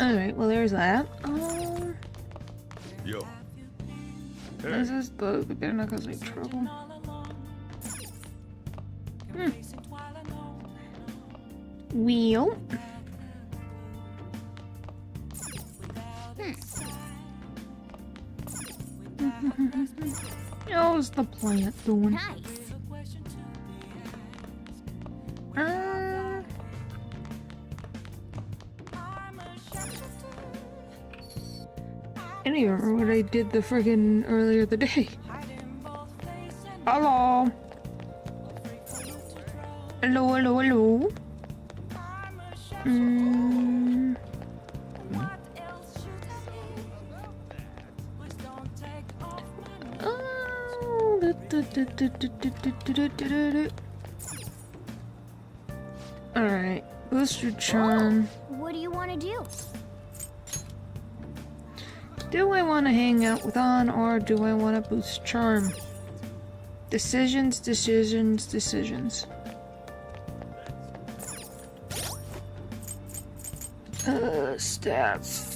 Alright, well there's that. Yo. This is good, but they're not gonna make trouble. Wheel. How's the plant doing? Nice. I don't even remember what I did the friggin' earlier the day. Hello. Hello, hello, hello. Alright, boost your charm. What do you want to do? Do I want to hang out with On or do I want to boost charm? Decisions, decisions, decisions. Stats.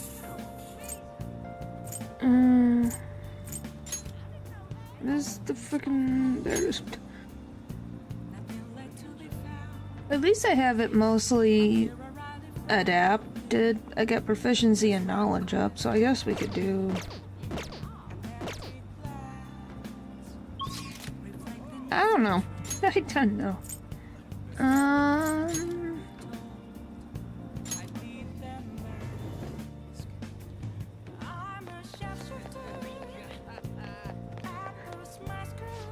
This is the freaking. There's. At least I have it mostly adapted. I got proficiency and knowledge up, so I guess we could do. I don't know. I don't know.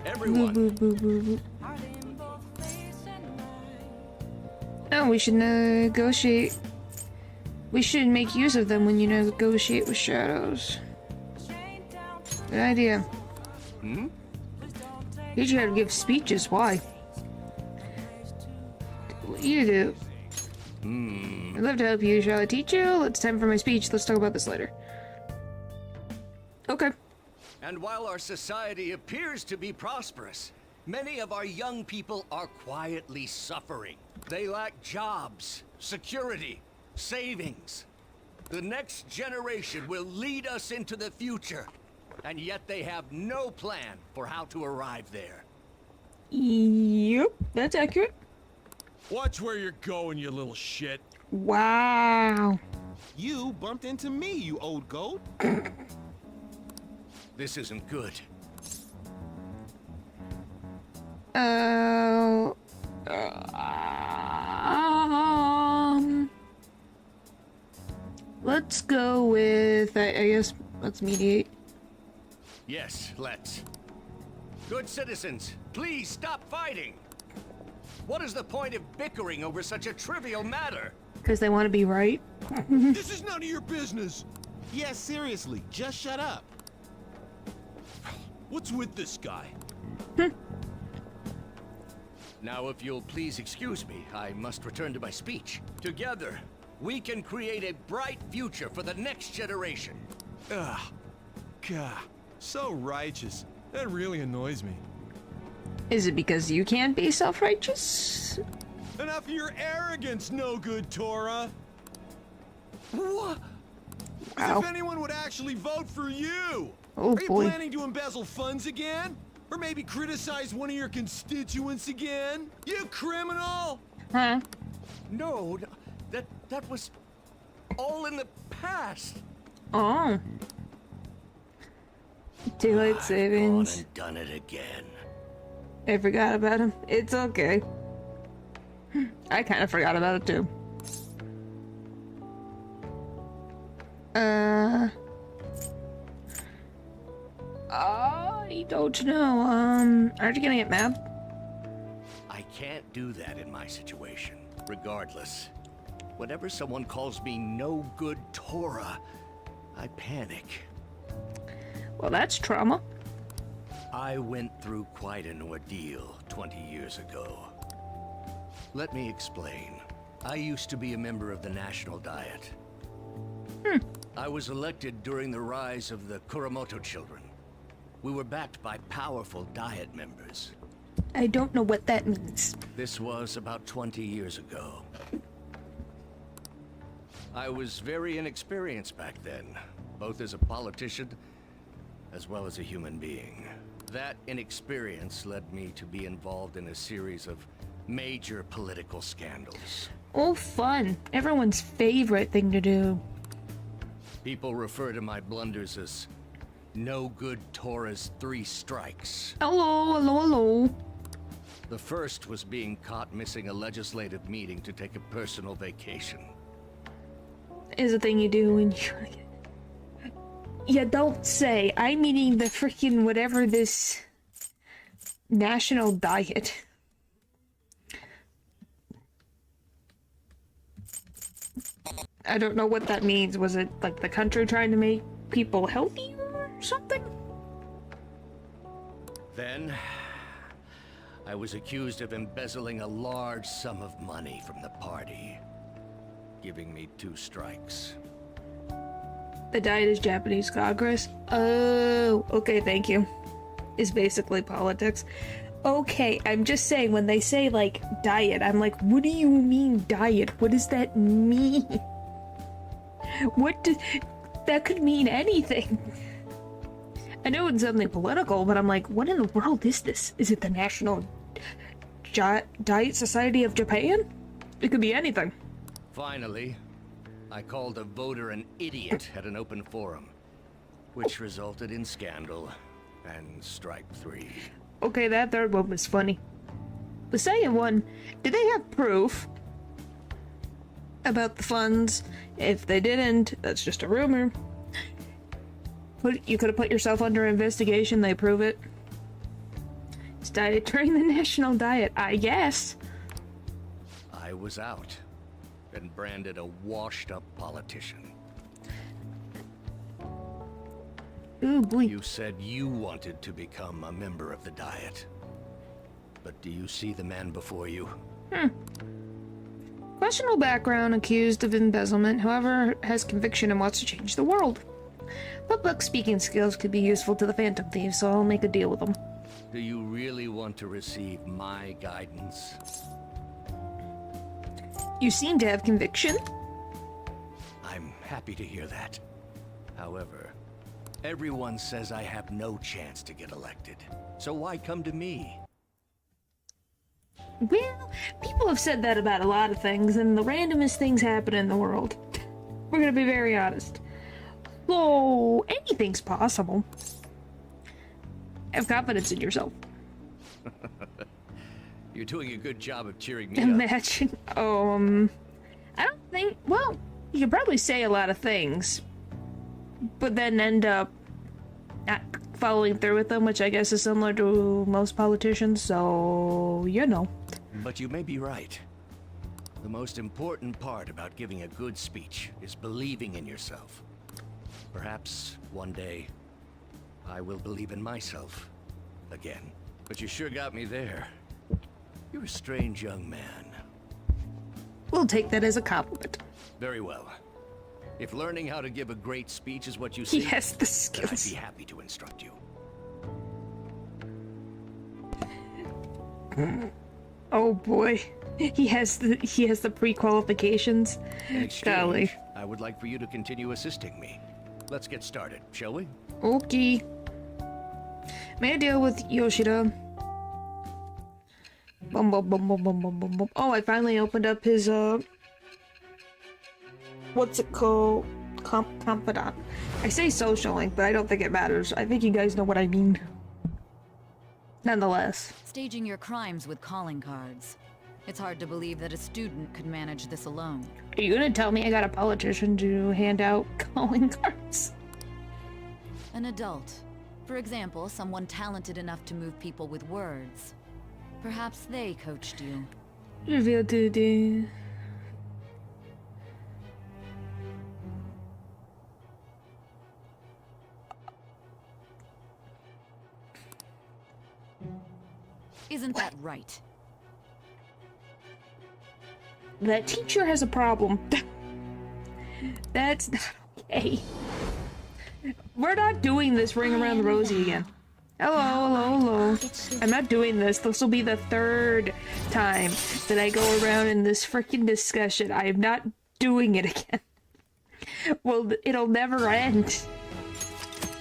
Everyone. Boo, boo, boo, boo. Oh, we should negotiate. We should make use of them when you negotiate with shadows. Good idea. Hmm? Teach you how to give speeches. Why? What you do? I'd love to help you. Shall I teach you? It's time for my speech. Let's talk about this later. Okay. And while our society appears to be prosperous, many of our young people are quietly suffering. They lack jobs, security, savings. The next generation will lead us into the future, and yet they have no plan for how to arrive there. Yep, that's accurate. Watch where you're going, you little shit. Wow. You bumped into me, you old goat. This isn't good. Let's go with, I guess, let's mediate. Yes, let's. Good citizens, please stop fighting. What is the point of bickering over such a trivial matter? Because they want to be right. This is none of your business. Yeah, seriously, just shut up. What's with this guy? Now, if you'll please excuse me, I must return to my speech. Together, we can create a bright future for the next generation. Ugh. God, so righteous. That really annoys me. Is it because you can't be self-righteous? Enough of your arrogance, no good, Torah. What? As Wow. if anyone would actually vote for you. Oh, Are you boy. planning to embezzle funds again? Or maybe criticize one of your constituents again? You criminal! Huh? No, that was all in the past. Oh. Daylight savings. Gone and done it again. I forgot about him. It's okay. I kind of forgot about it too. I don't know. Aren't you gonna get mad? I can't do that in my situation. Regardless, whenever someone calls me no good Torah, I panic. Well, that's trauma. I went through quite an ordeal 20 years ago. Let me explain. I used to be a member of the National Diet. I was elected during the rise of the Kuromoto children. We were backed by powerful Diet members. I don't know what that means. This was about 20 years ago. I was very inexperienced back then, both as a politician as well as a human being. That inexperience led me to be involved in a series of major political scandals. Oh, fun. Everyone's favorite thing to do. People refer to my blunders as no good Torah's 3 strikes. Hello, hello, hello. The first was being caught missing a legislative meeting to take a personal vacation. Is a thing you do when you... You don't say. I'm eating the freaking whatever this national diet. I don't know what that means. Was it like the country trying to make people healthier or something? Then, I was accused of embezzling a large sum of money from the party, giving me 2 strikes. The diet is Japanese Congress. Oh, okay, thank you. Is basically politics. Okay, I'm just saying, when they say, like, diet, I'm like, what do you mean diet? What does that mean? That could mean anything. I know it's something political, but I'm like, what in the world is this? Is it the National Diet Society of Japan? It could be anything. Finally, I called a voter an idiot at an open forum, which resulted in scandal and strike 3. Okay, that third one was funny. The second one, did they have proof about the funds? If they didn't, that's just a rumor. You could have put yourself under investigation, they prove it. It's diet during the national diet, I guess. I was out and branded a washed-up politician. Ooh, boy. You said you wanted to become a member of the Diet. But do you see the man before you? Questionable background, accused of embezzlement, however, has conviction and wants to change the world. Public speaking skills could be useful to the Phantom Thieves, so I'll make a deal with them. Do you really want to receive my guidance? You seem to have conviction. I'm happy to hear that. However, everyone says I have no chance to get elected. So why come to me? Well, people have said that about a lot of things, and the randomest things happen in the world. We're gonna be very honest. So, anything's possible. Have confidence in yourself. You're doing a good job of cheering me up. Imagine. I don't think. Well, you could probably say a lot of things, but then end up not following through with them, which I guess is similar to most politicians, so you know. But you may be right. The most important part about giving a good speech is believing in yourself. Perhaps one day I will believe in myself again. But you sure got me there. You're a strange young man. We'll take that as a compliment. Very well. If learning how to give a great speech is what you seek, He has the then I'd skills. be happy to instruct you. Oh boy, he has the pre-qualifications. In exchange, Golly. I would like for you to continue assisting me. Let's get started, shall we? Okay. May I deal with Yoshida? Bum bum bum bum bum bum bum bum. Oh, I finally opened up his what's it called? Confidant. I say social link, but I don't think it matters. I think you guys know what I mean. Nonetheless. Staging your crimes with calling cards. It's hard to believe that a student could manage this alone. Are you gonna tell me I got a politician to hand out calling cards? An adult. For example, someone talented enough to move people with words. Perhaps they coached you. Reveal to do. Isn't that right? That teacher has a problem. That's not okay. We're not doing this ring around the rosy again. Hello, hello, hello. I'm not doing this. This will be the third time that I go around in this freaking discussion. I am not doing it again. Well, it'll never end.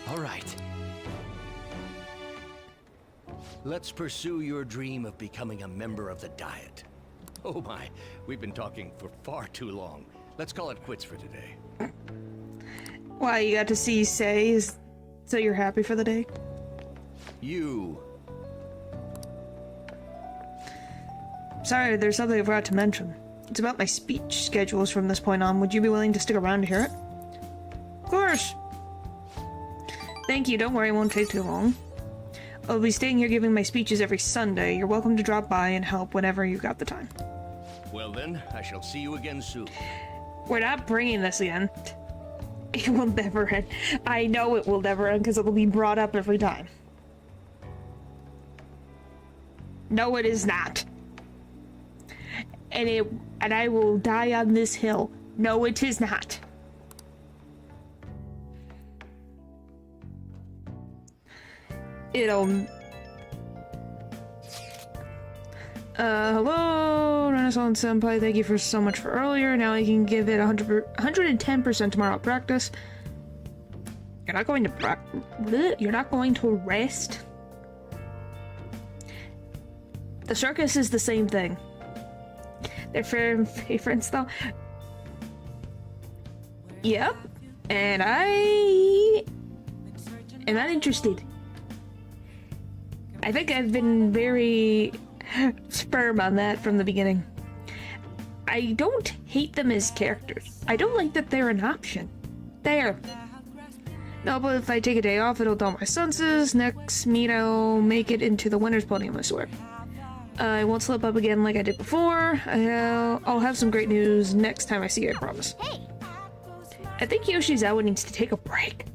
All right. Let's pursue your dream of becoming a member of the Diet. Oh my, we've been talking for far too long. Let's call it quits for today. Why, you got to see Say's, so you're happy for the day? You. Sorry, there's something I forgot to mention. It's about my speech schedules from this point on. Would you be willing to stick around to hear it? Of course. Thank you, don't worry, it won't take too long. I'll be staying here giving my speeches every Sunday. You're welcome to drop by and help whenever you got the time. Well then, I shall see you again soon. We're not bringing this again. It will never end. I know it will never end because it will be brought up every time. No, it is not. And I will die on this hill. No, it is not. Hello, Renaissance Senpai. Thank you for so much for earlier. Now I can give it 110% tomorrow at practice. You're not going to You're not going to rest? The circus is the same thing. They're favorites though. Yep. And I am not interested. I think I've been very firm on that from the beginning. I don't hate them as characters. I don't like that they're an option. There. No, but if I take a day off, it'll dull my senses. Next meet, I'll make it into the winner's podium, I swear. I won't slip up again like I did before. I'll have some great news next time I see you, I promise. Hey! I think Yoshizawa needs to take a break.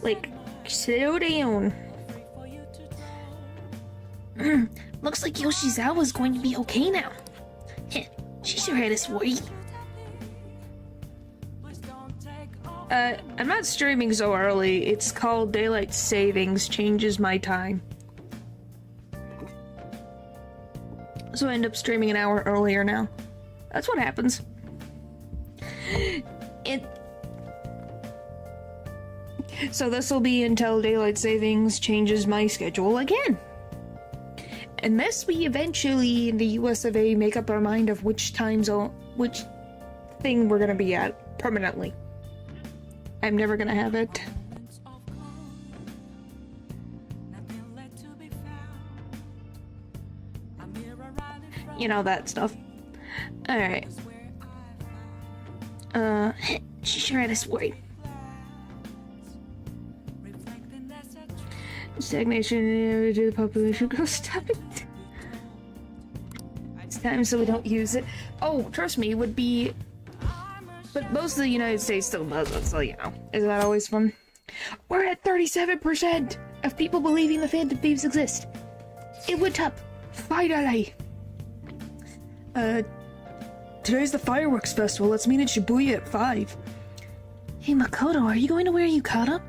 Like, slow down. Looks like Yoshizawa's going to be okay now. She sure had us worried. I'm not streaming so early. It's called Daylight Savings, changes my time. So I end up streaming an hour earlier now. That's what happens. So this will be until Daylight Savings changes my schedule again. Unless we eventually, in the US of A, make up our mind of which time zone, which thing we're gonna be at permanently. I'm never gonna have it. You know, that stuff. Alright. She sure had us worried. Stagnation due to population growth. Stop it. It's time so we don't use it. Oh, trust me, it would be. But most of the United States still does it, so you know. Isn't that always fun? We're at 37% of people believing the Phantom Thieves exist. It went up. Finally. Today's the fireworks festival. Let's meet in Shibuya at 5. Hey, Makoto, are you going to wear yukata?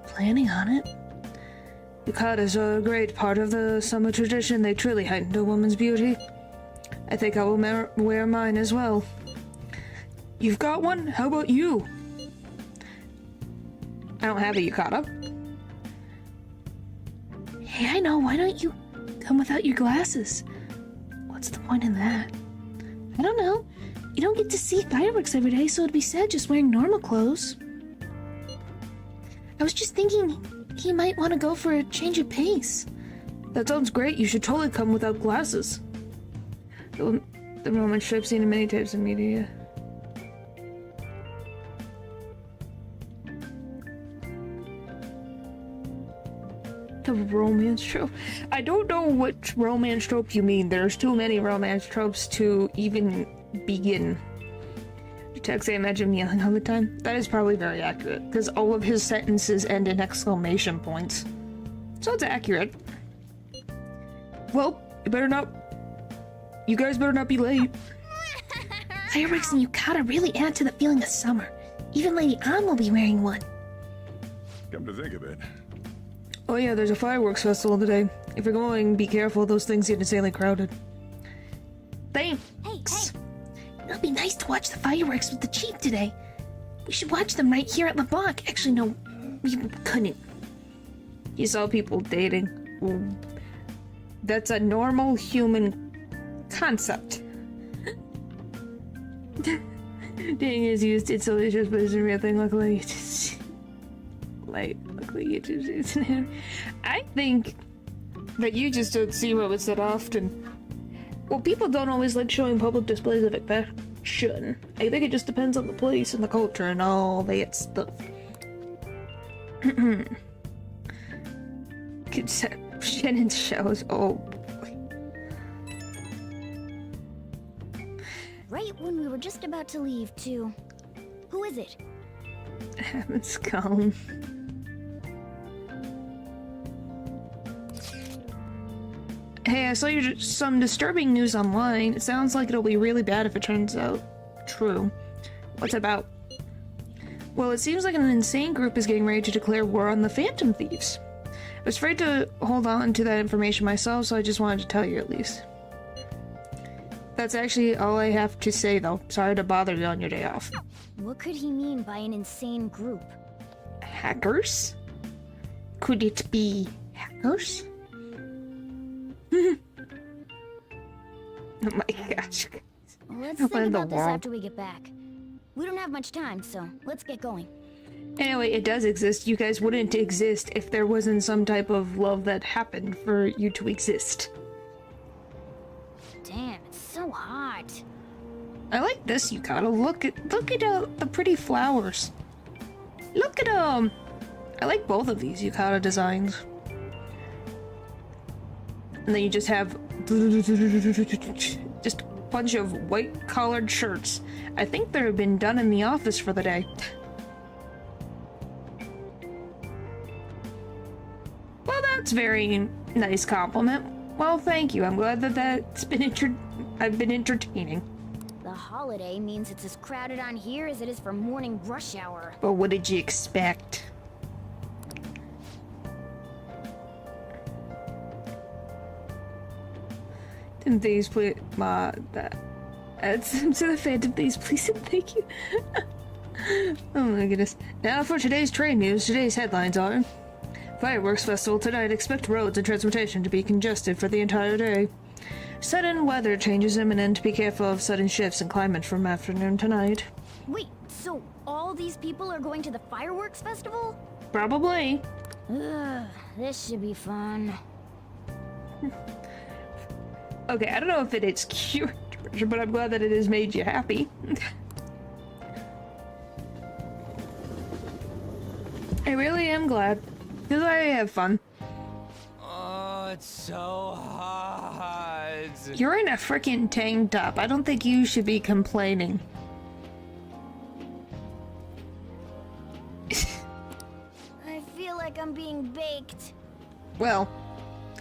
Planning on it. Yukata's a great part of the summer tradition. They truly heighten a woman's beauty. I think I will wear mine as well. You've got one? How about you? I don't have a yukata. Hey, I know. Why don't you come without your glasses? What's the point in that? I don't know. You don't get to see fireworks every day, so it'd be sad just wearing normal clothes. I was just thinking he might want to go for a change of pace. That sounds great. You should totally come without glasses. The romance strip seen in many types of media. The romance trope? I don't know which romance trope you mean. There's too many romance tropes to even begin. Text, I imagine him yelling all the time. That is probably very accurate, because all of his sentences end in exclamation points. So it's accurate. Well, you guys better not be late. Fireworks and yukata really add to the feeling of summer. Even Lady Ann will be wearing one. Come to think of it. Oh yeah, there's a fireworks festival today. If you're going, be careful. Those things get insanely crowded. Thanks. It'll be nice to watch the fireworks with the Chief today. We should watch them right here at the block. Actually, no, we couldn't. You saw people dating. Well, that's a normal human concept. Dating is used, it's delicious, but it's a real thing. Luckily, it's I think that you just don't see what was said often. Well, people don't always like showing public displays of affection. I think it just depends on the place and the culture and all that stuff. Shannon shows. Oh. Right when we were just about to leave, too. Who is it? It's gone. Hey, I saw some disturbing news online. It sounds like it'll be really bad if it turns out true. What's it about? Well, it seems like an insane group is getting ready to declare war on the Phantom Thieves. I was afraid to hold on to that information myself, so I just wanted to tell you at least. That's actually all I have to say, though. Sorry to bother you on your day off. What could he mean by an insane group? Hackers? Could it be hackers? Oh my gosh. Let's What think in the about this world? after we get back. We don't have much time, so let's get going. Anyway, it does exist. You guys wouldn't exist if there wasn't some type of love that happened for you to exist. Damn, it's so hot. I like this, you gotta look at the pretty flowers. Look at them. I like both of these yukata designs. And then you just have just a bunch of white collared shirts. I think they've been done in the office for the day. Well, that's very nice compliment. Well, thank you. I'm glad that I've been entertaining. The holiday means it's as crowded on here as it is for morning rush hour. But what did you expect? Didn't these please that add some to the Phantom Thieves, please and thank you. Oh my goodness. Now for today's train news. Today's headlines are: Fireworks Festival tonight. Expect roads and transportation to be congested for the entire day. Sudden weather changes imminent. Be careful of sudden shifts in climate from afternoon tonight. Wait, so all these people are going to the fireworks festival? Probably. Ugh, this should be fun. Okay, I don't know if it is cute, but I'm glad that it has made you happy. I really am glad. Because I have fun. Oh, it's so hot. You're in a freaking tank top. I don't think you should be complaining. I feel like I'm being baked. Well,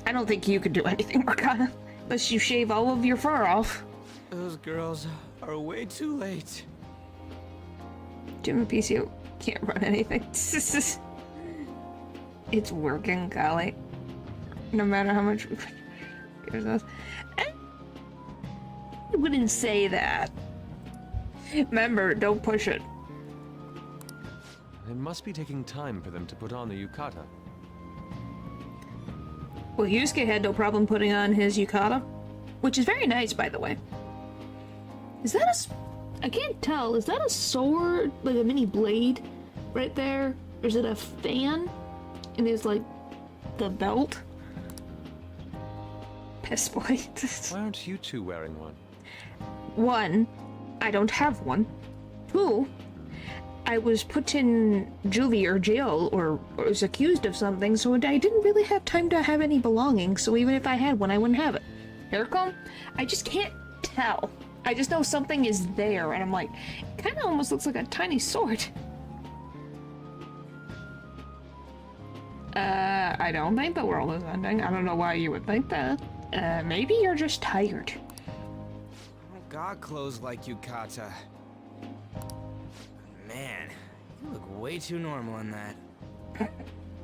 I don't think you could do anything, Morgana. Unless you shave all of your fur off. Those girls are way too late. Jim and PCO can't run anything. It's working, golly. No matter how much we gives us. I wouldn't say that. Remember, don't push it. It must be taking time for them to put on the yukata. Well, Yusuke had no problem putting on his yukata, which is very nice, by the way. Is that I can't tell. Is that a sword, like a mini blade, right there? Or is it a fan? And there's like the belt. Piss boy. Why aren't you two wearing one? One, I don't have one. Two, I was put in juvie or jail or was accused of something, so I didn't really have time to have any belongings, so even if I had one, I wouldn't have it. Hair comb? I just can't tell. I just know something is there, and I'm like, it kind of almost looks like a tiny sword. I don't think the world is ending. I don't know why you would think that. Maybe you're just tired. Got clothes like yukata. Man, you look way too normal in that.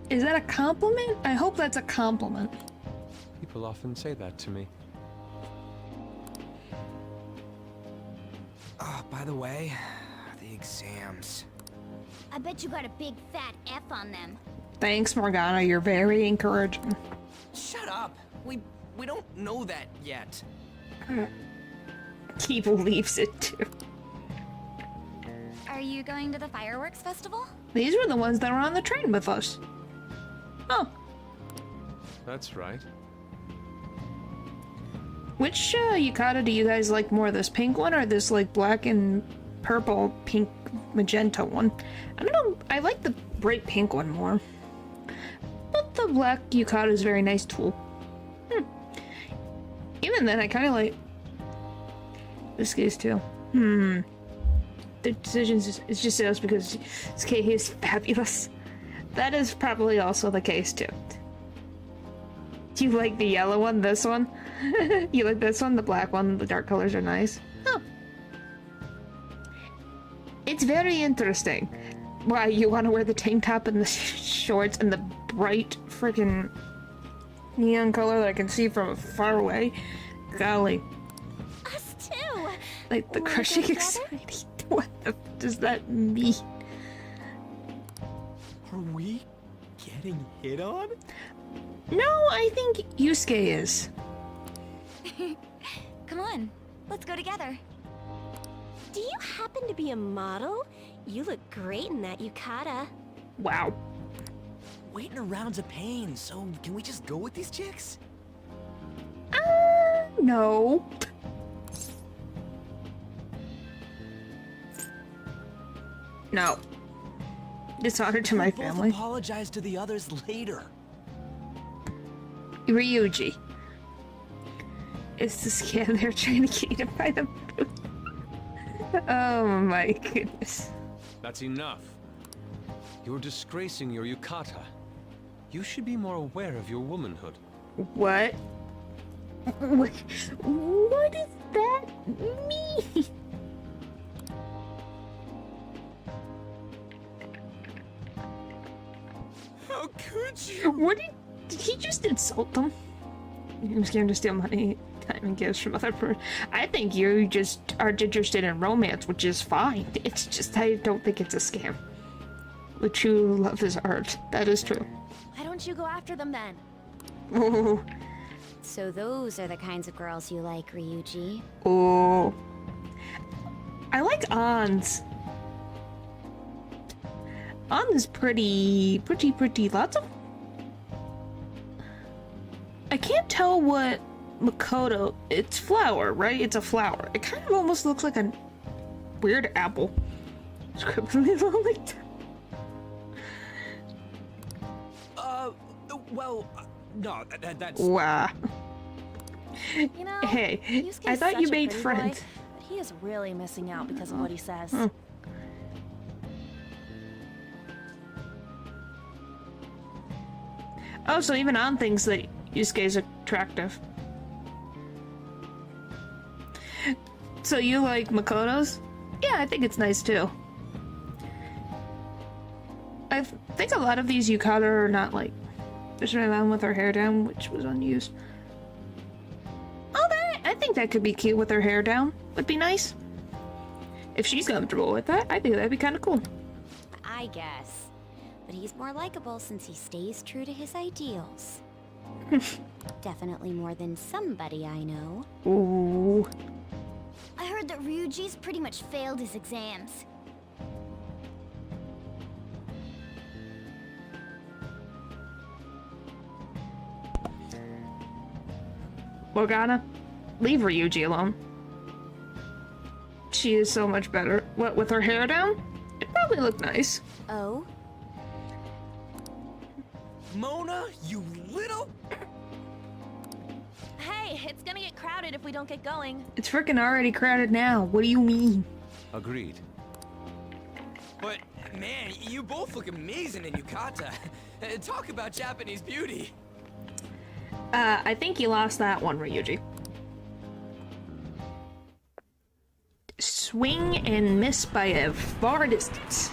Is that a compliment? I hope that's a compliment. People often say that to me. Oh, by the way, the exams. I bet you got a big fat F on them. Thanks, Morgana. You're very encouraging. Shut up. We don't know that yet. He believes it too. Are you going to the fireworks festival? These were the ones that were on the train with us. Oh, That's right. which yukata do you guys like more? This pink one or this like black and purple, pink, magenta one? I don't know. I like the bright pink one more. But the black yukata is a very nice tool. Even then, I kind of like this case too. The decision is just us because this case is fabulous. That is probably also the case too. Do you like the yellow one? This one? You like this one? The black one? The dark colors are nice. Oh. It's very interesting. Why, you want to wear the tank top and the shorts and the bright freaking neon color that I can see from far away? Golly. Us too. Like the Wanna crushing go together? exciting. What the f does that mean? Are we getting hit on? No, I think Yusuke is. Come on, let's go together. Do you happen to be a model? You look great in that yukata. Wow. Waiting around's a pain, so can we just go with these chicks? No. No. Dishonor to my We'll both family. apologize to the others later. Ryuji. It's the scam they're trying to get to buy them. Oh my goodness. That's enough. You're disgracing your yukata. You should be more aware of your womanhood. What? What does that mean? How could you? What did he just insult them? You're scared to steal money, time, and gifts from other person. I think you just are interested in romance, which is fine. It's just I don't think it's a scam. The true love is art. That is true. Why don't you go after them then? Oh, So those are the kinds of girls you like, Ryuji. oh. I like Ann's. Ann is pretty. Lots of. I can't tell what Makoto. It's flower, right? It's a flower. It kind of almost looks like a weird apple. Well, no, that's... Wow. You know, Hey, Yusuke's I thought you such a made pretty friends. boy, but he is really missing out because of what he says. Oh, so even Ann thinks that Yusuke is attractive. So you like Makoto's? Yeah, I think it's nice too. I think a lot of these yukata are not like just running around with her hair down, which was unused. Oh, I think that could be cute with her hair down. Would be nice. If she's comfortable with that, I think that'd be kind of cool. I guess. But he's more likable since he stays true to his ideals. Definitely more than somebody I know. Ooh. I heard that Ryuji's pretty much failed his exams. Morgana, leave Ryuji alone. She is so much better. What, with her hair down? It probably looked nice. Oh? Mona, you little... Hey, it's gonna get crowded if we don't get going. It's freaking already crowded now. What do you mean? Agreed. But, man, you both look amazing in yukata. Talk about Japanese beauty. I think you lost that one, Ryuji. Swing and miss by a far distance.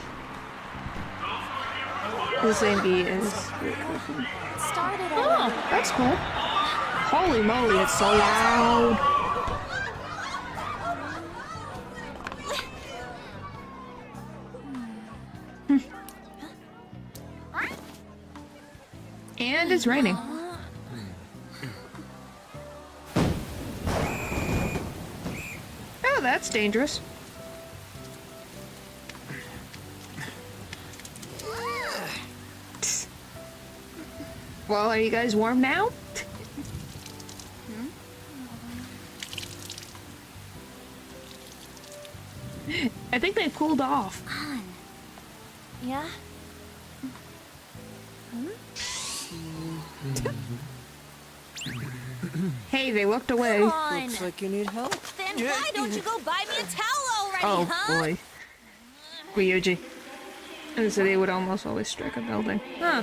This AMV is... Started Oh, that's cool. Holy moly, it's so loud. And it's raining. Oh, that's dangerous. Well, are you guys warm now? I think they've cooled off. Yeah? Hey, they looked away. Come on. Looks like you need help. Then why don't you go buy me a towel already, Oh huh? boy. Ryuji. And so they would almost always strike a building. Huh.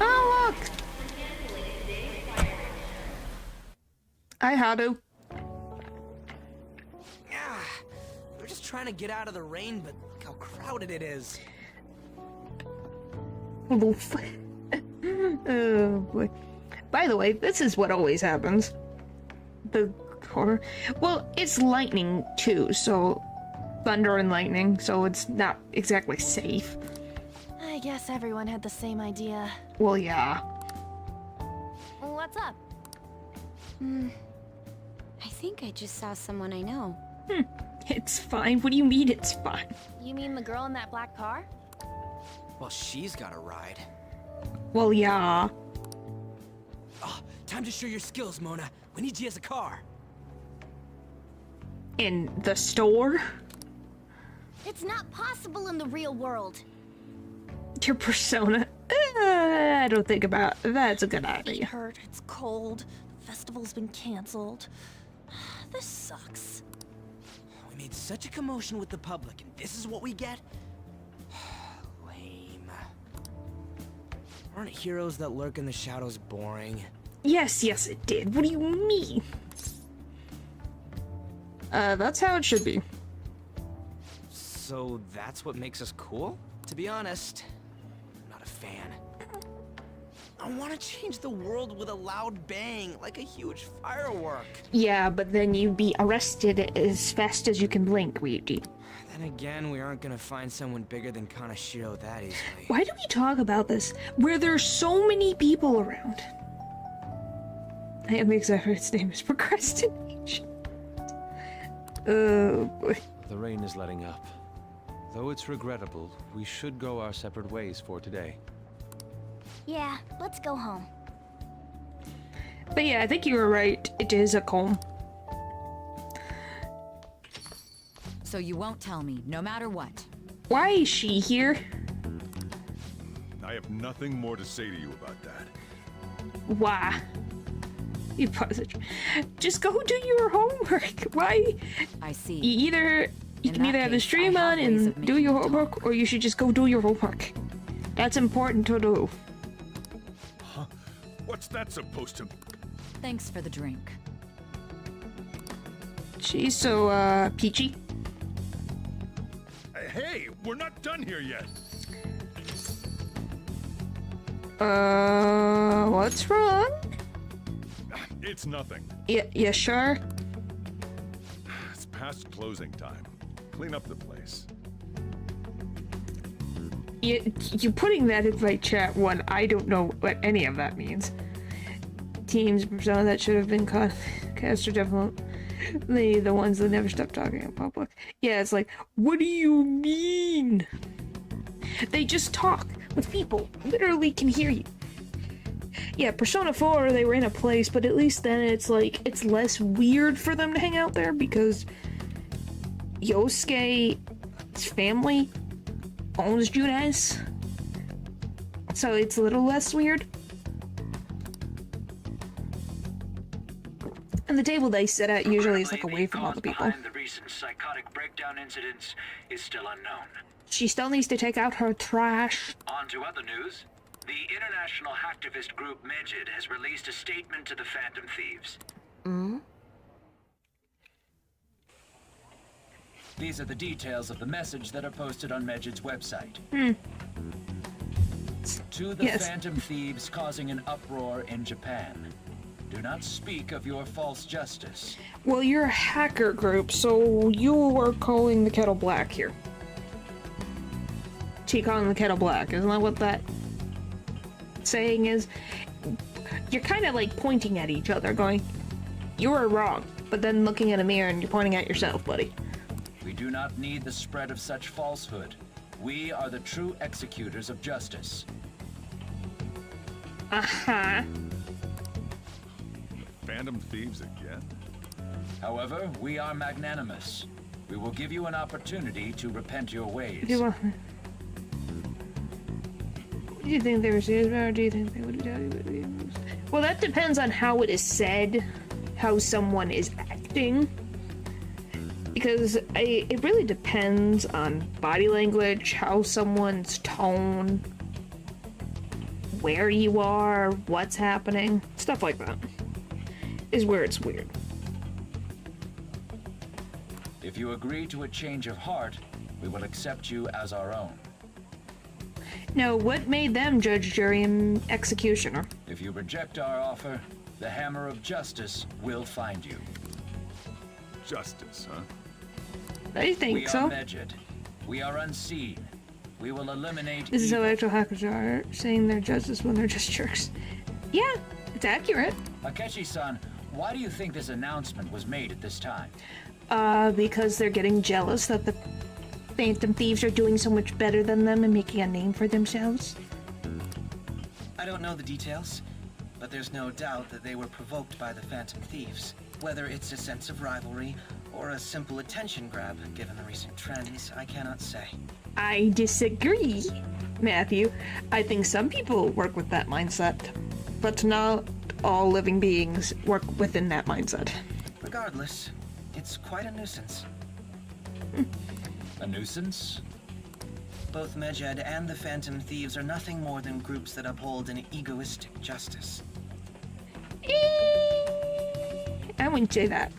Oh, look! Hi, Hado. Yeah, we're just trying to get out of the rain, but look how crowded it is. Oof. Oh boy. By the way, this is what always happens. The horror. Well, it's lightning too, so thunder and lightning, so it's not exactly safe. I guess everyone had the same idea. Well, yeah. What's up? I think I just saw someone I know. It's fine. What do you mean it's fine? You mean the girl in that black car? Well, she's got a ride. Well, yeah. Oh, time to show your skills, Mona. We need you as a car. In the store? It's not possible in the real world. Your persona? I don't think about that's a good Feet idea. hurt, it's cold, the festival's been cancelled. This sucks. We made such a commotion with the public, and this is what we get? Lame. Aren't heroes that lurk in the shadows boring? Yes, yes, it did. What do you mean? That's how it should be. So that's what makes us cool? To be honest, I'm not a fan. I want to change the world with a loud bang, like a huge firework. Yeah, but then you'd be arrested as fast as you can blink, Ryuji. Then again, we aren't gonna find someone bigger than Kanashiro that easily. Why do we talk about this where there's so many people around? I am excited. Its name is procrastination. Oh boy. The rain is letting up. Though it's regrettable, we should go our separate ways for today. Yeah, let's go home. But yeah, I think you were right. It is a comb. So you won't tell me, no matter what. Why is she here? I have nothing more to say to you about that. Why? You just go do your homework. Why? I see. You In can that either have the case, stream I on have ways and of do making your you homework, talk. or you should just go do your homework. That's important to do. Huh? What's that supposed to... Thanks for the drink. She's so, peachy. Hey, we're not done here yet. What's wrong? It's nothing. Yeah, sure? It's past closing time. Clean up the place. You putting that in my chat one, I don't know what any of that means. Teams, persona that should have been cast are definitely the ones that never stop talking in public. Yeah, it's like, what do you mean? They just talk with people, literally can hear you. Yeah, Persona 4, they were in a place, but at least then it's like, it's less weird for them to hang out there because Yosuke's family owns Junes. So it's a little less weird. And the table they sit at usually is like away from all the people. The recent psychotic breakdown incidents is still unknown. She still needs to take out her trash. On to other news. The international hacktivist group Megid has released a statement to the Phantom Thieves. These are the details of the message that are posted on Megid's website. To the Yes. Phantom Thieves causing an uproar in Japan. Do not speak of your false justice. Well, you're a hacker group, so you are calling the kettle black here. She calling the kettle black, isn't that what that saying is? You're kind of like pointing at each other, going, you are wrong, but then looking in a mirror and you're pointing at yourself, buddy. We do not need the spread of such falsehood. We are the true executors of justice. Uh-huh. Phantom thieves again? However, we are magnanimous. We will give you an opportunity to repent your ways. Do you think they were serious about it, or do you think they would tell you? Well, that depends on how it is said, how someone is acting. Because it really depends on body language, how someone's tone, where you are, what's happening, stuff like that is where it's weird. If you agree to a change of heart, we will accept you as our own. Now, what made them judge, jury, and executioner? If you reject our offer, the hammer of justice will find you. Justice, huh? I think so. We are Medjed. We are unseen. We will eliminate This is how evil. actual hackers are, saying they're justice when they're just jerks. Yeah, it's accurate. Akechi-san, why do you think this announcement was made at this time? Because they're getting jealous that the Phantom Thieves are doing so much better than them and making a name for themselves. I don't know the details, but there's no doubt that they were provoked by the Phantom Thieves. Whether it's a sense of rivalry or a simple attention grab, given the recent trends, I cannot say. I disagree, Matthew. I think some people work with that mindset, but not all living beings work within that mindset. Regardless, it's quite a nuisance. A nuisance? Both Medjed and the Phantom Thieves are nothing more than groups that uphold an egoistic justice. I wouldn't say that.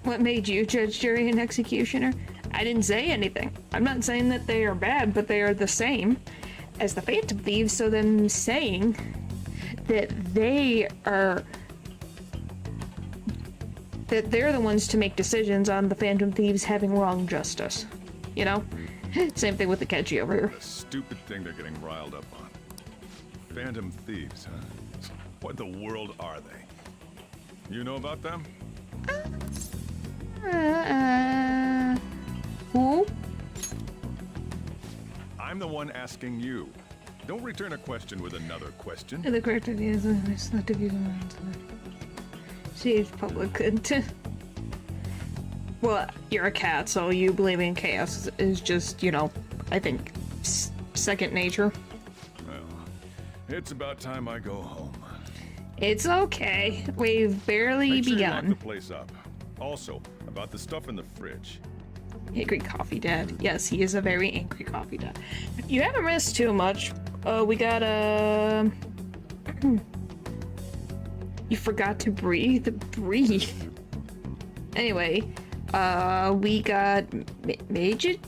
What made you judge, jury, and executioner? I didn't say anything. I'm not saying that they are bad, but they are the same as the Phantom Thieves, so them saying that they're the ones to make decisions on the Phantom Thieves having wrong justice. You know? Same thing with the Akechi over here. The stupid thing they're getting riled up on. Phantom thieves, huh? What the world are they? You know about them? Who? I'm the one asking you. Don't return a question with another question. The correct idea is it's not to be see if public good. Well, you're a cat, so you believing in chaos is just, you know, I think second nature. Well, it's about time I go home. It's okay. We've barely Make sure you begun. lock the place up. Also, about the stuff in the fridge. Angry coffee dad. Yes, he is a very angry coffee dad. You haven't missed too much. We got You forgot to breathe? Breathe. Anyway, we got Majid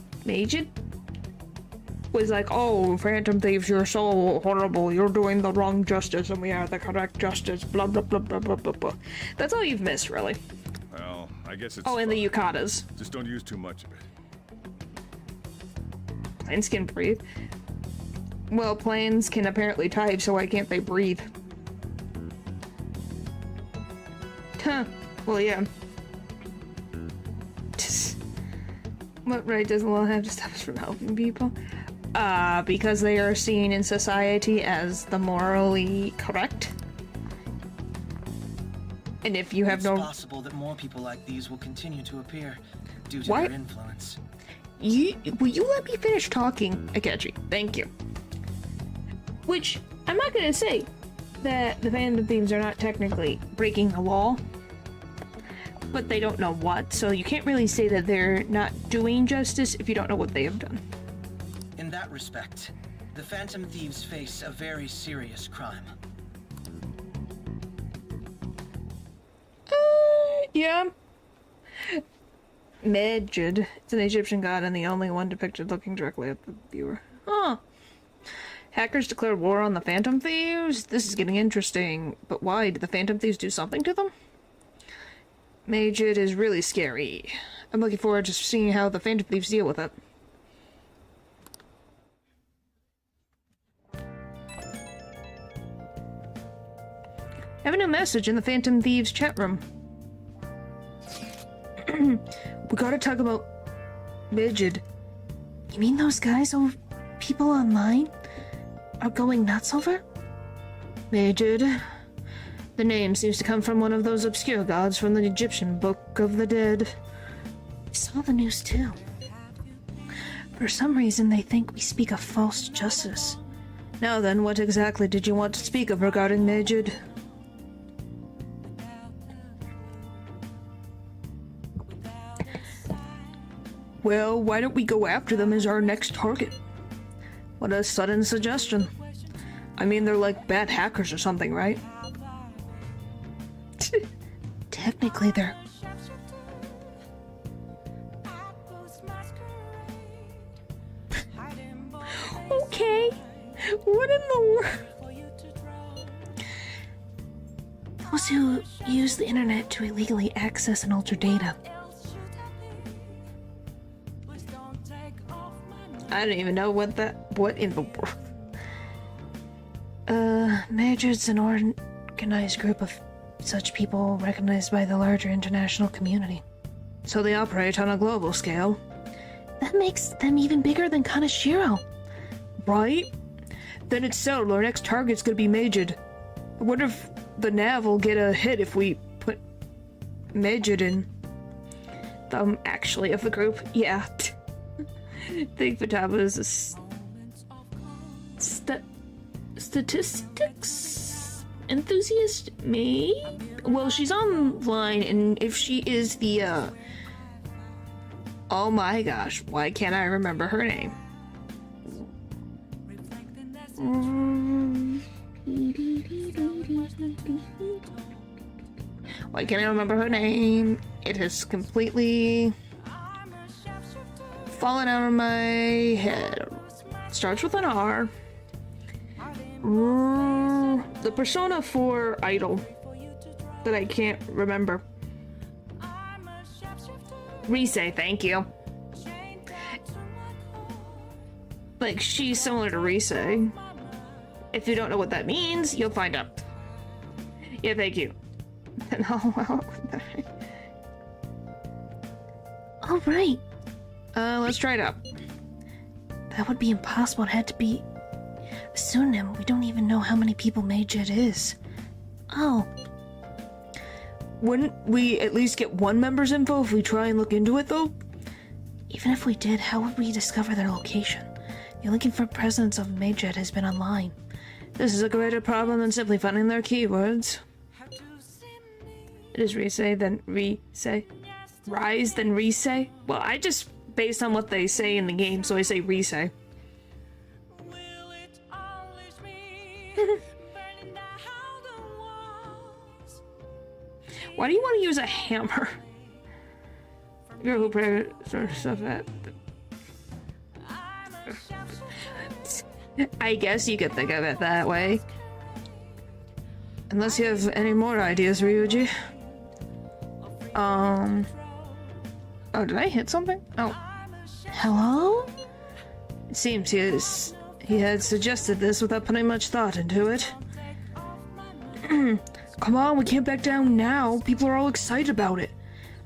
was like, oh, Phantom Thieves, you're so horrible. You're doing the wrong justice and we are the correct justice. Blah, blah, blah, blah, blah, blah, blah. That's all you've missed, really. Well, I guess it's Oh, and the fine. yukatas. Just don't use too much of it. Planes can breathe. Well, planes can apparently type, so why can't they breathe? Huh. Well, yeah. What right does the law have to stop us from helping people? Because they are seen in society as the morally correct. And if you have It's no... possible that more people like these will continue to appear due to What? their influence. Will you let me finish talking, Akechi? Thank you. Which, I'm not gonna say that the Phantom Thieves are not technically breaking the law, but they don't know what, so you can't really say that they're not doing justice if you don't know what they have done. In that respect, the Phantom Thieves face a very serious crime. Yeah. Medjed. It's an Egyptian god and the only one depicted looking directly at the viewer. Huh. Hackers declare war on the Phantom Thieves? This is getting interesting. But why? Did the Phantom Thieves do something to them? Majid is really scary. I'm looking forward to seeing how the Phantom Thieves deal with it. I have a new message in the Phantom Thieves chat room. We gotta talk about Majid. You mean those guys or people online are going nuts over? Majid. The name seems to come from one of those obscure gods from the Egyptian Book of the Dead. I saw the news too. For some reason they think we speak of false justice. Now then, what exactly did you want to speak of regarding Majid? Well, why don't we go after them as our next target? What a sudden suggestion. I mean, they're like bad hackers or something, right? Technically, they're... Okay. What in the world? Those who use the internet to illegally access and alter data. I don't even know what in the world. Majid's an organized group of such people recognized by the larger international community. So they operate on a global scale. That makes them even bigger than Kaneshiro. Right? Then it's settled. Our next target's gonna be Majid. I wonder if the Nav will get a hit if we put Majid in. Actually, of the group. Yeah. Think Futaba is a statistics enthusiast? Maybe? Well, she's online, and if she is the, oh my gosh, why can't I remember her name? Why can't I remember her name? It has completely fallen out of my head. Starts with an R. The Persona 4 idol that I can't remember. Rise, thank you. Like, she's similar to Rise. If you don't know what that means, you'll find out. Yeah, thank you. Oh, right. Let's try it out. That would be impossible. It had to be a pseudonym. We don't even know how many people Majid is. Oh. Wouldn't we at least get one member's info if we try and look into it, though? Even if we did, how would we discover their location? The only confirmed presence of Majid has been online. This is a greater problem than simply finding their keywords. It is Rise, then Rise. Rise, then Rise? Well, I just... based on what they say in the game, so I say Rise. Why do you want to use a hammer? Girl who prays sort of stuff at. I guess you could think of it that way. Unless you have any more ideas, Ryuji. Oh, did I hit something? Oh. Hello? It seems he had suggested this without putting much thought into it. Come on, we can't back down now. People are all excited about it.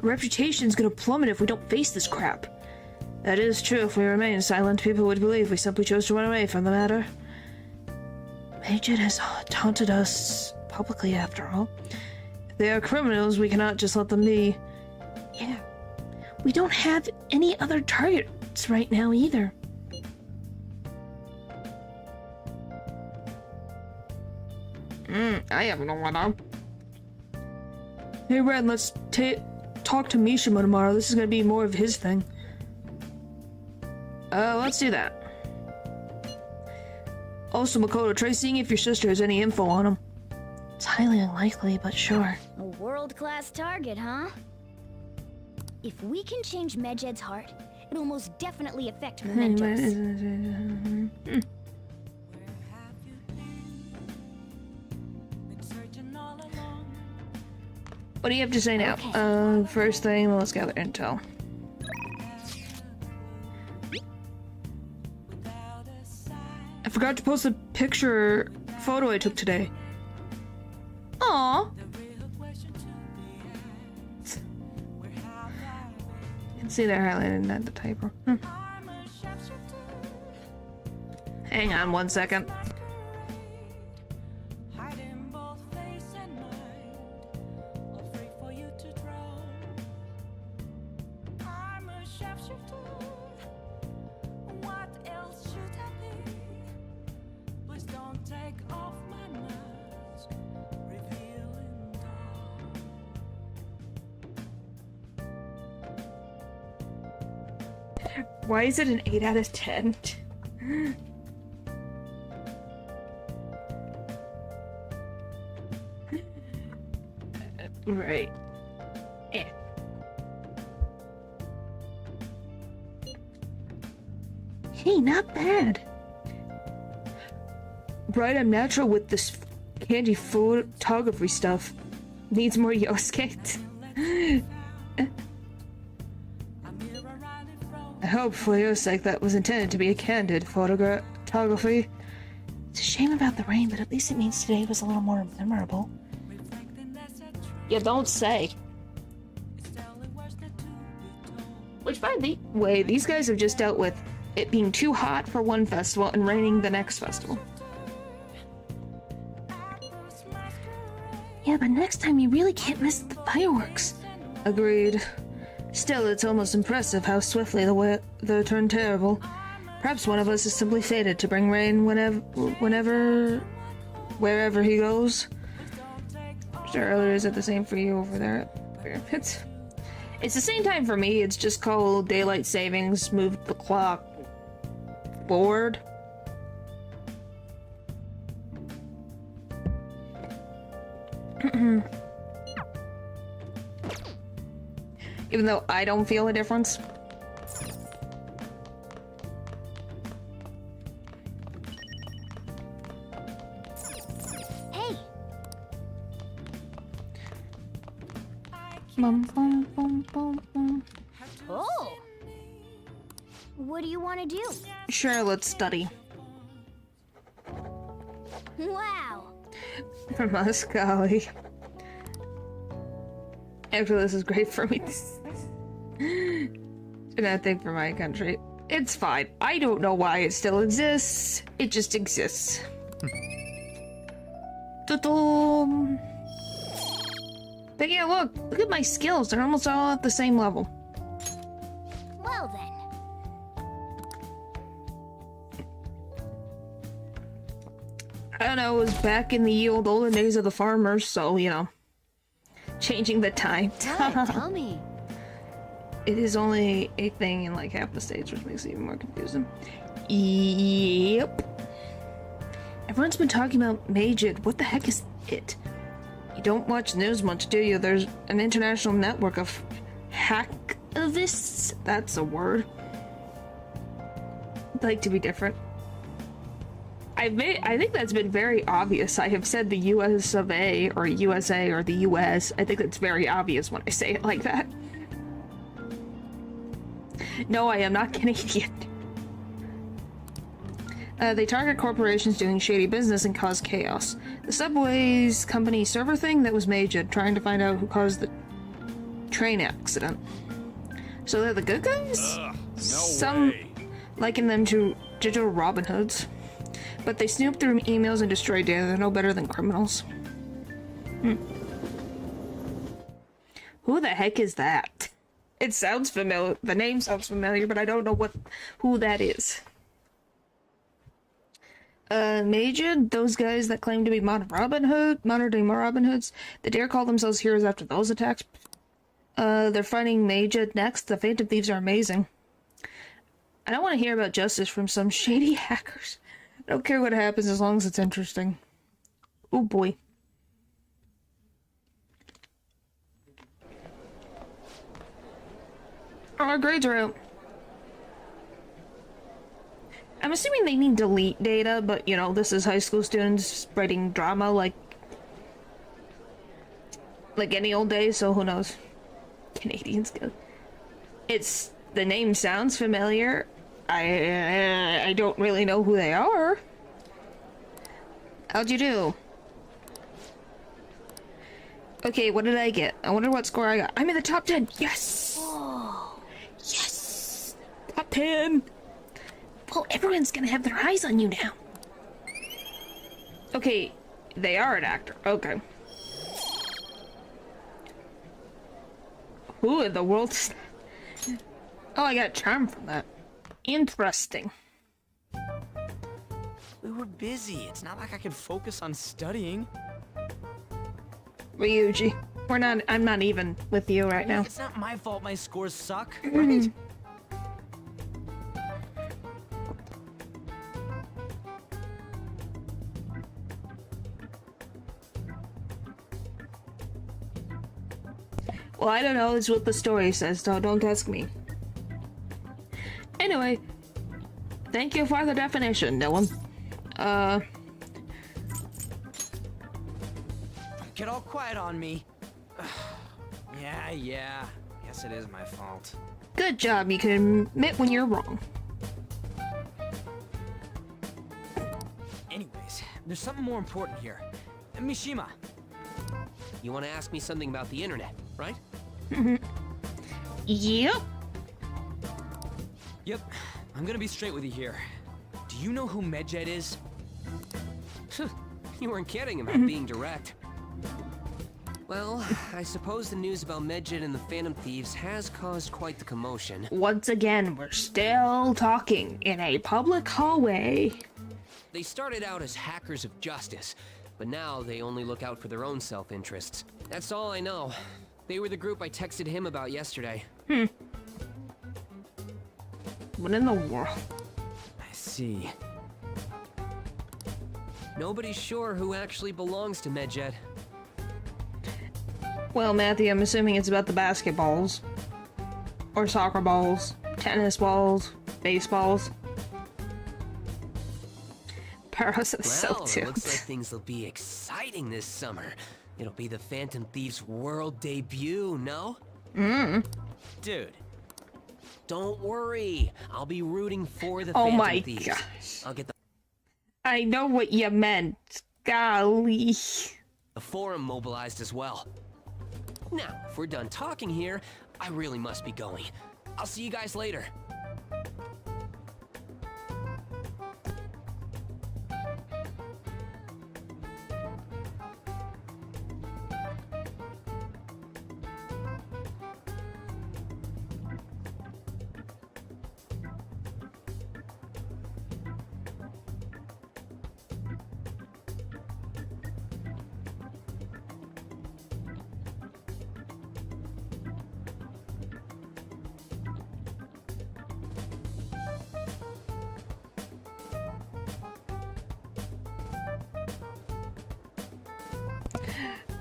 Our reputation's gonna plummet if we don't face this crap. That is true. If we remain silent, people would believe we simply chose to run away from the matter. Majid has taunted us publicly, after all. If they are criminals, we cannot just let them be. Yeah. We don't have any other targets right now, either. I have no one. Hey, Red, let's talk to Mishima tomorrow. This is gonna be more of his thing. Let's do that. Also, Makoto, try seeing if your sister has any info on him. It's highly unlikely, but sure. A world-class target, huh? If we can change Medjed's heart, it'll most definitely affect Mementos. What do you have to say now? Okay. First thing, let's gather intel. I forgot to post a photo I took today. Aww. You can see they're highlighted at the typo. Hang on 1 second. Why is it an 8 out of 10? Right. Eh. Hey, not bad. Right, I'm natural with this candy photography stuff. Needs more Yosuke. I hope for your sake that was intended to be a candid photography. It's a shame about the rain, but at least it means today was a little more memorable. You don't say. Which, by the way, these guys have just dealt with it being too hot for one festival and raining the next festival. Yeah, but next time you really can't miss the fireworks. Agreed. Still, it's almost impressive how swiftly the weather turned terrible. Perhaps one of us is simply fated to bring rain wherever he goes. Sure, earlier, is it the same for you over there? It's the same time for me. It's just called daylight savings. Moved the clock forward. Even though I don't feel a difference. Hey. Bum, bum, bum, bum, bum. Oh. What do you want to do? Sure, let's study. Wow. From us, golly. Actually, this is great for me. And I think for my country, it's fine. I don't know why it still exists. It just exists. Ta-dum. But yeah, look at my skills. They're almost all at the same level. Well then. I don't know, it was back in the olden days of the farmers, so, you know. Changing the time. Tell me. It is only a thing in like half the states, which makes it even more confusing. Yep. Everyone's been talking about Majid. What the heck is it? You don't watch news much, do you? There's an international network of hacktivists. That's a word. I'd like to be different. I think that's been very obvious. I have said the US of A or USA or the US. I think that's very obvious when I say it like that. No, I am not Canadian. They target corporations doing shady business and cause chaos. The Subway's company server thing, that was Majid, trying to find out who caused the train accident. So they're the good guys? No way. Liken them to digital Robin Hoods. But they snoop through emails and destroy data. They're no better than criminals. Who the heck is that? It sounds familiar. The name sounds familiar, but I don't know who that is. Majid, those guys that claim to be modern day Robin Hoods, they dare call themselves heroes after those attacks. They're fighting Majid next. The Phantom Thieves are amazing. I don't want to hear about justice from some shady hackers. I don't care what happens as long as it's interesting. Oh boy. Our grades are out. I'm assuming they mean delete data, but you know, this is high school students writing drama like like any old day, so who knows? Canadians go. It's the name sounds familiar. I don't really know who they are. How'd you do? Okay, what did I get? I wonder what score I got. I'm in the top 10. Yes. Oh. Yes. Top 10. Well, everyone's gonna have their eyes on you now. Okay, they are an actor. Okay. Who in the world? Oh, I got a charm from that. Interesting. We were busy. It's not like I could focus on studying. Ryuji, I'm not even with you right now. It's not my fault my scores suck, right? Well, I don't know. It's what the story says, so don't ask me. Anyway, thank you for the definition, Dylan. Get all quiet on me. Yeah. Guess it is my fault. Good job. You can admit when you're wrong. Anyways, there's something more important here. Mishima. You want to ask me something about the internet, right? Yep. Yep. I'm gonna be straight with you here. Do you know who Medjed is? You weren't kidding about being direct. Well, I suppose the news about Medjed and the Phantom Thieves has caused quite the commotion. Once again, we're still talking in a public hallway. They started out as hackers of justice, but now they only look out for their own self-interests. That's all I know. They were the group I texted him about yesterday. What in the world? I see. Nobody's sure who actually belongs to Medjed. Well, Matthew, I'm assuming it's about the basketballs. Or soccer balls. Tennis balls. Baseballs. Paros is so Well, it cute. looks like things will be exciting this summer. It'll be the Phantom Thieves' world debut, no? Dude. Don't worry. I'll be rooting for the Oh Phantom my Thieves. gosh. I'll get I know what you meant. Golly. the forum mobilized as well. Now, if we're done talking here, I really must be going. I'll see you guys later.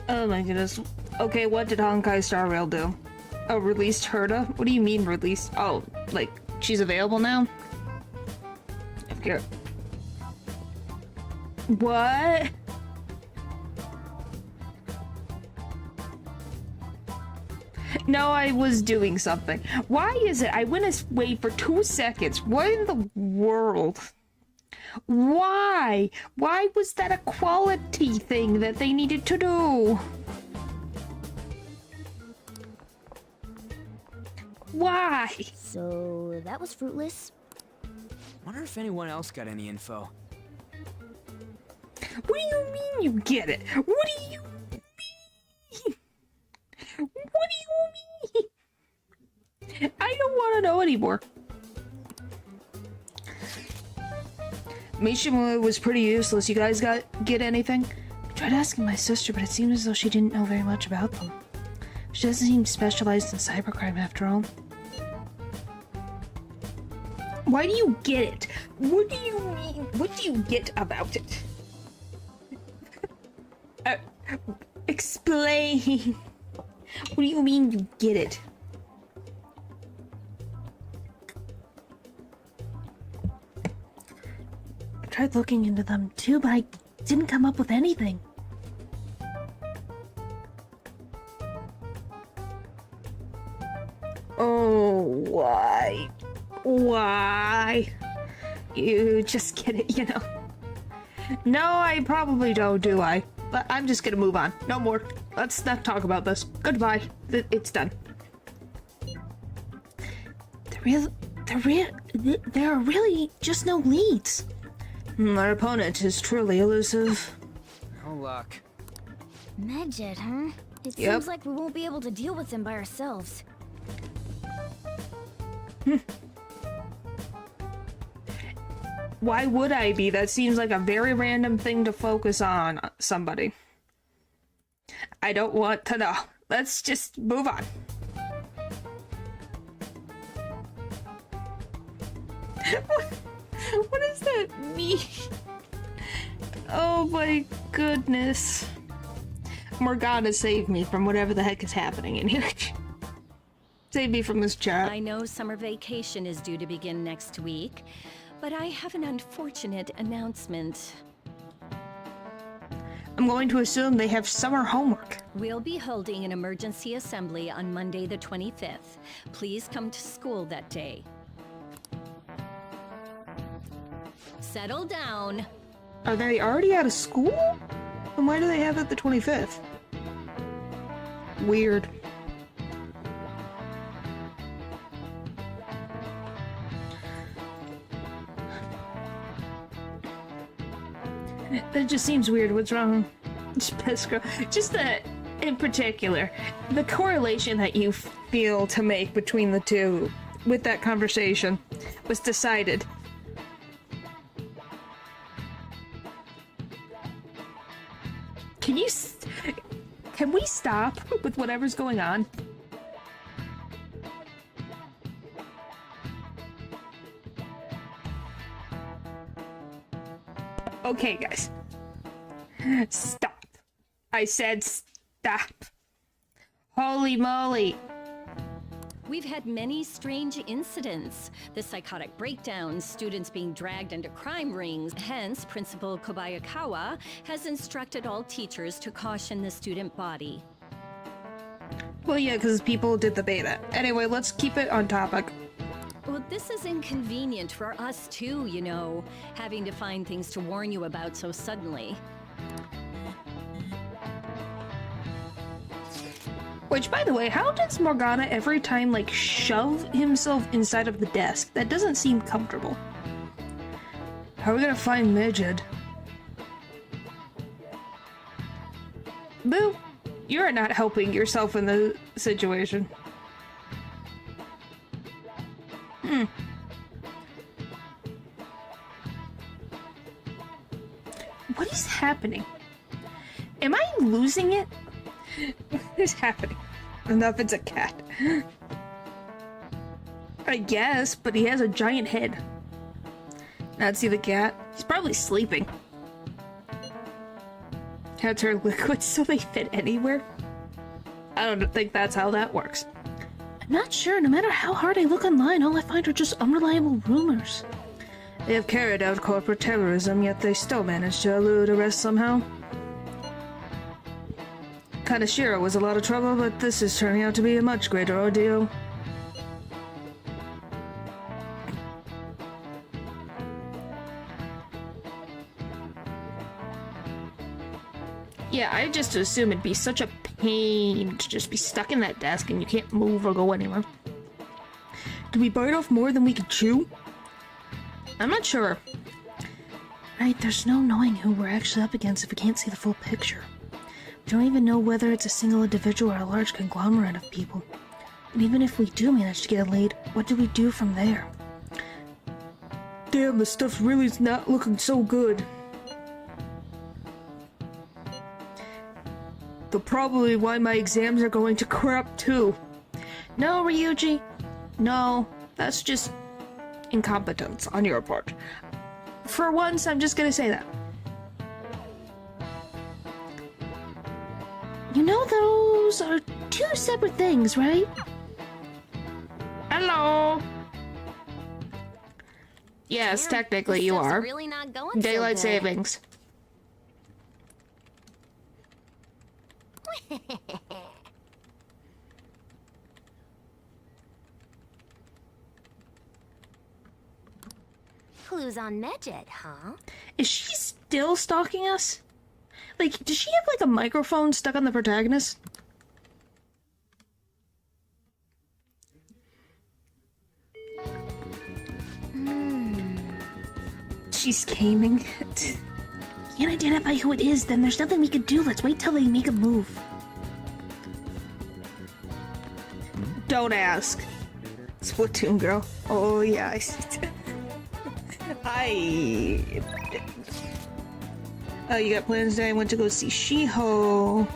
Oh my goodness. Okay, what did Honkai Star Rail do? Oh, released Herta? What do you mean released? Oh, like, she's available now? Okay. What? No, I was doing something. Why is it I went away for 2 seconds? What in the world? Why? Why was that a quality thing that they needed to do? Why? So that was fruitless. Wonder if anyone else got any info. What do you mean you get it? What do you mean? What do you mean? I don't want to know anymore. Mishima was pretty useless. You guys get anything? I tried asking my sister, but it seemed as though she didn't know very much about them. She doesn't seem specialized in cybercrime after all. Why do you get it? What do you mean? What do you get about it? Explain. What do you mean you get it? I tried looking into them too, but I didn't come up with anything. Oh, why? Why? You just get it, you know. No, I probably don't, do I? But I'm just gonna move on. No more. Let's not talk about this. Goodbye. It's done. There are really just no leads. Our opponent is truly elusive. No luck. Medjed, huh? It Yep. seems like we won't be able to deal with him by ourselves. Why would I be? That seems like a very random thing to focus on somebody. I don't want to know. Let's just move on. What does that mean? Oh my goodness. Morgana, save me from whatever the heck is happening in here. Save me from this chat. I know summer vacation is due to begin next week, but I have an unfortunate announcement. I'm going to assume they have summer homework. We'll be holding an emergency assembly on Monday the 25th. Please come to school that day. Settle down. Are they already out of school? Then why do they have it the 25th? Weird. That just seems weird. What's wrong? Just the, in particular, the correlation that you feel to make between the two with that conversation was decided. Can we stop with whatever's going on? Okay, guys. Stop. I said stop. Holy moly. We've had many strange incidents. The psychotic breakdowns, students being dragged into crime rings. Hence, Principal Kobayakawa has instructed all teachers to caution the student body. Well, yeah, because people did the beta. Anyway, let's keep it on topic. Well, this is inconvenient for us too, you know, having to find things to warn you about so suddenly. Which, by the way, how does Morgana every time, like, shove himself inside of the desk? That doesn't seem comfortable. How are we gonna find Medjed? Boo! You're not helping yourself in the situation. What is happening? Am I losing it? What is happening? Enough, it's a cat. I guess, but he has a giant head. Not see the cat? He's probably sleeping. Cats are liquid, so they fit anywhere? I don't think that's how that works. I'm not sure. No matter how hard I look online, all I find are just unreliable rumors. They have carried out corporate terrorism, yet they still managed to elude arrest somehow. Kaneshiro was a lot of trouble, but this is turning out to be a much greater ordeal. Yeah, I just assume it'd be such a pain to just be stuck in that desk and you can't move or go anywhere. Did we bite off more than we could chew? I'm not sure. Right, there's no knowing who we're actually up against if we can't see the full picture. We don't even know whether it's a single individual or a large conglomerate of people. And even if we do manage to get a lead, what do we do from there? Damn, the stuff really is not looking so good. Though probably why my exams are going to crap too. No, Ryuji. No, that's just incompetence on your part. For once, I'm just gonna say that. You know those are two separate things, right? Hello? Yes, Damn, technically this you stuff's are. really not going Daylight so good. savings. clues on Medjed, huh? Is she still stalking us? Like, does she have like a microphone stuck on the protagonist? She's scheming. Can't identify who it is, then there's nothing we could do. Let's wait till they make a move. Don't ask. Splatoon girl. Oh yeah, I see. Oh, you got plans today? I went to go see Shiho,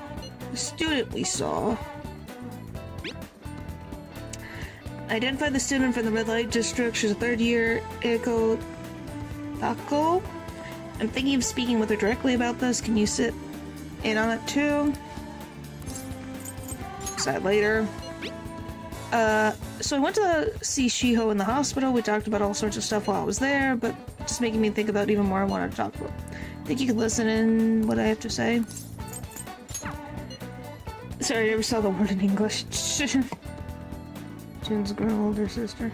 the student we saw. Identify the student from the red light district. She's a third year Eiko Tako. I'm thinking of speaking with her directly about this. Can you sit in on it too? Decide later. So I went to see Shiho in the hospital. We talked about all sorts of stuff while I was there, but just making me think about even more I wanted to talk about. Think you could listen in what I have to say? Sorry, I never saw the word in English. Jin's girl, older sister.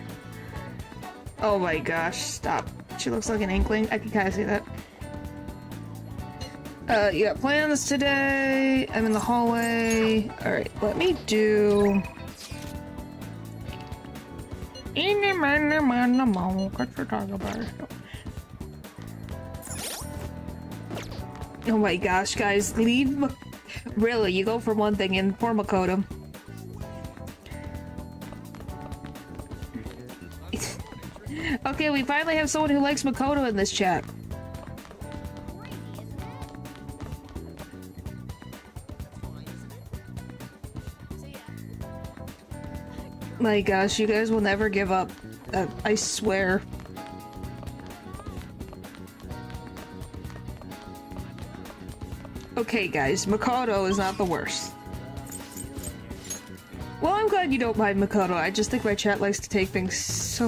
Oh my gosh, stop. She looks like an inkling. I can kind of see that. You got plans today? I'm in the hallway. Alright, let me do... Oh my gosh, guys, leave... Really, you go for one thing and for Makoto. Okay, we finally have someone who likes Makoto in this chat. My gosh, you guys will never give up. I swear. Okay, guys, Makoto is not the worst. Well, I'm glad you don't mind Makoto. I just think my chat likes to take things so...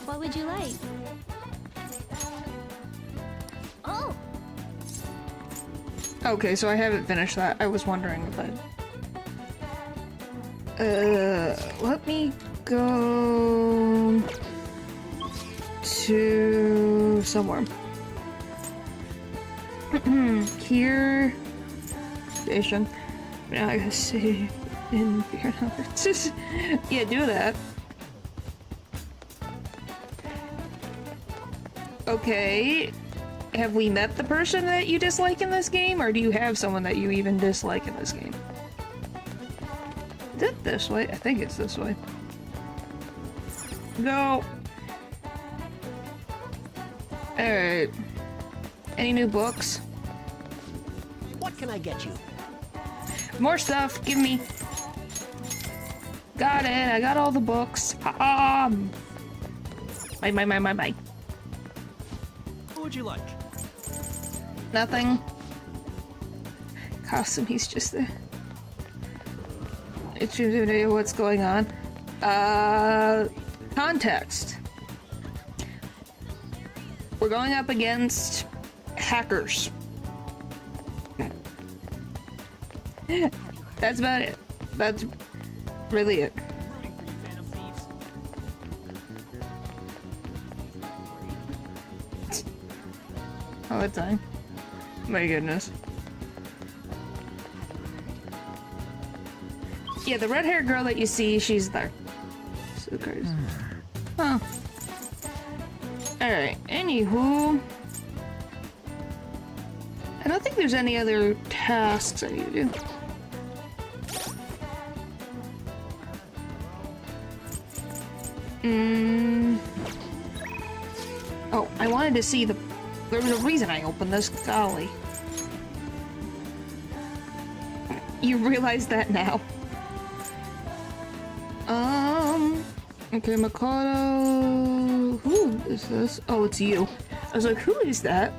What would you like? Oh! Okay, so I haven't finished that. I was wondering if I... let me go... to... somewhere. Here... Station. Now I gotta save in here. Yeah, do that. Okay. Have we met the person that you dislike in this game, or do you have someone that you even dislike in this game? Is it this way? I think it's this way. Go! Alright. Any new books? What can I get you? More stuff, give me. Got it, I got all the books. My. What would you like? Nothing. Kasumi's just there. It's your idea what's going on. Context. We're going up against hackers. That's about it. That's really it. Oh, it's time. My goodness. Yeah, the red-haired girl that you see, she's there. So crazy. Oh. Alright, anywho. I don't think there's any other tasks I need to do. Oh, I wanted to see the... There was a reason I opened this. Golly. You realize that now. Okay, Makoto... Who is this? Oh, it's you. I was like, who is that?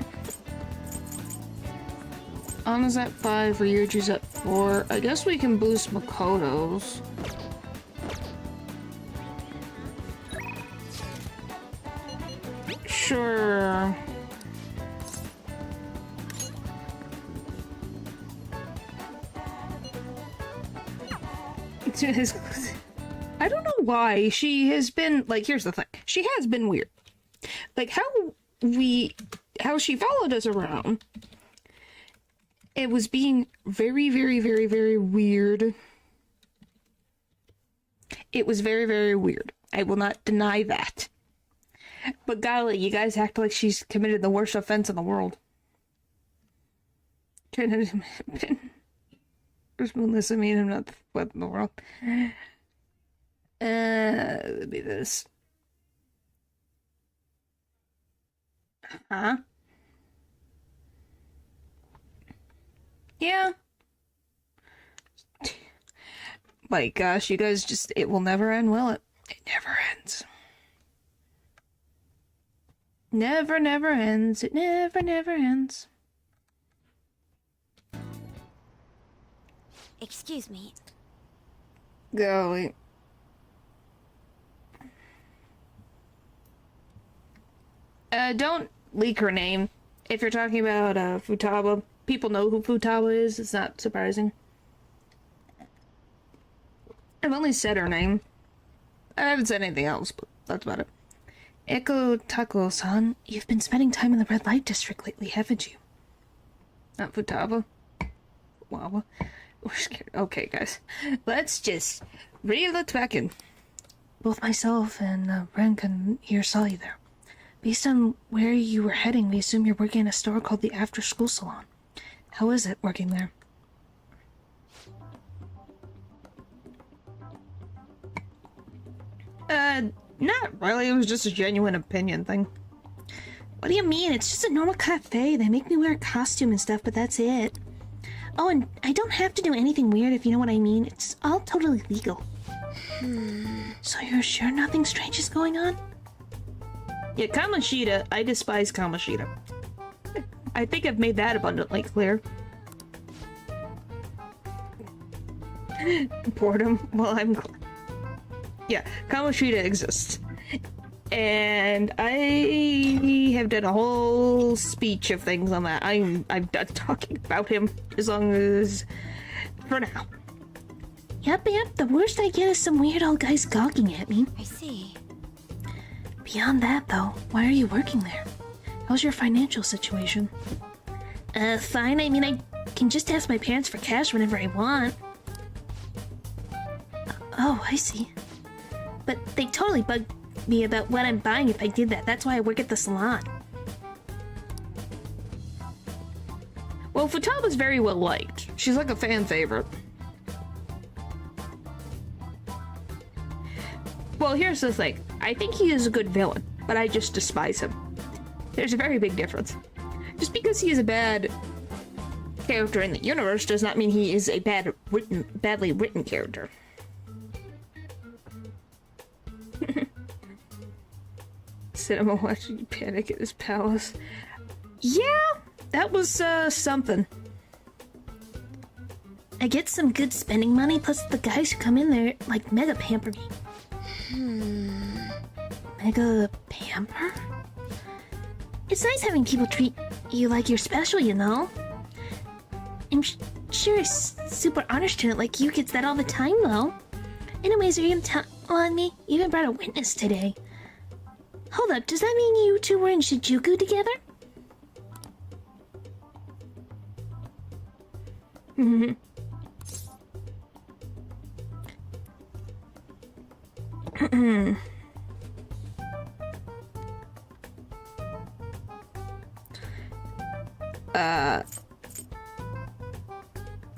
Anna's at 5, Ryuji's at 4. I guess we can boost Makoto's. Sure. I don't know why she has been, like, here's the thing. She has been weird. Like, how she followed us around. It was being very, very, very, very weird. It was very, very weird. I will not deny that. But golly, you guys act like she's committed the worst offense in the world. There's Melissa made him not what in the world. It'll be this. Huh? Yeah. My gosh, you guys just, it will never end, will it? It never ends. Never, never ends. It never, never ends. Excuse me. Golly. Don't leak her name. If you're talking about, Futaba, people know who Futaba is. It's not surprising. I've only said her name. I haven't said anything else, but that's about it. Echo Tako-san, you've been spending time in the red light district lately, haven't you? Not Futaba. Wow. We're scared. Okay, guys. Let's just reel it back in. Both myself and Renkan here saw you there. Based on where you were heading, we assume you're working in a store called the After School Salon. How is it working there? Not really. It was just a genuine opinion thing. What do you mean? It's just a normal cafe. They make me wear a costume and stuff, but that's it. Oh, and I don't have to do anything weird, if you know what I mean. It's all totally legal. So you're sure nothing strange is going on? Yeah, Kamoshida. I despise Kamoshida. I think I've made that abundantly clear. Boredom. Well, I'm... Yeah, Kamoshida exists. And I have done a whole speech of things on that. I'm done talking about him as long as... for now. Yep, the worst I get is some weird old guys gawking at me. I see. Beyond that, though, why are you working there? How's your financial situation? Fine. I mean, I can just ask my parents for cash whenever I want. Oh, I see. But they totally bug me about what I'm buying if I did that. That's why I work at the salon. Well, Futaba's very well liked. She's like a fan favorite. Well, here's the thing. I think he is a good villain, but I just despise him. There's a very big difference. Just because he is a bad character in the universe does not mean he is a badly written character. Cinema watching Panic at his palace. Yeah, that was something. I get some good spending money, plus the guys who come in there like mega pamper me. Mega pamper? It's nice having people treat you like you're special, you know? I'm sure a super honor student like you gets that all the time, though. Anyways, are you gonna tell on me? You even brought a witness today. Hold up, does that mean you two were in Shinjuku together?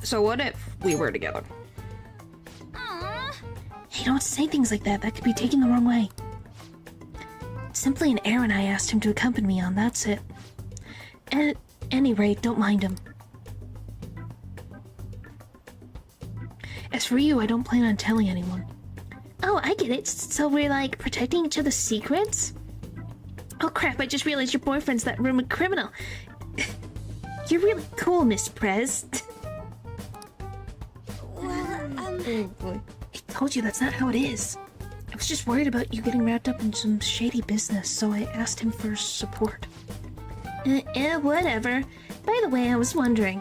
So what if we were together? Hey, don't say things like that. That could be taken the wrong way. Simply an errand I asked him to accompany me on, that's it. At any rate, don't mind him. As for you, I don't plan on telling anyone. Oh, I get it. So we're like protecting each other's secrets? Oh crap, I just realized your boyfriend's that rumored criminal. You're really cool, Miss Prez. Oh boy. I told you that's not how it is. I was just worried about you getting wrapped up in some shady business, so I asked him for support. Whatever. By the way, I was wondering,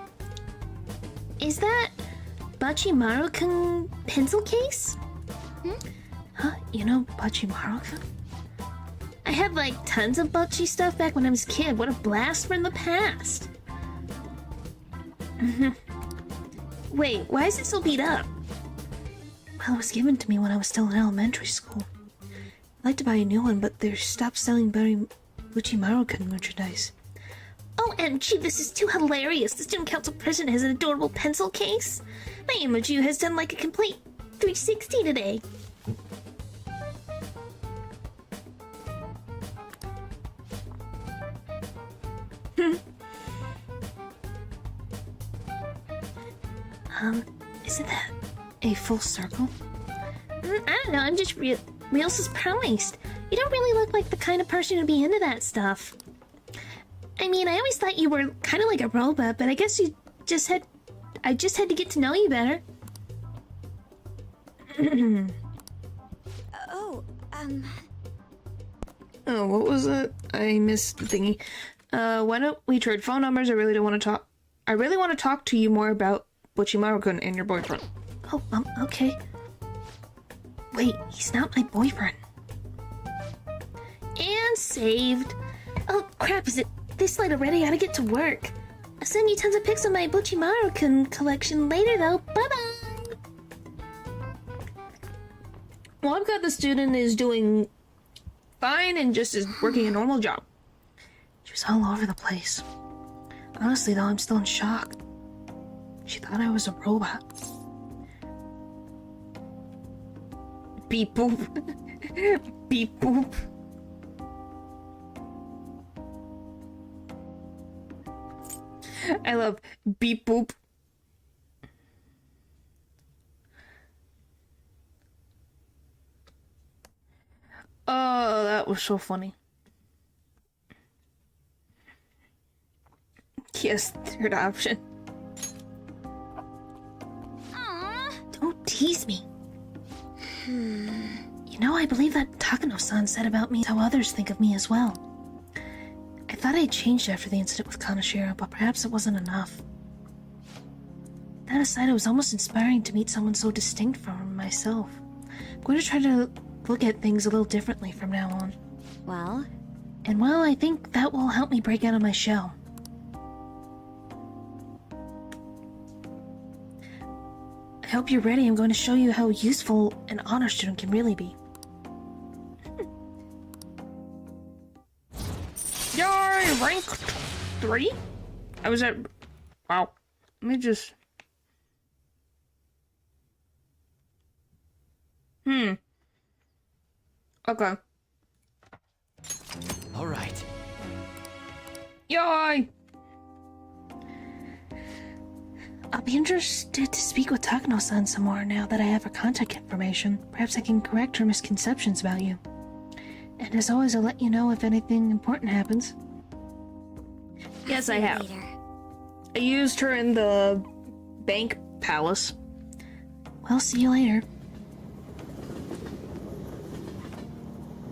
is that Bachimaru-kun pencil case? Huh? You know Bachimaru-kun? I had like tons of bocce stuff back when I was a kid. What a blast from the past. Wait, why is it so beat up? Well, it was given to me when I was still in elementary school. I'd like to buy a new one, but they stopped selling Buchimaru-kun merchandise. OMG, this is too hilarious. The student council president has an adorable pencil case. My emoji has done like a complete 360 today. Isn't that a full circle? I don't know, I'm just real surprised. You don't really look like the kind of person who'd be into that stuff. I mean, I always thought you were kind of like a robot, but I guess I just had to get to know you better. Oh, what was it? I missed the thingy. Why don't we trade phone numbers? I really want to talk to you more about Buchimaru-kun and your boyfriend. Oh, okay. Wait, he's not my boyfriend. And saved. Oh, crap, is it this late already? I gotta get to work. I'll send you tons of pics of my Buchimaru-kun collection later, though. Bye-bye! Well, I've got the student is doing fine and just is working a normal job. She was all over the place. Honestly, though, I'm still in shock. She thought I was a robot. Beep boop. Beep boop. I love beep boop. Oh, that was so funny. Yes, third option. Don't tease me. You know, I believe that Takano-san said about me how others think of me as well. I thought I'd changed after the incident with Kanashiro, but perhaps it wasn't enough. That aside, it was almost inspiring to meet someone so distinct from myself. I'm going to try to look at things a little differently from now on. Well? And well, I think that will help me break out of my shell. I hope you're ready. I'm going to show you how useful an honor student can really be. Yay! Rank 3? I was at... Wow. Let me just... Okay. All right. Yay! I'll be interested to speak with Takano-san some more now that I have her contact information. Perhaps I can correct her misconceptions about you. And as always, I'll let you know if anything important happens. Yes, I have. I used her in the bank palace. Well, see you later.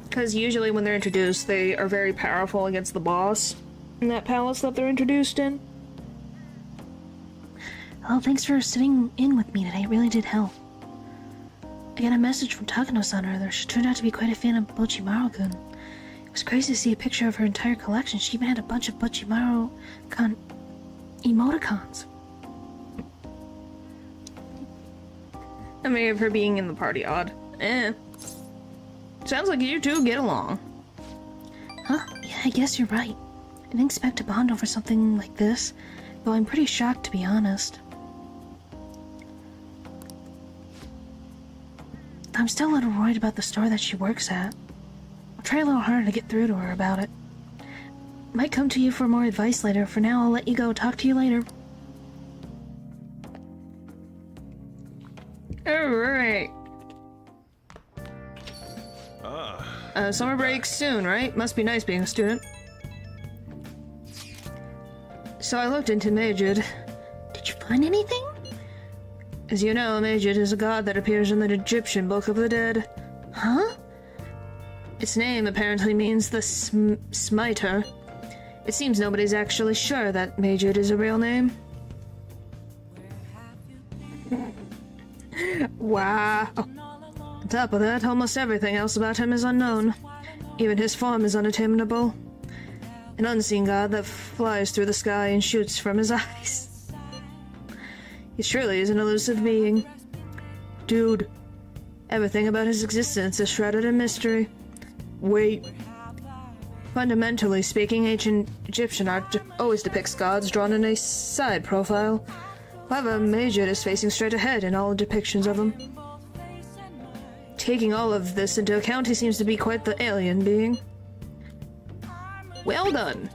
Because usually when they're introduced, they are very powerful against the boss in that palace that they're introduced in. Oh, thanks for sitting in with me today. It really did help. I got a message from Takano-san earlier. She turned out to be quite a fan of Buchimaru-kun. It was crazy to see a picture of her entire collection. She even had a bunch of Buchimaru-kun emoticons. That may have her being in the party odd. Sounds like you two get along. Huh? Yeah, I guess you're right. I didn't expect to bond over something like this, though I'm pretty shocked, to be honest. I'm still a little worried about the store that she works at. I'll try a little harder to get through to her about it. Might come to you for more advice later. For now, I'll let you go. Talk to you later. Alright. Summer break soon, right? Must be nice being a student. So I looked into Majid. Did you find anything? As you know, Majid is a god that appears in the Egyptian Book of the Dead. Huh? Its name apparently means the Smiter. It seems nobody's actually sure that Majid is a real name. Wow. top of that, almost everything else about him is unknown. Even his form is unattainable. An unseen god that flies through the sky and shoots from his eyes. He surely is an elusive being. Dude, everything about his existence is shrouded in mystery. Wait. Fundamentally speaking, ancient Egyptian art always depicts gods drawn in a side profile. However, Majid is facing straight ahead in all depictions of him. Taking all of this into account, he seems to be quite the alien being. Well done!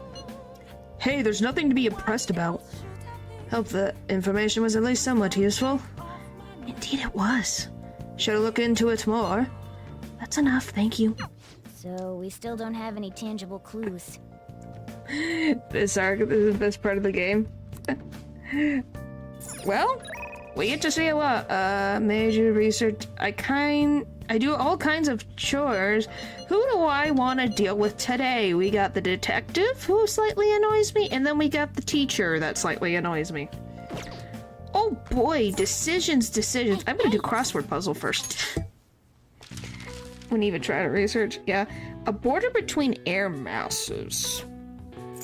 Hey, there's nothing to be impressed about. Hope the information was at least somewhat useful. Indeed it was. Should I look into it more? That's enough, thank you. So, we still don't have any tangible clues. This arc is the best part of the game. Well, we get to see a lot. Major research. I do all kinds of chores. Who do I want to deal with today? We got the detective, who slightly annoys me, and then we got the teacher that slightly annoys me. Oh boy, decisions. I'm gonna do crossword puzzle first. Wouldn't even try to research. Yeah. A border between air masses.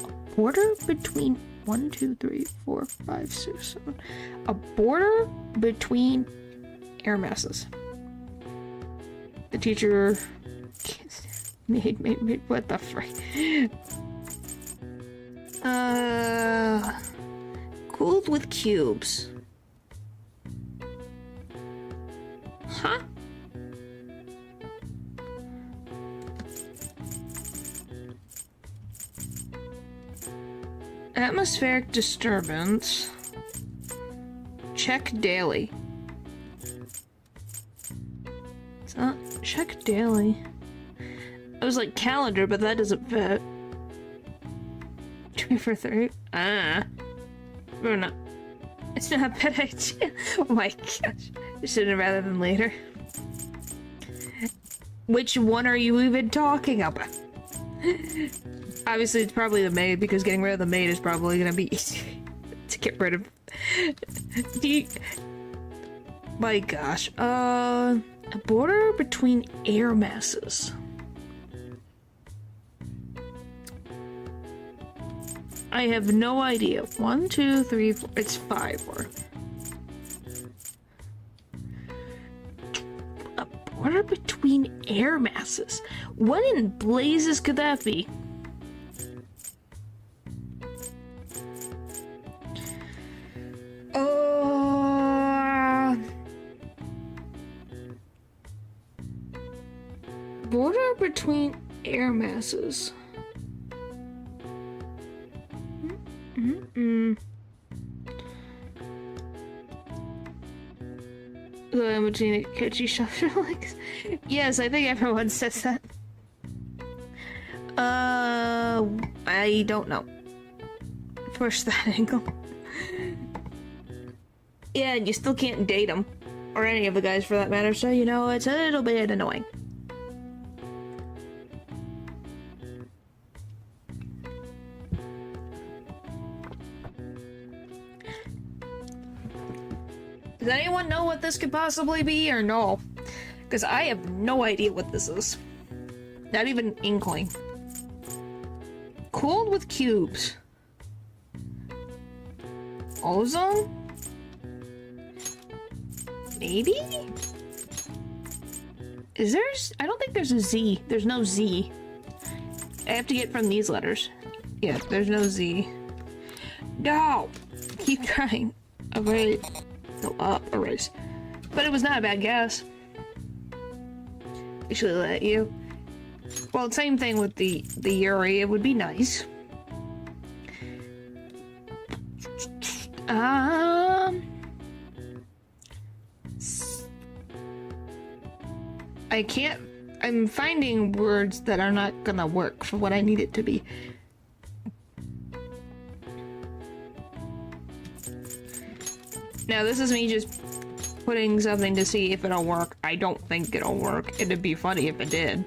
A border between 1, 2, 3, 4, 5, 6, 7. A border between air masses. The teacher made what the frick? Cooled with cubes. Huh? Atmospheric disturbance. Check daily. It's not check daily. It was like calendar, but that doesn't fit. 2 for 3. Or not. It's not a bad idea. Oh my gosh. Sooner rather than later. Which one are you even talking about? Obviously, it's probably the maid, because getting rid of the maid is probably gonna be easy to get rid of. My gosh. A border between air masses. I have no idea. 1, 2, 3, 4. It's 5 or. A border between air masses. What in blazes could that be? Border between air masses. The between catchy shelter legs. Yes, I think everyone says that. I don't know. Push that angle. Yeah, and you still can't date them. Or any of the guys for that matter, so you know, it's a little bit annoying. Does anyone know what this could possibly be, or no? Because I have no idea what this is. Not even an inkling. Cooled with cubes. Ozone? Maybe? Is there? I don't think there's a Z. There's no Z. I have to get from these letters. Yeah, there's no Z. No! Keep trying. Alright. Go up, erase. But it was not a bad guess. Actually let you. Well, same thing with the Yuri. It would be nice. I can't. I'm finding words that are not gonna work for what I need it to be. Now, this is me just putting something to see if it'll work. I don't think it'll work. It'd be funny if it did.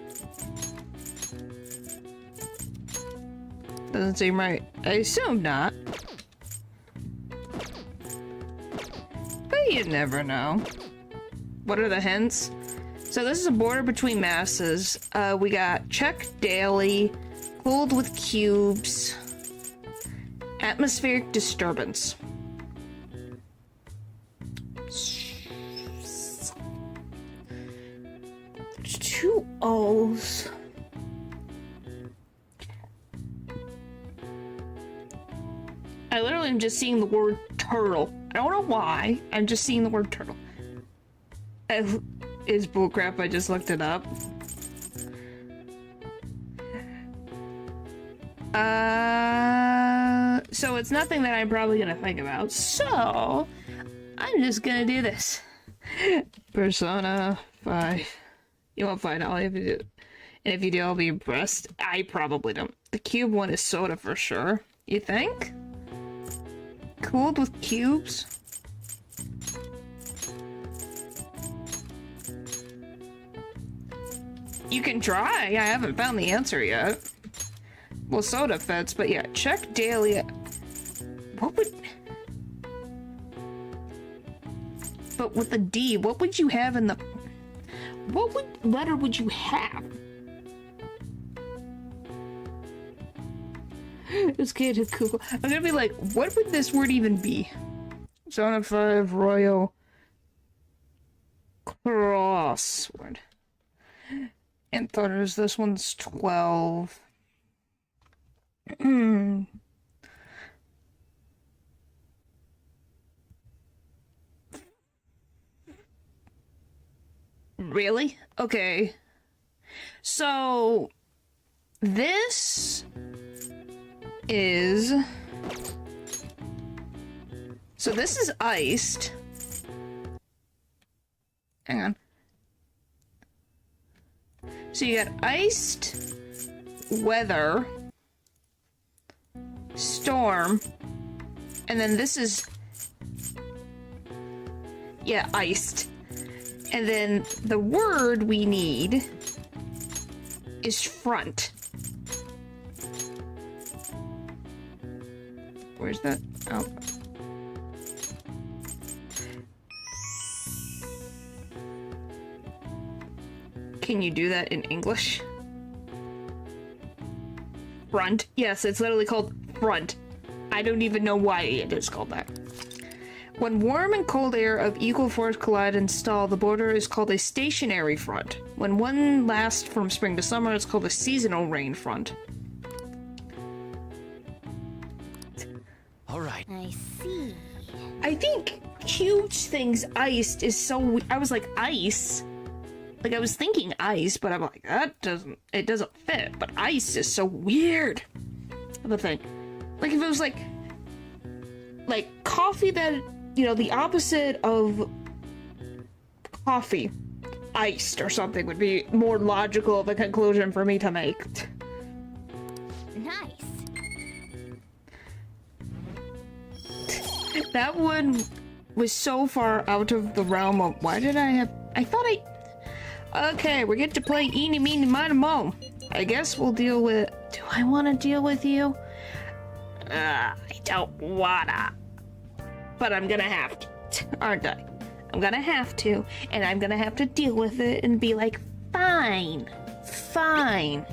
Doesn't seem right. I assume not. But you never know. What are the hints? So this is a border between masses. We got check daily, cooled with cubes, atmospheric disturbance. Two O's. I literally am just seeing the word turtle. I don't know why. I'm just seeing the word turtle. Is bullcrap. I just looked it up. So it's nothing that I'm probably gonna think about. So I'm just gonna do this. Persona 5. You won't find out if you do. And if you do, I'll be impressed. I probably don't. The cube one is soda for sure. You think? Cooled with cubes? You can try. I haven't found the answer yet. Well, soda fits, but yeah, check daily. What would... But with the D, what would you have in the... What letter would you have? This kid is cool. I'm gonna be like, what would this word even be? Zone 5 Royal Crossword. And thudders, this one's 12. Really? Okay. So this is... So this is iced. Hang on. So you got iced, weather, storm, and then this is... Yeah, iced. And then the word we need is front. Where's that? Oh. Can you do that in English? Front? Yes, it's literally called front. I don't even know why it is called that. When warm and cold air of equal force collide and stall, the border is called a stationary front. When one lasts from spring to summer, it's called a seasonal rain front. All right. I see. I think huge things iced is so... I was like, ice? Like, I was thinking ice, but I'm like, it doesn't fit. But ice is so weird of a thing. Like, if it was like coffee that, you know, the opposite of coffee, iced or something, would be more logical of a conclusion for me to make. Nice. That one was so far out of the realm of, why did I have... I thought I... Okay, we get to play Eeny, Meeny, Miny, Moe. I guess we'll deal with... Do I want to deal with you? I don't wanna. But I'm gonna have to, aren't I? I'm gonna have to, and I'm gonna have to deal with it and be like, fine. Fine.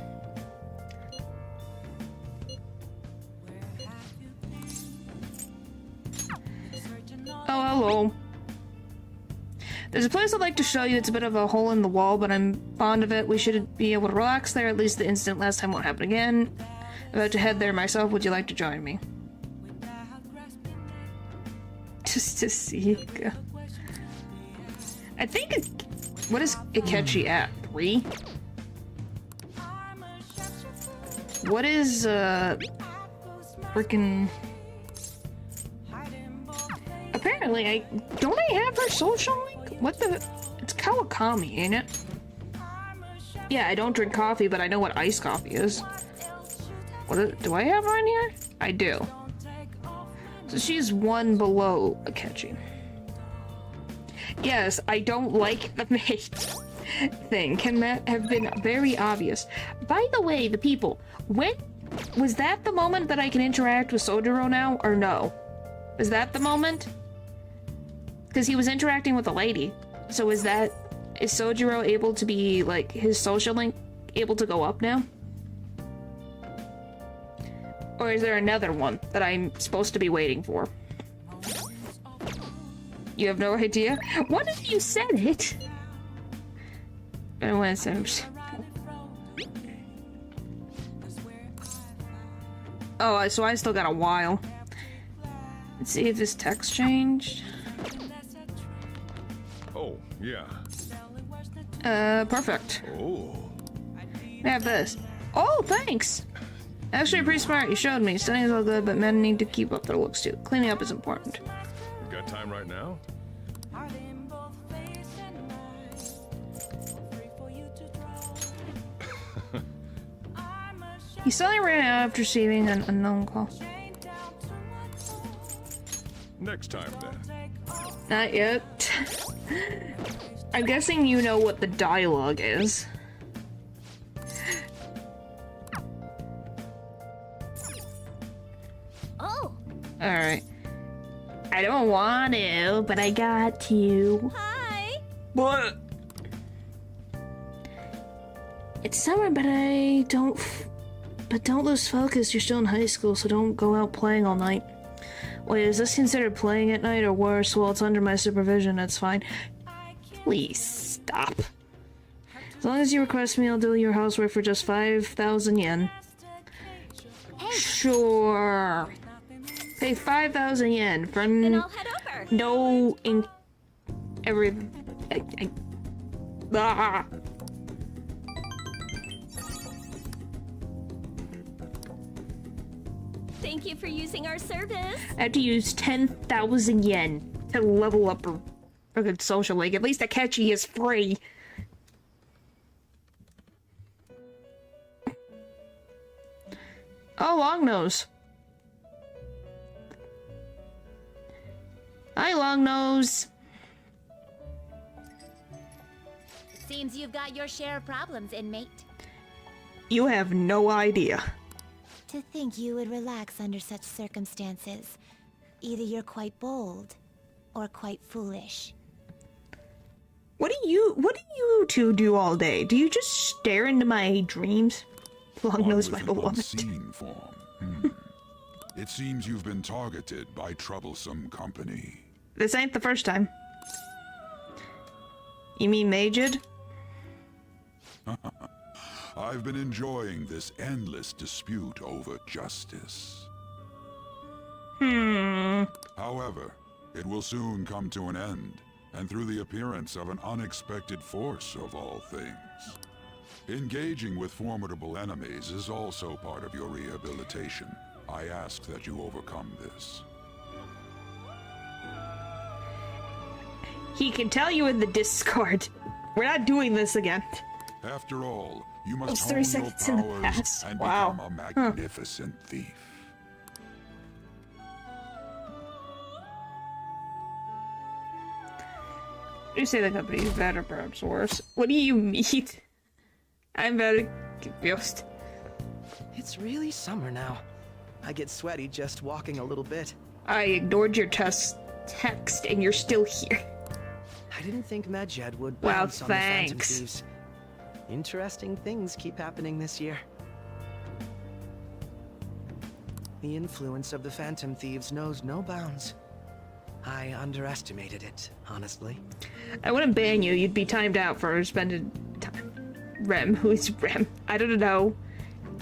Oh, hello. There's a place I'd like to show you. It's a bit of a hole in the wall, but I'm fond of it. We should be able to relax there. At least the incident last time won't happen again. About to head there myself. Would you like to join me? Just to see. I think it's... What is Ikechi at? 3? What is, frickin'... Apparently, don't I have her social link? What the... It's Kawakami, ain't it? Yeah, I don't drink coffee, but I know what iced coffee is. Do I have her in here? I do. So she's one below Akechi. Yes, I don't like the mate thing. Can that have been very obvious? By the way, the people, when... Was that the moment that I can interact with Sojiro now, or no? Is that the moment? Because he was interacting with a lady. So is that Is Sojiro able to be, like, his social link able to go up now? Or is there another one that I'm supposed to be waiting for? You have no idea? What if you said it? Oh, so I still got a while. Let's see if this text changed. Oh, yeah. Perfect. Oh. I have this. Oh, thanks! Actually, pretty smart. You showed me. Studying is all good, but men need to keep up their looks too. Cleaning up is important. You got time right now? He suddenly ran out after receiving an unknown call. Next time, then. Not yet. I'm guessing you know what the dialogue is. Oh! Alright. I don't want to, but I got to. Hi! What? It's summer, but don't lose focus. You're still in high school, so don't go out playing all night. Wait, is this considered playing at night or worse? Well, it's under my supervision, it's fine. Please stop. As long as you request me, I'll do your housework for just 5,000 yen. Sure. Pay 5,000 yen for Then I'll head over. no in every. Ah. Thank you for using our service. I have to use 10,000 yen to level up a good social link. At least Akechi is free. Oh, long nose. Hi, long nose. Seems you've got your share of problems, inmate. You have no idea. To think you would relax under such circumstances. Either you're quite bold, or quite foolish. What do you two do all day? Do you just stare into my dreams? Long nose, my beloved. Unseen form. It seems you've been targeted by troublesome company. This ain't the first time. You mean Majid? I've been enjoying this endless dispute over justice. However, it will soon come to an end, and through the appearance of an unexpected force of all things. Engaging with formidable enemies is also part of your rehabilitation. I ask that you overcome this. He can tell you in the Discord. We're not doing this again. After all, you must It's hone 3 your seconds in the powers past. and Wow. become a magnificent thief. You say the company's bad or perhaps worse. What do you mean? I'm very confused. It's really summer now. I get sweaty just walking a little bit. I ignored your text and you're still here. I didn't think Medjed would Wow, bounce on the Phantom thanks. Thieves. Interesting things keep happening this year. The influence of the Phantom Thieves knows no bounds. I underestimated it, honestly. I wouldn't ban you. You'd be timed out for spending time. Rem. Who's Rem? I don't know.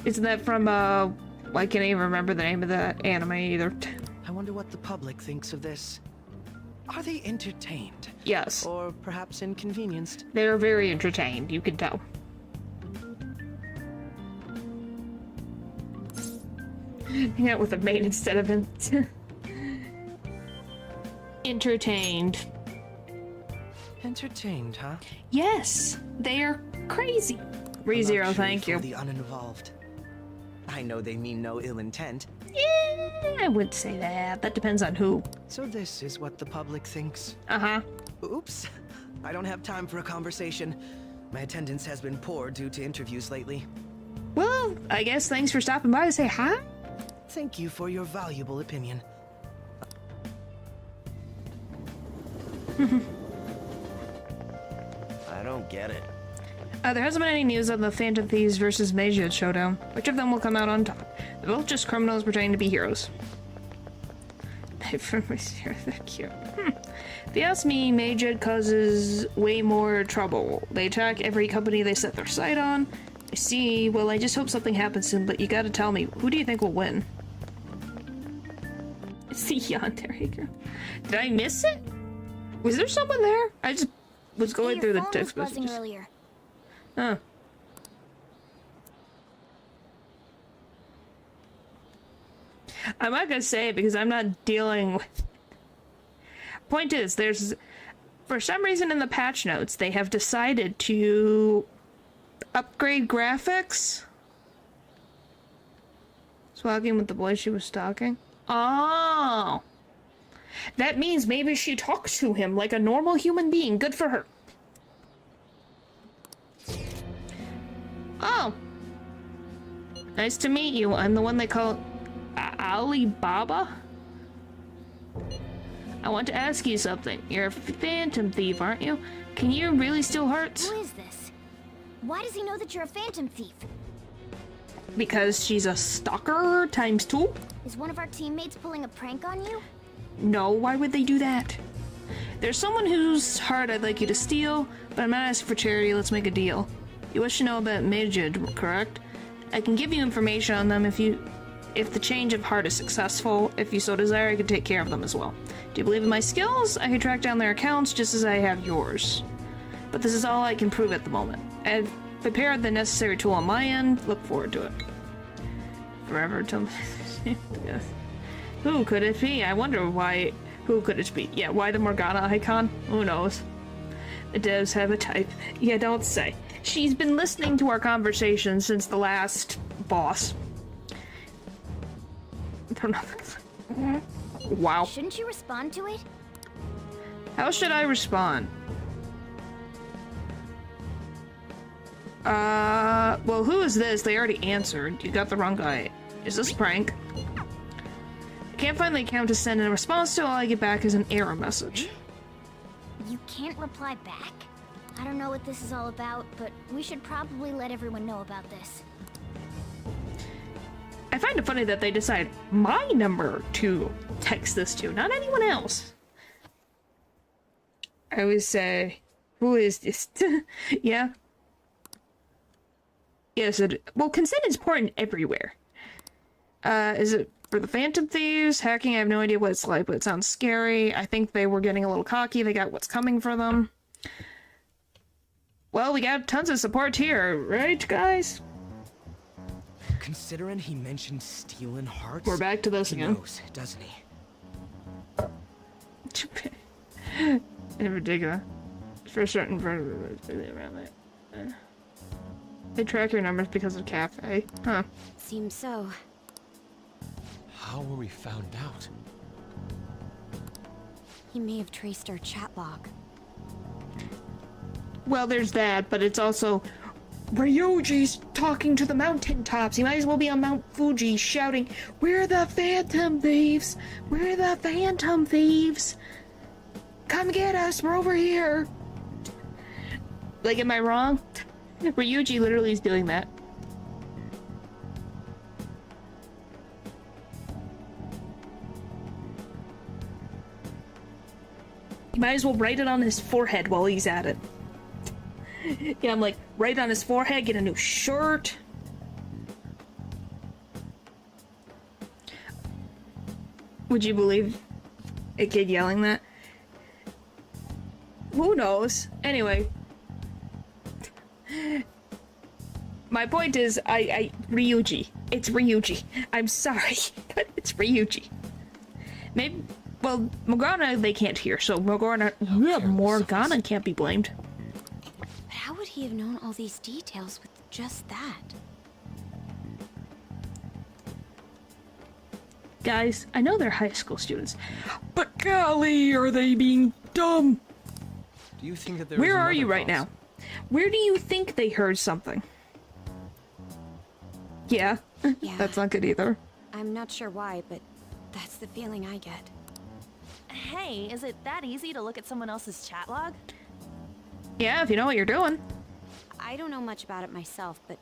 Isn't that from, I can't even remember the name of the anime either. I wonder what the public thinks of this. Are they entertained? Yes. Or perhaps inconvenienced? They are very entertained, you can tell. Hang out with a maid instead of him. Entertained. Entertained, huh? Yes, they are crazy. ReZero, Luxury thank for you. the uninvolved. I know they mean no ill intent. Yeah, I would say that. That depends on who. So this is what the public thinks. Uh-huh. Oops. I don't have time for a conversation. My attendance has been poor due to interviews lately. Well, I guess thanks for stopping by to say hi. Thank you for your valuable opinion. I get it. There hasn't been any news on the Phantom Thieves versus Mejid showdown. Which of them will come out on top? They're both just criminals pretending to be heroes. They're cute. If you ask me, Mejid causes way more trouble. They attack every company they set their sight on. I see, well, I just hope something happens soon, but you gotta tell me, who do you think will win? It's the yandere girl. Did I miss it? Was there someone there? I just was going through the text messages. Earlier. Huh. I'm not gonna say it because I'm not dealing with... Point is, there's... For some reason in the patch notes, they have decided to upgrade graphics. Swagging with the boy she was stalking. Oh! That means maybe she talks to him like a normal human being. Good for her. Oh. Nice to meet you. I'm the one they call Alibaba. I want to ask you something. You're a phantom thief, aren't you? Can you really steal hearts? Who is this? Why does he know that you're a phantom thief? Because she's a stalker times 2? Is one of our teammates pulling a prank on you? No, why would they do that? There's someone whose heart I'd like you to steal, but I'm not asking for charity. Let's make a deal. You wish to know about Mejid, correct? I can give you information on them if the change of heart is successful. If you so desire, I can take care of them as well. Do you believe in my skills? I can track down their accounts just as I have yours. But this is all I can prove at the moment. I've prepared the necessary tool on my end. Look forward to it. Forever till... Yes. Who could it be? I wonder why... Who could it be? Yeah, why the Morgana icon? Who knows? The devs have a type. Yeah, don't say. She's been listening to our conversation since the last boss. Wow. Shouldn't you respond to it? How should I respond? Well, who is this? They already answered. You got the wrong guy. Is this a prank? I can't find the account to send in a response to. All I get back is an error message. You can't reply back? I don't know what this is all about, but we should probably let everyone know about this. I find it funny that they decide my number to text this to, not anyone else. I always say, who is this? Yeah. Yes, well, consent is important everywhere. Is it for the Phantom Thieves? Hacking, I have no idea what it's like, but it sounds scary. I think they were getting a little cocky. They got what's coming for them. Well, we got tons of support here, right, guys? Considering he mentioned stealing hearts, we're back to this again. He knows, doesn't he? In particular, for certain vertebrates around it. They track your numbers because of cafe, huh? Seems so. How were we found out? He may have traced our chat log. Well, there's that, but it's also Ryuji's talking to the mountaintops. He might as well be on Mount Fuji shouting, "We're the Phantom Thieves! We're the Phantom Thieves! Come get us! We're over here!" Like, am I wrong? Ryuji literally is doing that. You might as well write it on his forehead while he's at it. Yeah, I'm like, write on his forehead, get a new shirt. Would you believe a kid yelling that? Who knows? Anyway. My point is, Ryuji. It's Ryuji. I'm sorry, but it's Ryuji. Maybe, well, Morgana they can't hear, so Morgana can't be blamed. But how would he have known all these details with just that? Guys, I know they're high school students, but golly, are they being dumb? Do you think that there Where are you right now? Where do you think they heard something? Yeah, that's not good either. I'm not sure why, but that's the feeling I get. Hey, is it that easy to look at someone else's chat log? Yeah, if you know what you're doing. I don't know much about it myself, but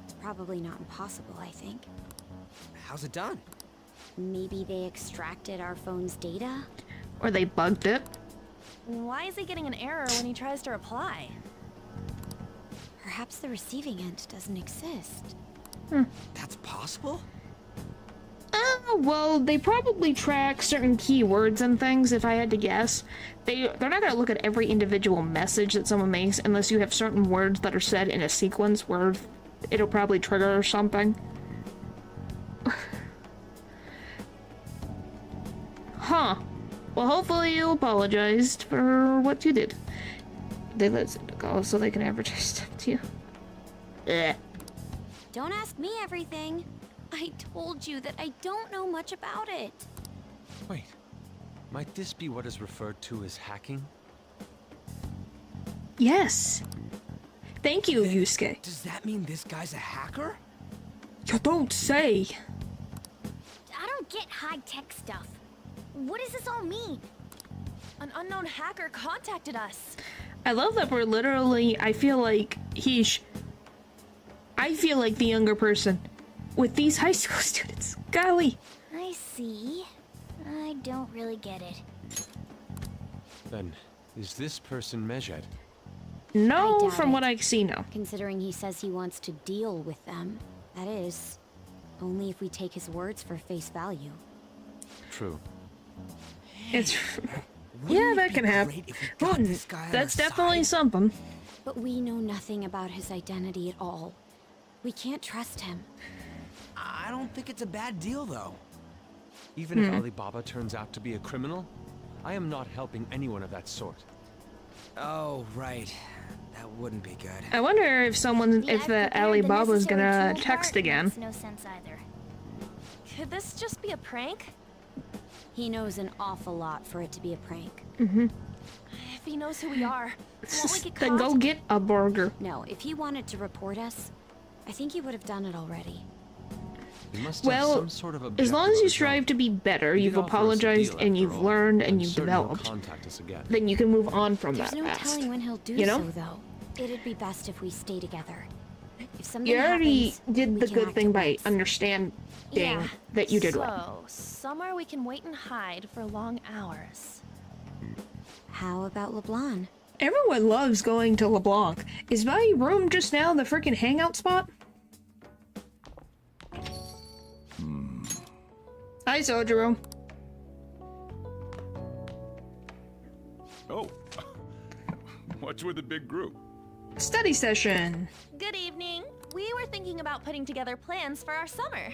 it's probably not impossible, I think. How's it done? Maybe they extracted our phone's data? Or they bugged it. Why is he getting an error when he tries to reply? Perhaps the receiving end doesn't exist. That's possible? Well, they probably track certain keywords and things, if I had to guess. They're not gonna look at every individual message that someone makes unless you have certain words that are said in a sequence where it'll probably trigger something. Huh. Well, hopefully you apologized for what you did. They let Zinda go so they can advertise stuff to you. Ugh. Don't ask me everything. I told you that I don't know much about it. Wait. Might this be what is referred to as hacking? Yes. Thank you, Yusuke. Does that mean this guy's a hacker? You don't say. I don't get high-tech stuff. What does this all mean? An unknown hacker contacted us. I love that we're literally, I feel like the younger person with these high school students. Golly. I see. I don't really get it. Then, is this person Mejed? No, from what I see, no. Considering he says he wants to deal with them. That is, only if we take his words for face value. True. It's... yeah, that can happen. That's definitely something. But we know nothing about his identity at all. We can't trust him. I don't think it's a bad deal, though. Even if Alibaba turns out to be a criminal, I am not helping anyone of that sort. Oh, right. That wouldn't be good. I wonder if the Alibaba's gonna text again. Makes no sense either. Could this just be a prank? He knows an awful lot for it to be a prank. Mm-hmm. If he knows who we are, won't we get Then caught? go get a burger. No, if he wanted to report us, I think he would have done it already. He must have some sort of as long as you objective strive to be better, you've offer us a apologized deal and after you've all. learned and I'm you've certain he'll developed, contact us again. then you can move on from There's that no past. telling when he'll do You know? so, though. It'd be best if we stay together. If something You already happens, did we the can good act thing at by once. understanding Yeah. that you did wrong. So, somewhere we can wait and hide for long hours. How about LeBlanc? Everyone loves going to LeBlanc. Is my room just now the freaking hangout spot? Hi, Sojiro. Oh, what's with the big group? Study session. Good evening. We were thinking about putting together plans for our summer.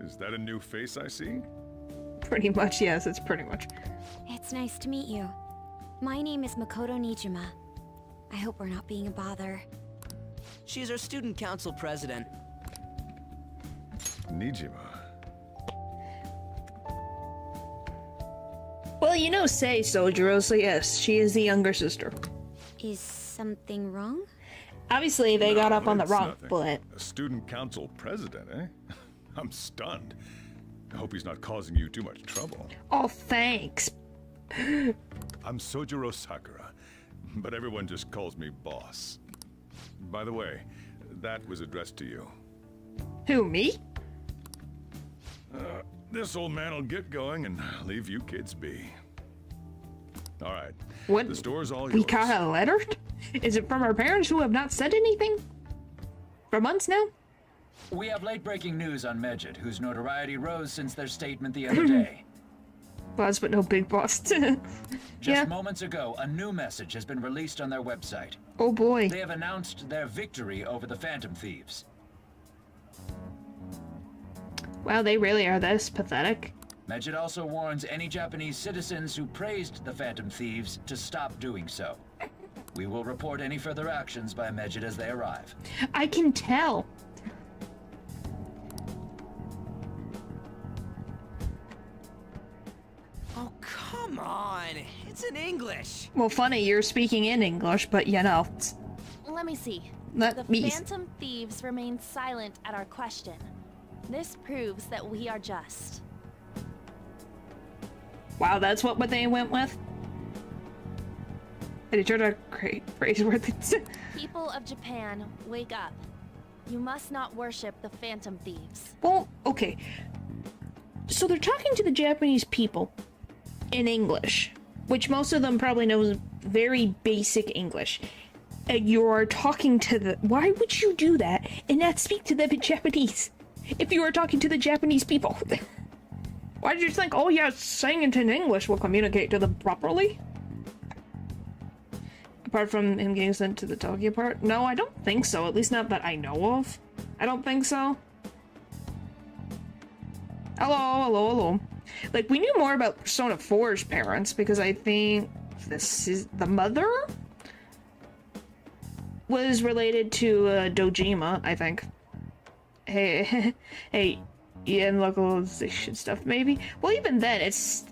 Is that a new face I see? Pretty much, yes, it's pretty much. It's nice to meet you. My name is Makoto Nijima. I hope we're not being a bother. She's our student council president. Nijima. Well, you know Sei, Sojiro, so yes, she is the younger sister. Is something wrong? Obviously, they got up on the It's rock, nothing. but... A student council president, eh? I'm stunned. I hope he's not causing you too much trouble. Oh, thanks. I'm Sojiro Sakura, but everyone just calls me boss. By the way, that was addressed to you. Who, me? This old man will get going and leave you kids be. All right. What? The store's all We yours. got a letter? Is it from our parents who have not said anything? For months now? We have late-breaking news on Mejid, whose notoriety rose since their statement the other day. Boss, but no big boss. Just Yeah. moments ago, a new message has been released on their website. Oh boy. They have announced their victory over the Phantom Thieves. Wow, they really are this pathetic. Mejid also warns any Japanese citizens who praised the Phantom Thieves to stop doing so. We will report any further actions by Mejid as they arrive. I can tell. Oh, come on. It's in English. Well, funny, you're speaking in English, but you know. Let me see. Let The me- Phantom Thieves remained silent at our question. This proves that we are just. Wow, that's what they went with? And he turned out great praiseworthy. People of Japan, wake up. You must not worship the Phantom Thieves. Well, okay. So they're talking to the Japanese people in English, which most of them probably know very basic English. And you're talking to the... Why would you do that and not speak to them in Japanese if you are talking to the Japanese people? Why did you think, oh yeah, saying it in English will communicate to them properly? Apart from him getting sent to the Tokyo part? No, I don't think so. At least not that I know of. I don't think so. Hello. Like, we knew more about Persona 4's parents, because I think this is the mother was related to Dojima, I think. Hey, yeah, and localization stuff, maybe? Well, even then, it's...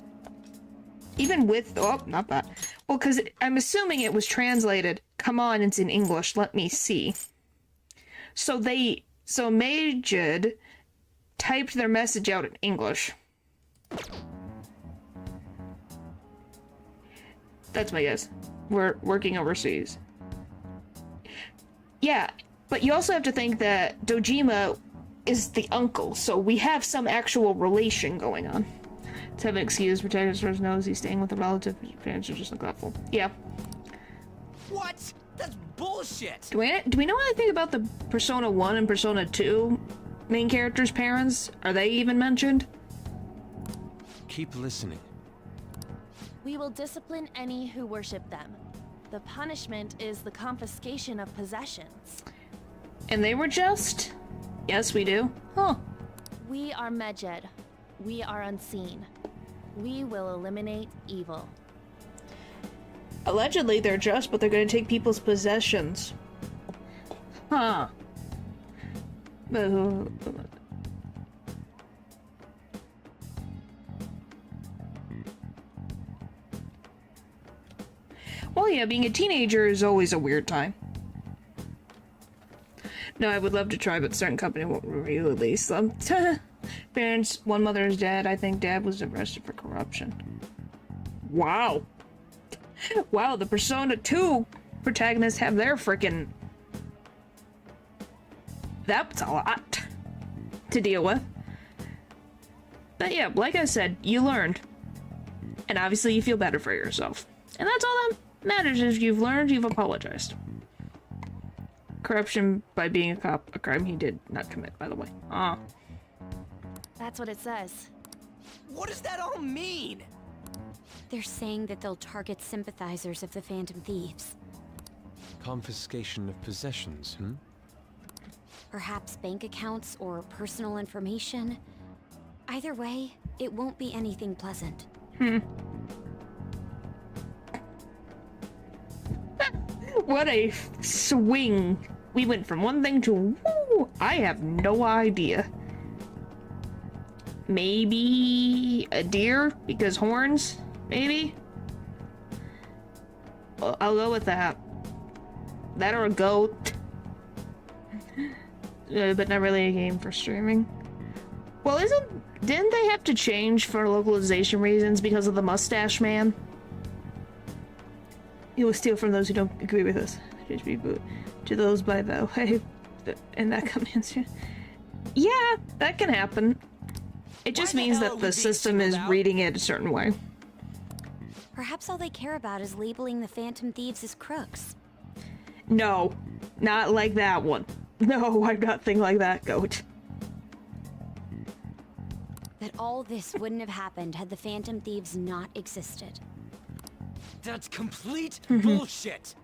Even with... Oh, not that. Well, because I'm assuming it was translated. Come on, it's in English. Let me see. So Majid typed their message out in English. That's my guess. We're working overseas. Yeah, but you also have to think that Dojima is the uncle, so we have some actual relation going on. To have an excuse, protect his first nose, he's staying with a relative, his parents are just neglectful. Yeah. What? That's bullshit! Do we know anything about the Persona 1 and Persona 2 main characters' parents? Are they even mentioned? Keep listening. We will discipline any who worship them. The punishment is the confiscation of possessions. And they were just? Yes, we do. Huh. We are Medjed. We are unseen. We will eliminate evil. Allegedly, they're just, but they're gonna take people's possessions. Huh. Well, yeah, being a teenager is always a weird time. No, I would love to try, but certain company won't release them. Parents, one mother is dead. I think dad was arrested for corruption. Wow. Wow, the Persona 2 protagonists have their frickin'... That's a lot to deal with. But yeah, like I said, you learned. And obviously you feel better for yourself. And that's all that matters, is you've learned, you've apologized. Corruption by being a cop, a crime he did not commit, by the way. Ah. That's what it says. What does that all mean? They're saying that they'll target sympathizers of the Phantom Thieves. Confiscation of possessions, Perhaps bank accounts or personal information. Either way, it won't be anything pleasant. What a swing. We went from one thing to woo, I have no idea. Maybe a deer because horns, maybe? I'll go with that. That or a goat. But not really a game for streaming. Well, didn't they have to change for localization reasons because of the mustache man? You will steal from those who don't agree with us. Just reboot to those by the way. And that comes in. Yeah, that can happen. It just means that the system is reading it a certain way. Perhaps all they care about is labeling the Phantom Thieves as crooks. No, not like that one. No, I'm not thinking like that, goat. That all this wouldn't have happened had the Phantom Thieves not existed. That's complete bullshit!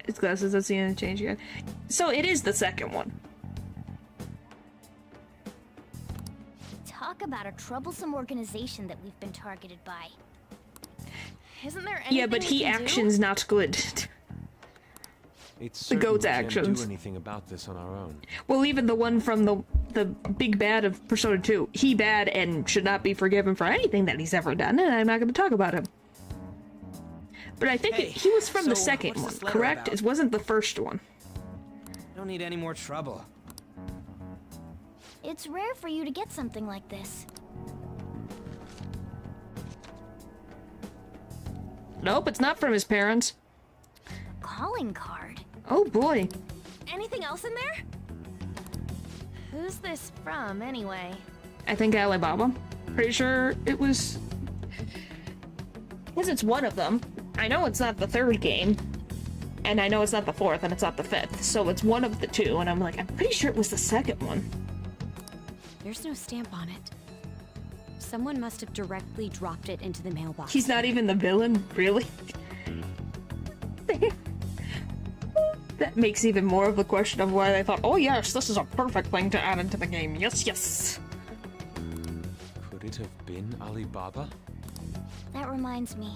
His glasses, I've seen it change again. So it is the second one. Talk about a troublesome organization that we've been targeted by. Isn't there anything Yeah, but he actions not good. It's the goat's we can't actions. do anything about this on our own. Well, even the one from the big bad of Persona 2, he bad and should not be forgiven for anything that he's ever done, and I'm not going to talk about him. But I think he was from the second one, correct? It wasn't the first one. Don't need any more trouble. It's rare for you to get something like this. Nope, it's not from his parents. Calling card? Oh boy. Anything else in there? Who's this from, anyway? I think Alibaba. Pretty sure it was... Because it's one of them. I know it's not the third game. And I know it's not the fourth, and it's not the fifth. So it's one of the two, and I'm like, I'm pretty sure it was the second one. There's no stamp on it. Someone must have directly dropped it into the mailbox. He's not even the villain? Really? That makes even more of a question of why they thought, oh yes, this is a perfect thing to add into the game. Yes, yes. Could it have been Alibaba? That reminds me.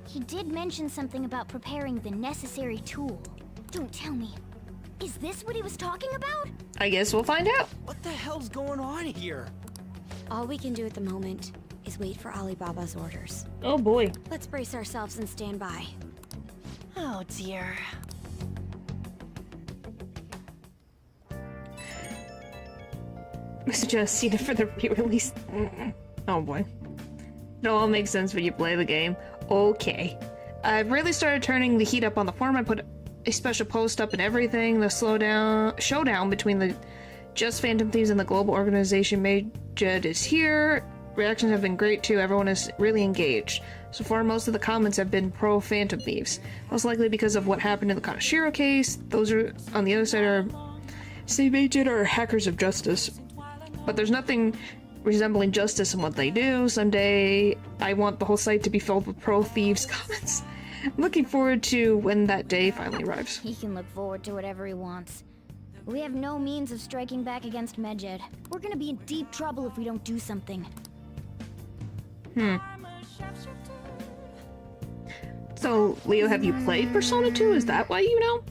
He did mention something about preparing the necessary tool. Don't tell me. Is this what he was talking about? I guess we'll find out. What the hell's going on here? All we can do at the moment is wait for Alibaba's orders. Oh boy. Let's brace ourselves and stand by. Oh dear. Suggest it for the re-release. Oh boy. It all makes sense when you play the game. Okay. I've really started turning the heat up on the forum. I put a special post up and everything. The showdown between the Just Phantom Thieves and the global organization Majid is here. Reactions have been great too. Everyone is really engaged. So far, most of the comments have been pro Phantom Thieves. Most likely because of what happened in the Kanashiro case. Those are on the other side are say Majid are hackers of justice. But there's nothing resembling justice in what they do. Someday, I want the whole site to be filled with pro-thieves comments. I'm looking forward to when that day finally arrives. He can look forward to whatever he wants. We have no means of striking back against Medjed. We're gonna be in deep trouble if we don't do something. So, Leo, have you played Persona 2? Is that why you know?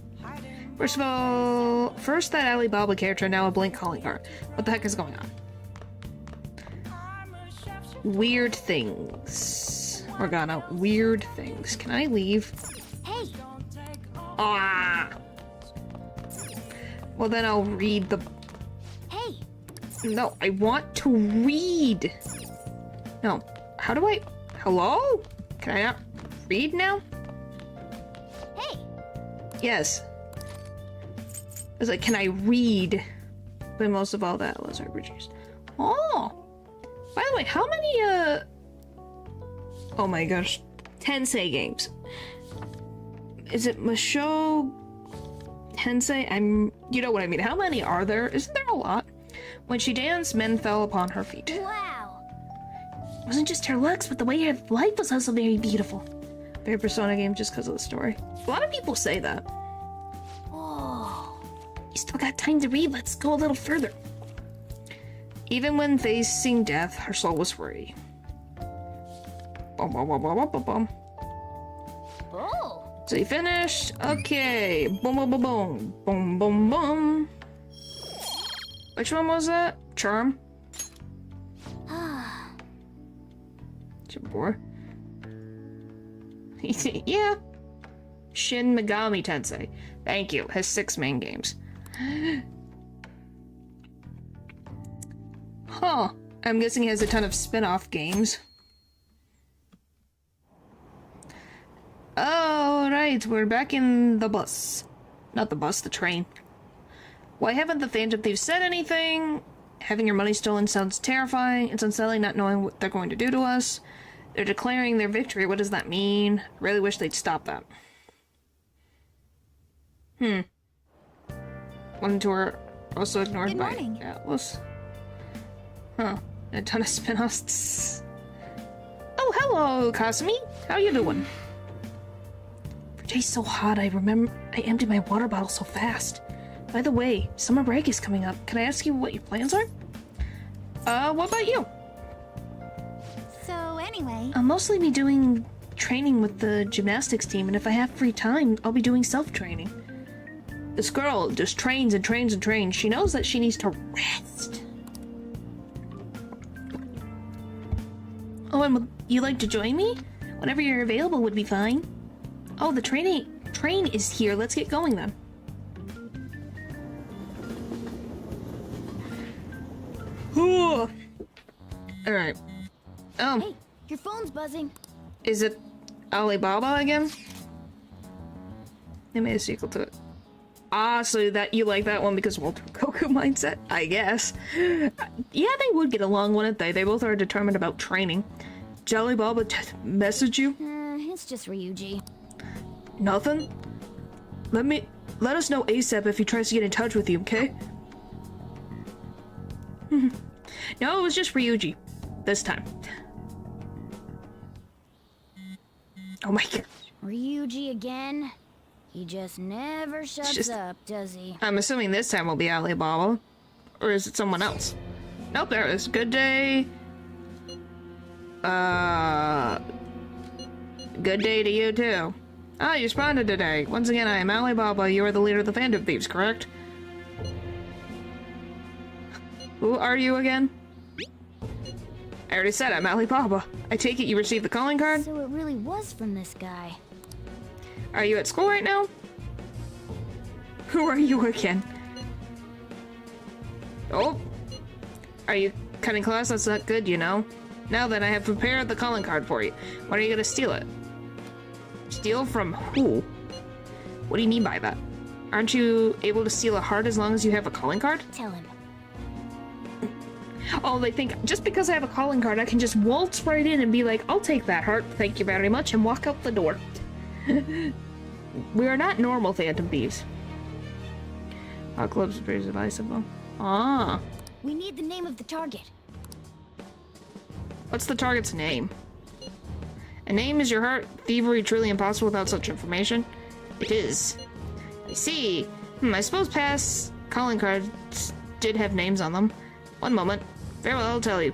First of all, first that Alibaba character, now a Blink calling card. What the heck is going on? Weird things. Morgana, weird things. Can I leave? Hey! Ah! Well, then I'll read the... Hey! No, I want to read! No. How do I... Hello? Can I not read now? Hey! Yes. I was like, can I read? But most of all that was RPGs. Oh! By the way, how many, oh my gosh. Tensei games. Is it Musho Tensei? You know what I mean. How many are there? Isn't there a lot? When she danced, men fell upon her feet. Wow! It wasn't just her looks, but the way her life was also very beautiful. Very Persona game just because of the story. A lot of people say that. You still got time to read. Let's go a little further. Even when facing death, her soul was free. Bum, bum, bum, bum, bum, bum. Oh! So you finished? Okay. Boom, boom, boom, boom. Boom, boom, boom. Which one was that? Charm? Boy. Yeah. Shin Megami Tensei. Thank you. Has 6 main games. Huh. I'm guessing he has a ton of spin-off games. Alright, we're back in the bus. Not the bus, the train. Why haven't the Phantom Thieves said anything? Having your money stolen sounds terrifying. It's unsettling not knowing what they're going to do to us. They're declaring their victory. What does that mean? I really wish they'd stop that. One tour also ignored by Atlas. Huh. A ton of spin-offs. Oh, hello, Kasumi. How you doing? For days so hot, I emptied my water bottle so fast. By the way, summer break is coming up. Can I ask you what your plans are? What about you? So, anyway... I'll mostly be doing training with the gymnastics team, and if I have free time, I'll be doing self-training. This girl just trains and trains and trains. She knows that she needs to rest. Oh, and would you like to join me? Whenever you're available would be fine. Oh, the train is here. Let's get going then. Alright. Oh. Hey, your phone's buzzing. Is it Alibaba again? They made a sequel to it. Ah, so that you like that one because Walter Goku mindset? I guess. Yeah, they would get along, wouldn't they? They both are determined about training. Jelly Baba message you? It's just Ryuji. Nothing? Let us know ASAP if he tries to get in touch with you, okay? No, it was just Ryuji. This time. Oh my god. Ryuji again? He just never shuts up, does he? I'm assuming this time will be Alibaba. Or is it someone else? Nope, there it is. Good day. Good day to you too. Ah, you responded today. Once again, I am Alibaba. You are the leader of the Phantom Thieves, correct? Who are you again? I already said I'm Alibaba. I take it you received the calling card? So it really was from this guy. Are you at school right now? Who are you again? Oh. Are you cutting class? That's not good, you know. Now then, I have prepared the calling card for you. When are you gonna steal it? Steal from who? What do you mean by that? Aren't you able to steal a heart as long as you have a calling card? Tell him. Oh, they think just because I have a calling card, I can just waltz right in and be like, I'll take that heart, thank you very much, and walk out the door. We are not normal Phantom Thieves. Our clubs are pretty advisable. Ah. We need the name of the target. What's the target's name? A name is your heart. Thievery truly impossible without such information? It is. I see. I suppose past calling cards did have names on them. One moment. Very well, I'll tell you.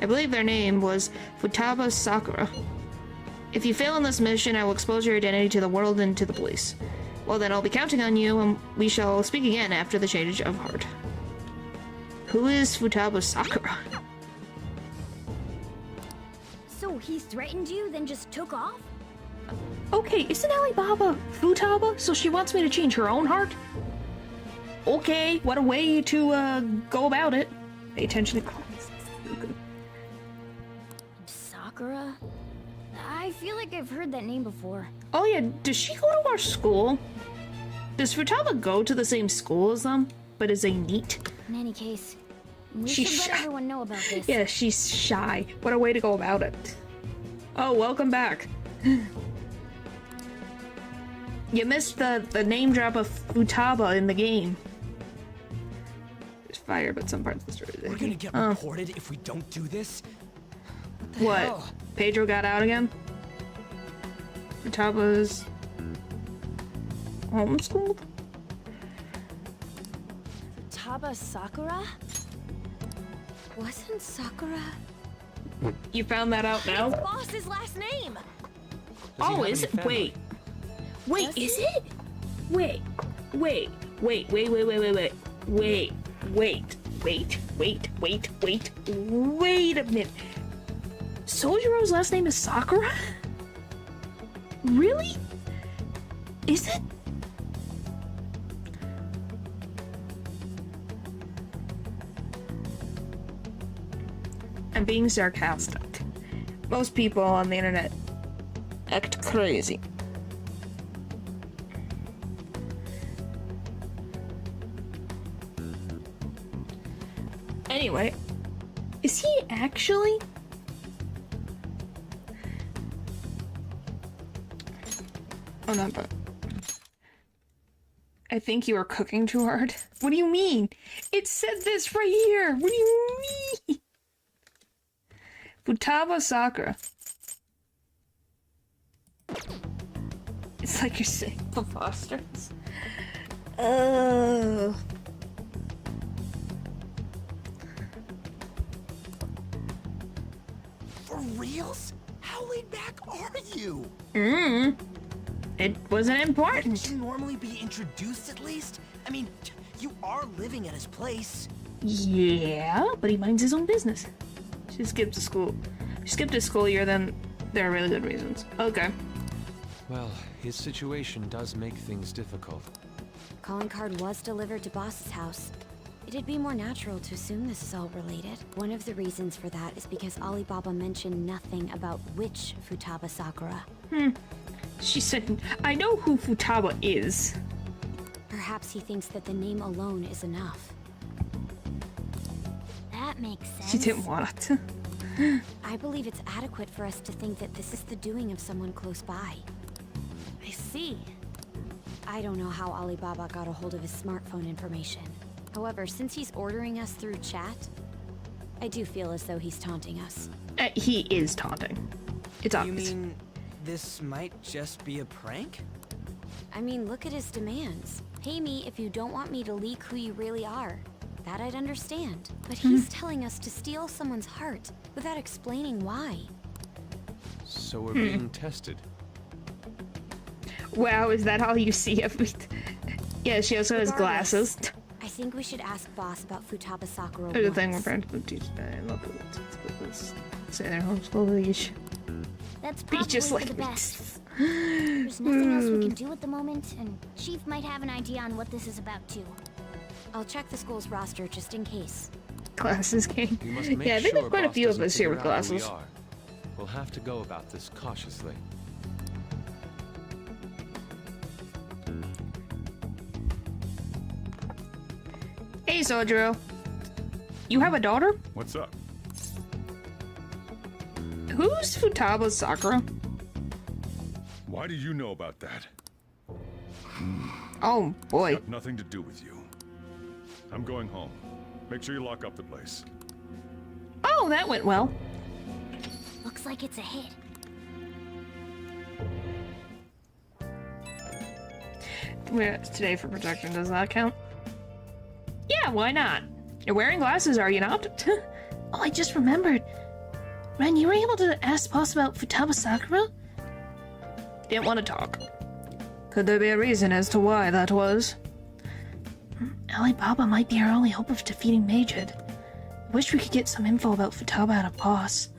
I believe their name was Futaba Sakura. If you fail in this mission, I will expose your identity to the world and to the police. Well then, I'll be counting on you, and we shall speak again after the change of heart. Who is Futaba Sakura? So he threatened you, then just took off? Okay, isn't Alibaba Futaba? So she wants me to change her own heart? Okay, what a way to go about it. Pay attention to class. Sakura? I feel like I've heard that name before. Oh yeah, does she go to our school? Does Futaba go to the same school as them, but is a NEET? In any case, we She's should shy. let everyone know about this. Yeah, she's shy. What a way to go about it. Oh, welcome back. You missed the name drop of Futaba in the game. There's fire, but some parts of the story. We're gonna get reported if we don't do this? What? hell? Pedro got out again? Futaba's homeschooled? Futaba Sakura? Wasn't Sakura You found that out now? his boss's last name? Oh, is it? Wait. Wait, is it? Wait a minute. Sojiro's last name is Sakura? Really? Is it? I'm being sarcastic. Most people on the internet act crazy. Anyway, is he actually? Oh, not that. I think you are cooking too hard. What do you mean? It said this right here. What do you mean? Futaba Sakura. It's like you're saying preposterous. For reals? How laid back are you? It wasn't important. Wouldn't you normally be introduced at least? I mean, you are living at his place. Yeah, but he minds his own business. She skipped a school. If you skipped a school year, then there are really good reasons. Okay. Well, his situation does make things difficult. Calling card was delivered to Boss's house. It'd be more natural to assume this is all related. One of the reasons for that is because Alibaba mentioned nothing about which Futaba Sakura. She said, I know who Futaba is. Perhaps he thinks that the name alone is enough. That makes sense. She didn't want it. I believe it's adequate for us to think that this is the doing of someone close by. I see. I don't know how Alibaba got a hold of his smartphone information. However, since he's ordering us through chat, I do feel as though he's taunting us. He is taunting. It's obvious. You mean this might just be a prank? I mean, look at his demands. Pay me if you don't want me to leak who you really are. That I'd understand. But he's telling us to steal someone's heart without explaining why. So we're being tested. Wow, is that all you see of it? Yeah, she also has glasses. I think we should ask Boss about Futaba Sakura There's a thing once. we're friends with teach say their homeschool leash. That's Be probably just for like the me. best. There's nothing else we can do at the moment, and Chief might have an idea on what this is about too. I'll check the school's roster just in case. Glasses game. We must make Yeah, I think sure there's quite a Boss few of doesn't us here figure with out who we glasses. are. We'll have to go about this cautiously. Hey, Sojiro. You have a daughter? What's up? Who's Futaba Sakura? Why do you know about that? Oh, boy. Got nothing to do with you. I'm going home. Make sure you lock up the place. Oh, that went well. Looks like it's a hit. It's today for protection. Does that count? Yeah, why not? You're wearing glasses, are you not? Oh, I just remembered. Ren, you were able to ask Boss about Futaba Sakura? Didn't want to talk. Could there be a reason as to why that was? Alibaba might be our only hope of defeating Magehead. I wish we could get some info about Futaba out of Boss.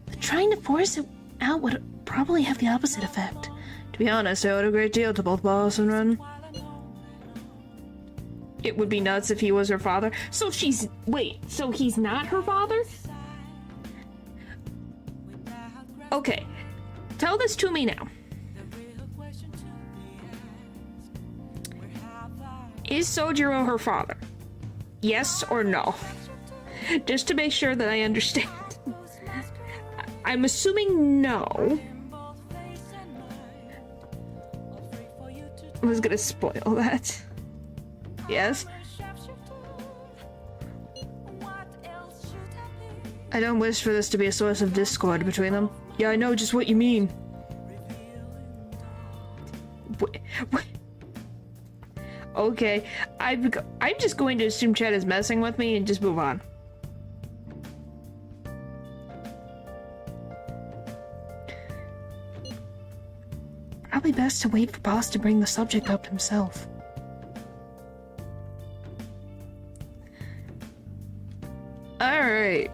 But trying to force it out would probably have the opposite effect. To be honest, I owe a great deal to both Boss and Ren. It would be nuts if he was her father. So she's... Wait, so he's not her father? Okay. Tell this to me now. Is Sojiro her father? Yes or no? Just to make sure that I understand. I'm assuming no. I was gonna spoil that. Yes? I don't wish for this to be a source of discord between them. Yeah, I know just what you mean. Wait. Okay, I'm just going to assume Chad is messing with me and just move on. Probably best to wait for Boss to bring the subject up himself. Alright.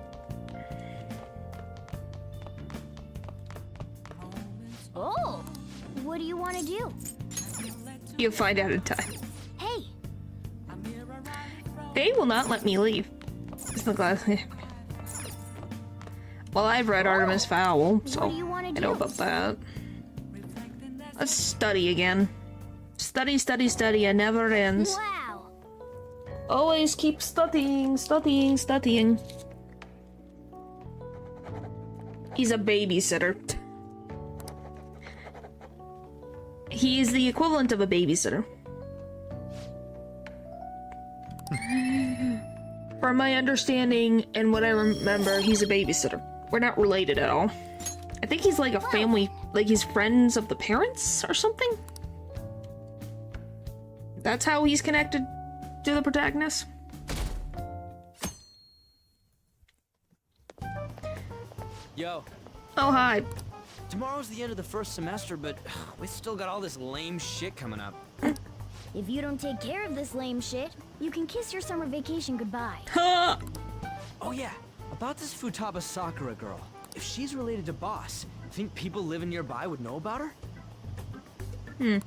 Oh, what do you want to do? You'll find out in time. Hey, They will not let me leave. It's the glass. Well, I've read Artemis Fowl, so what do you want I to know do? about that. Let's study again. Study, study, study, it never ends. Wow. Always keep studying, studying, studying. He's a babysitter. He is the equivalent of a babysitter. From my understanding and what I remember, he's a babysitter. We're not related at all. I think he's like a family, like he's friends of the parents or something. That's how he's connected to the protagonist. Yo. Oh, hi. Tomorrow's the end of the first semester, but we still got all this lame shit coming up. If you don't take care of this lame shit, you can kiss your summer vacation goodbye. Oh yeah, about this Futaba Sakura girl. If she's related to Boss, think people living nearby would know about her?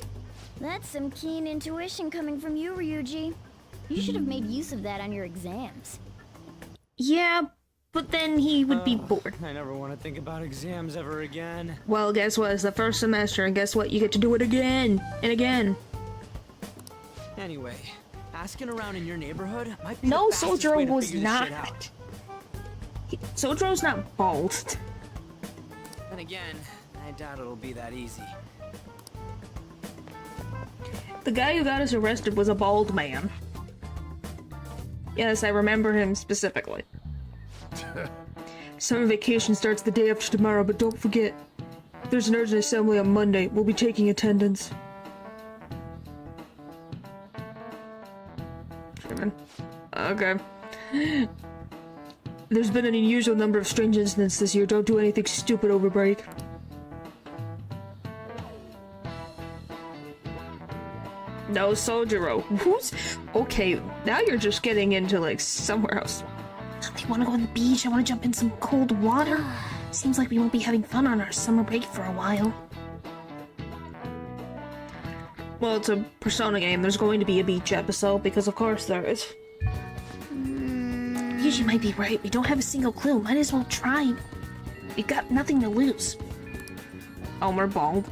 That's some keen intuition coming from you, Ryuji. You should have made use of that on your exams. Yeah, but then he would be bored. I never want to think about exams ever again. Well, guess what? It's the first semester, and guess what? You get to do it again and again. Anyway, asking around in your neighborhood might be No, the fastest way Sojiro to was figure this shit out. not. Sojiro's not bald. Then again, I doubt it'll be that easy. The guy who got us arrested was a bald man. Yes, I remember him specifically. Summer vacation starts the day after tomorrow, but don't forget, there's an urgent assembly on Monday. We'll be taking attendance. Okay. There's been an unusual number of strange incidents this year. Don't do anything stupid over break. No, Sojiro. Who's... Okay, now you're just getting into, like, somewhere else. I want to go on the beach. I want to jump in some cold water. Seems like we won't be having fun on our summer break for a while. Well, it's a Persona game. There's going to be a beach episode, because of course there is. Yuji might be right. We don't have a single clue. Might as well try. We've got nothing to lose. Oh, we're bald.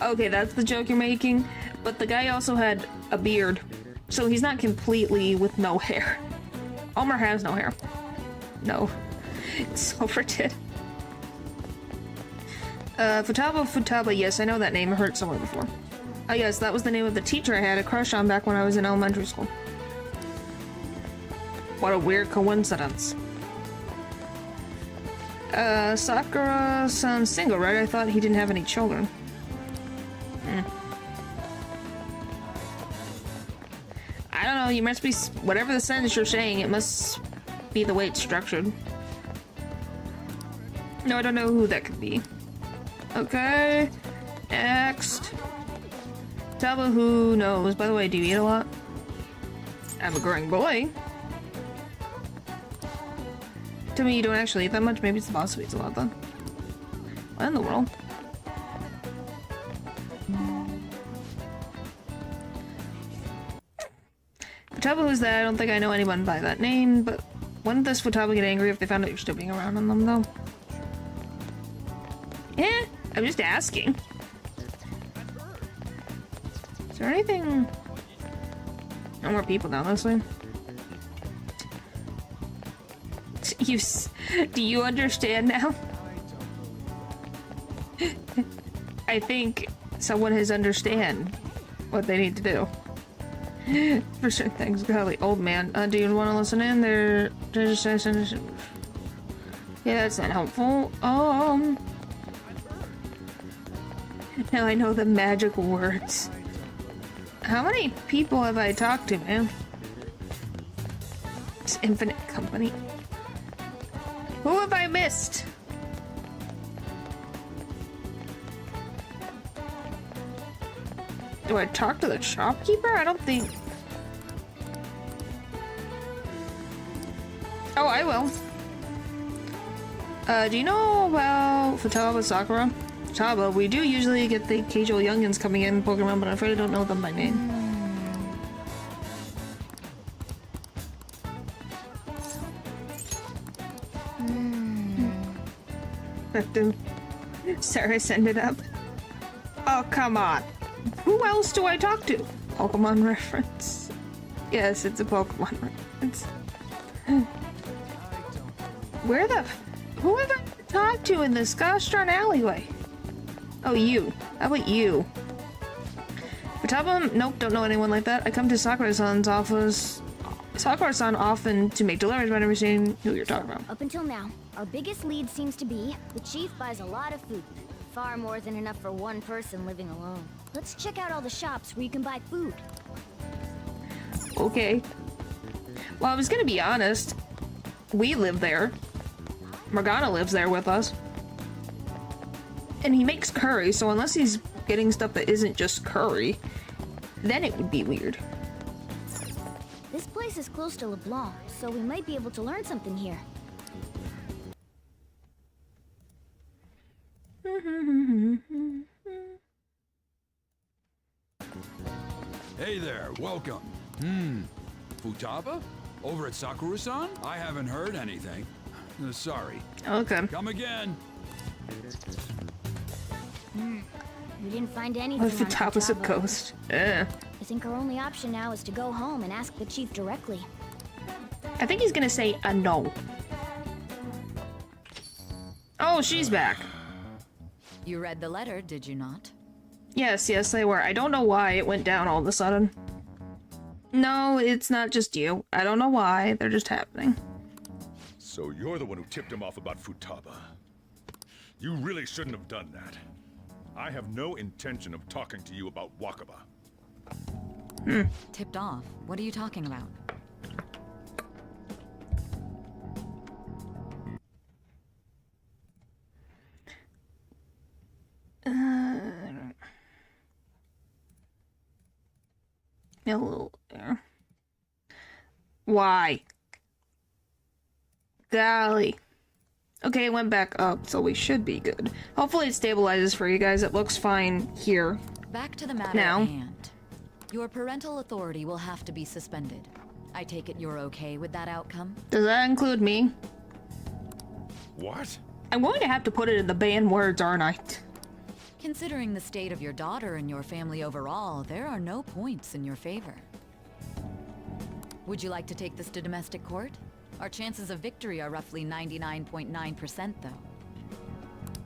Okay, that's the joke you're making. But the guy also had a beard, so he's not completely with no hair. Elmer has no hair. No. Silver did. Futaba, yes, I know that name. I heard it somewhere before. Oh yes, that was the name of the teacher I had a crush on back when I was in elementary school. What a weird coincidence. Sakura-san's single, right? I thought he didn't have any children. I don't know, you must be... Whatever the sentence you're saying, it must be the way it's structured. No, I don't know who that could be. Okay. Next. Taba, who knows? By the way, do you eat a lot? I'm a growing boy. To me, you don't actually eat that much. Maybe it's the boss who eats a lot, then. What in the world? Futaba, who's that? I don't think I know anyone by that name, but wouldn't this Futaba get angry if they found out you're still being around on them, though? Eh, I'm just asking. Is there anything... No more people down this way. Do you understand now? I think someone has understand what they need to do. For certain things, golly, old man. Do you want to listen in? Yeah, that's not helpful. Now I know the magic words. How many people have I talked to, man? It's infinite company. Who have I missed? Do I talk to the shopkeeper? I don't think... Oh, I will. Do you know about Futaba Sakura? Futaba, we do usually get the occasional youngins coming in Pokemon, but I'm afraid I don't know them by name. Sarah, send it up. Oh, come on. Who else do I talk to? Pokemon reference. Yes, it's a Pokemon reference. Where the... Who have I talked to in this gosh darn alleyway? Oh, you. How about you? Futaba? Nope, don't know anyone like that. I come to Sakura-san's office... Sakura-san often to make deliveries, but I've never seen who you're talking about. Up until now, our biggest lead seems to be the chief buys a lot of food. Far more than enough for one person living alone. Let's check out all the shops where you can buy food. Okay. Well, I was gonna be honest. We live there. Morgana lives there with us. And he makes curry, so unless he's getting stuff that isn't just curry, then it would be weird. This place is close to LeBlanc, so we might be able to learn something here. Hey there, welcome. Futaba? Over at Sakura-san? I haven't heard anything. Sorry. Okay. Come again. We didn't find anything What if on Futaba's a Futaba. ghost? I think our only option now is to go home and ask the chief directly. I think he's gonna say a no. Oh, she's back. You read the letter, did you not? Yes, they were. I don't know why it went down all of a sudden. No, it's not just you. I don't know why. They're just happening. So you're the one who tipped him off about Futaba. You really shouldn't have done that. I have no intention of talking to you about Wakaba. Tipped off? What are you talking about? No. Why? Golly. Okay, it went back up, so we should be good. Hopefully it stabilizes for you guys. It looks fine here. Back to the matter Now. at hand. Your parental authority will have to be suspended. I take it you're okay with that outcome? Does that include me? What? I'm going to have to put it in the banned words, aren't I? Considering the state of your daughter and your family overall, there are no points in your favor. Would you like to take this to domestic court? Our chances of victory are roughly 99.9%, though.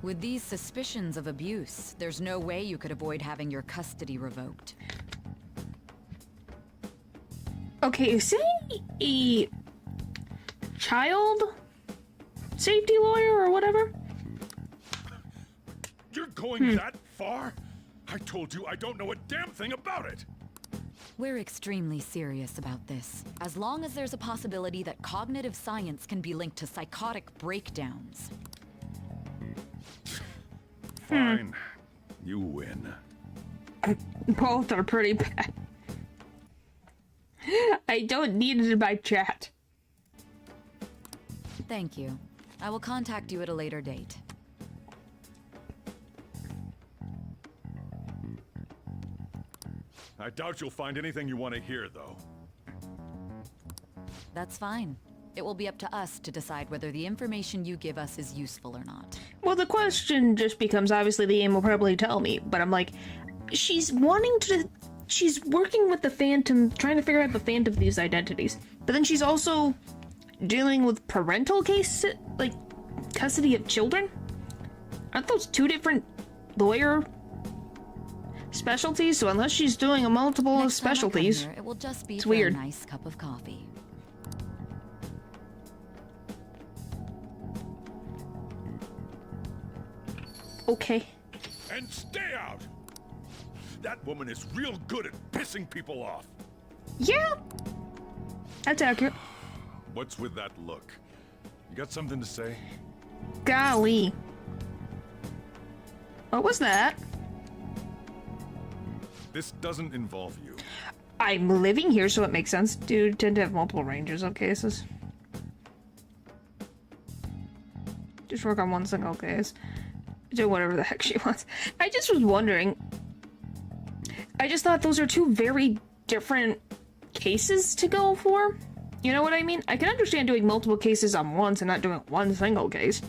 With these suspicions of abuse, there's no way you could avoid having your custody revoked. Okay, say a child safety lawyer or whatever? You're going that far? I told you I don't know a damn thing about it! We're extremely serious about this. As long as there's a possibility that cognitive science can be linked to psychotic breakdowns. Fine. You win. Both are pretty bad. I don't need it in my chat. Thank you. I will contact you at a later date. I doubt you'll find anything you want to hear, though. That's fine. It will be up to us to decide whether the information you give us is useful or not. Well, the question just becomes, obviously the game will probably tell me, but I'm like, she's working with the Phantom, trying to figure out the Phantom Thieves' identities. But then she's also dealing with parental case, like, custody of children? Aren't those two different lawyer specialties? So unless she's doing a multiple Next time I come specialties, here, it will just be it's for weird. a nice cup of coffee. Okay. And stay out! That woman is real good at pissing people off. Yeah! That's accurate. What's with that look? You got something to say? Golly. What was that? This doesn't involve you. I'm living here, so it makes sense. Dude, tend to have multiple ranges of cases. Just work on one single case. Do whatever the heck she wants. I just was wondering. I just thought those are two very different cases to go for. You know what I mean? I can understand doing multiple cases on once and not doing one single case.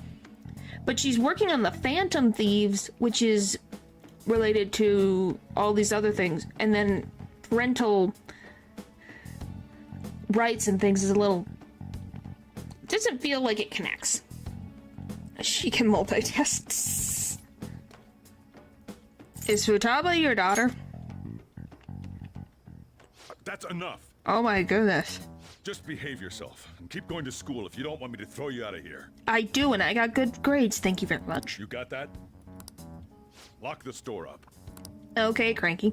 But she's working on the Phantom Thieves, which is related to all these other things. And then parental rights and things is a little... It doesn't feel like it connects. She can multitask. Is Futaba your daughter? That's enough. Oh my goodness. Just behave yourself and keep going to school if you don't want me to throw you out of here. I do, and I got good grades, thank you very much. You got that? Lock the store up. Okay, cranky.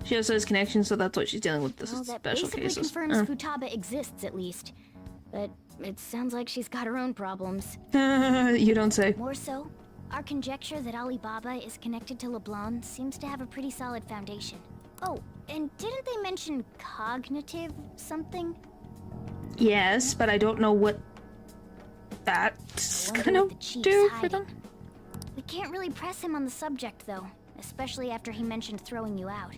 She also has connections, so that's what she's dealing with, this Well, that special basically cases. confirms Futaba exists, at least. But it sounds like she's got her own problems. You don't say. More so, our conjecture that Alibaba is connected to LeBlanc seems to have a pretty solid foundation. Oh, and didn't they mention cognitive something? Yes, but I don't know what that's gonna do for them. We can't really press him on the subject, though. Especially after he mentioned throwing you out.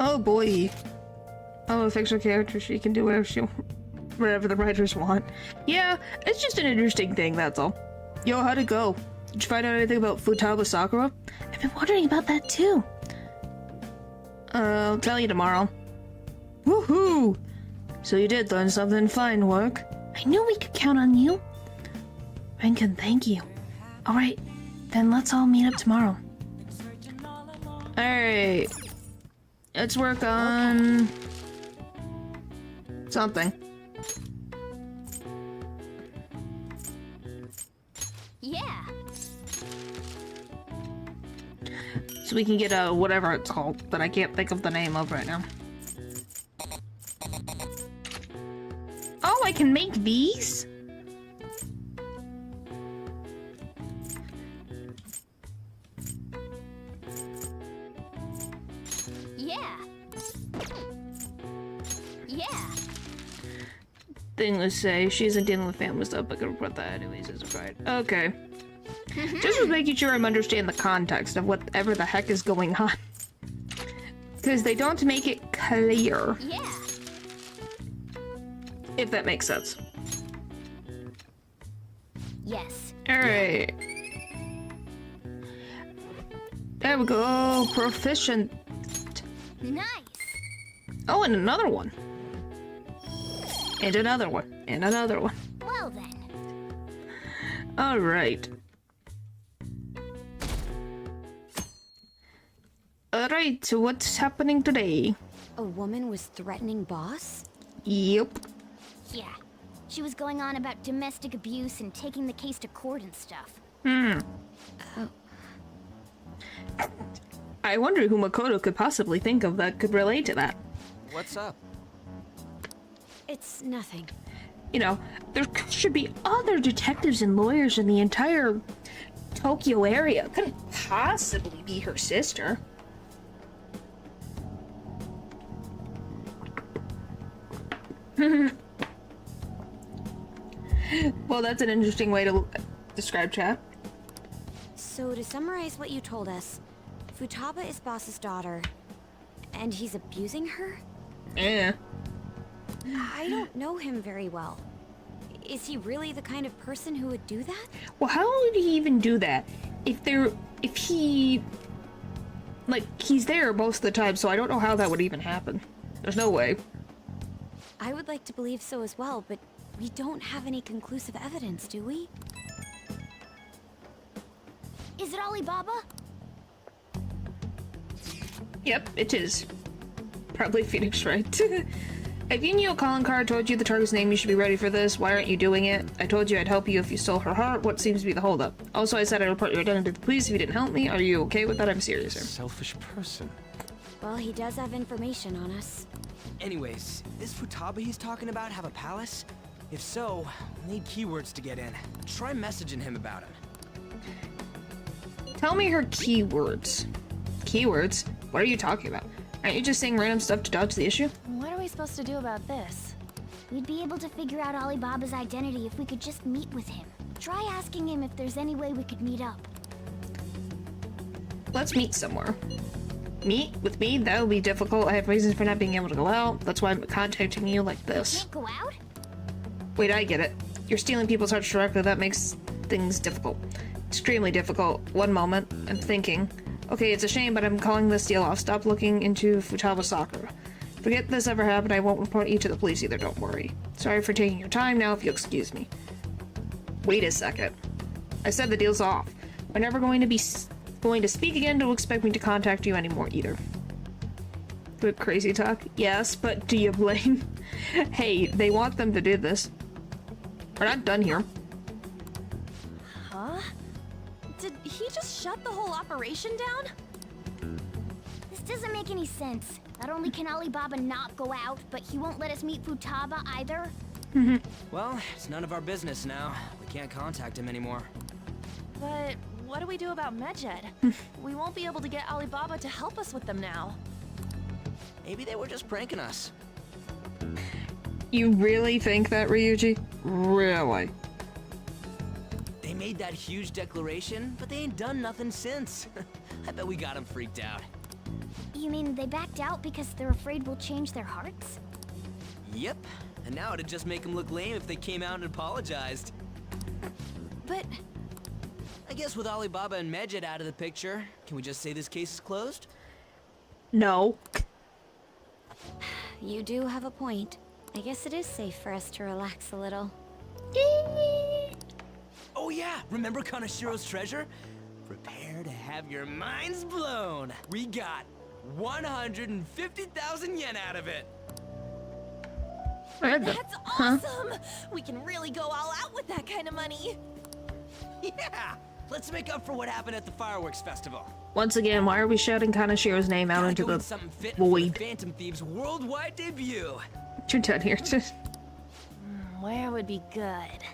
Oh boy. Oh, a fictional character, she can do whatever the writers want. Yeah, it's just an interesting thing, that's all. Yo, how'd it go? Did you find out anything about Futaba Sakura? I've been wondering about that too. I'll tell you tomorrow. Woohoo! So you did learn something. Fine work. I knew we could count on you. Renkin, thank you. Alright, then let's all meet up tomorrow. Alright. Let's work on... something. Yeah. So we can get whatever it's called, but I can't think of the name of right now. Oh, I can make these? Yeah. Yeah. Thing to say, she isn't dealing with family stuff, but can report that anyways as a bride. Okay. Just was making sure I'm understanding the context of whatever the heck is going on. Because they don't make it clear. Yeah. If that makes sense. Yes. Alright. There we go. Proficient. Nice. Oh, and another one. And another one. And another one. Well then. Alright. Alright, so what's happening today? A woman was threatening Boss? Yep. Yeah. She was going on about domestic abuse and taking the case to court and stuff. I wonder who Makoto could possibly think of that could relate to that. What's up? It's nothing. You know, there should be other detectives and lawyers in the entire Tokyo area. Couldn't possibly be her sister. Well, that's an interesting way to describe chat. So to summarize what you told us, Futaba is Boss's daughter, and he's abusing her? Yeah. I don't know him very well. Is he really the kind of person who would do that? Well, how would he even do that? If he... Like, he's there most of the time, so I don't know how that would even happen. There's no way. I would like to believe so as well, but we don't have any conclusive evidence, do we? Is it Alibaba? Yep, it is. Probably Phoenix, right? If you knew a calling card told you the target's name, you should be ready for this. Why aren't you doing it? I told you I'd help you if you stole her heart. What seems to be the holdup? Also, I said I'd report your identity to the police if you didn't help me. Are you okay with that? I'm serious, sir. Selfish person. Well, he does have information on us. Anyways, this Futaba he's talking about have a palace? If so, we'll need keywords to get in. Try messaging him about him. Tell me her keywords. Keywords? What are you talking about? Aren't you just saying random stuff to dodge the issue? What are we supposed to do about this? We'd be able to figure out Alibaba's identity if we could just meet with him. Try asking him if there's any way we could meet up. Let's meet somewhere. Meet with me? That would be difficult. I have reasons for not being able to go out. That's why I'm contacting you like this. Can't go out? Wait, I get it. You're stealing people's hearts directly. That makes things difficult. Extremely difficult. One moment. I'm thinking. Okay, it's a shame, but I'm calling this deal off. Stop looking into Futaba Sakura. Forget this ever happened. I won't report you to the police either, don't worry. Sorry for taking your time now, if you'll excuse me. Wait a second. I said the deal's off. We're never going to speak again. Don't expect me to contact you anymore either. Good crazy talk? Yes, but do you blame? Hey, they want them to do this. We're not done here. Huh? Did he just shut the whole operation down? This doesn't make any sense. Not only can Alibaba not go out, but he won't let us meet Futaba either. Well, it's none of our business now. We can't contact him anymore. But what do we do about Medjed? We won't be able to get Alibaba to help us with them now. Maybe they were just pranking us. You really think that, Ryuji? Really? They made that huge declaration, but they ain't done nothing since. I bet we got them freaked out. You mean they backed out because they're afraid we'll change their hearts? Yep. And now it'd just make them look lame if they came out and apologized. But... I guess with Alibaba and Medjed out of the picture, can we just say this case is closed? No. You do have a point. I guess it is safe for us to relax a little. Oh yeah, remember Kanashiro's treasure? Prepare to have your minds blown. We got 150,000 yen out of it. That's awesome! We can really go all out with that kind of money. Yeah, let's make up for what happened at the fireworks festival. Once again, why are we shouting Kanashiro's name out into the void? Phantom Thieves' worldwide debut. You're done here. Where would be good?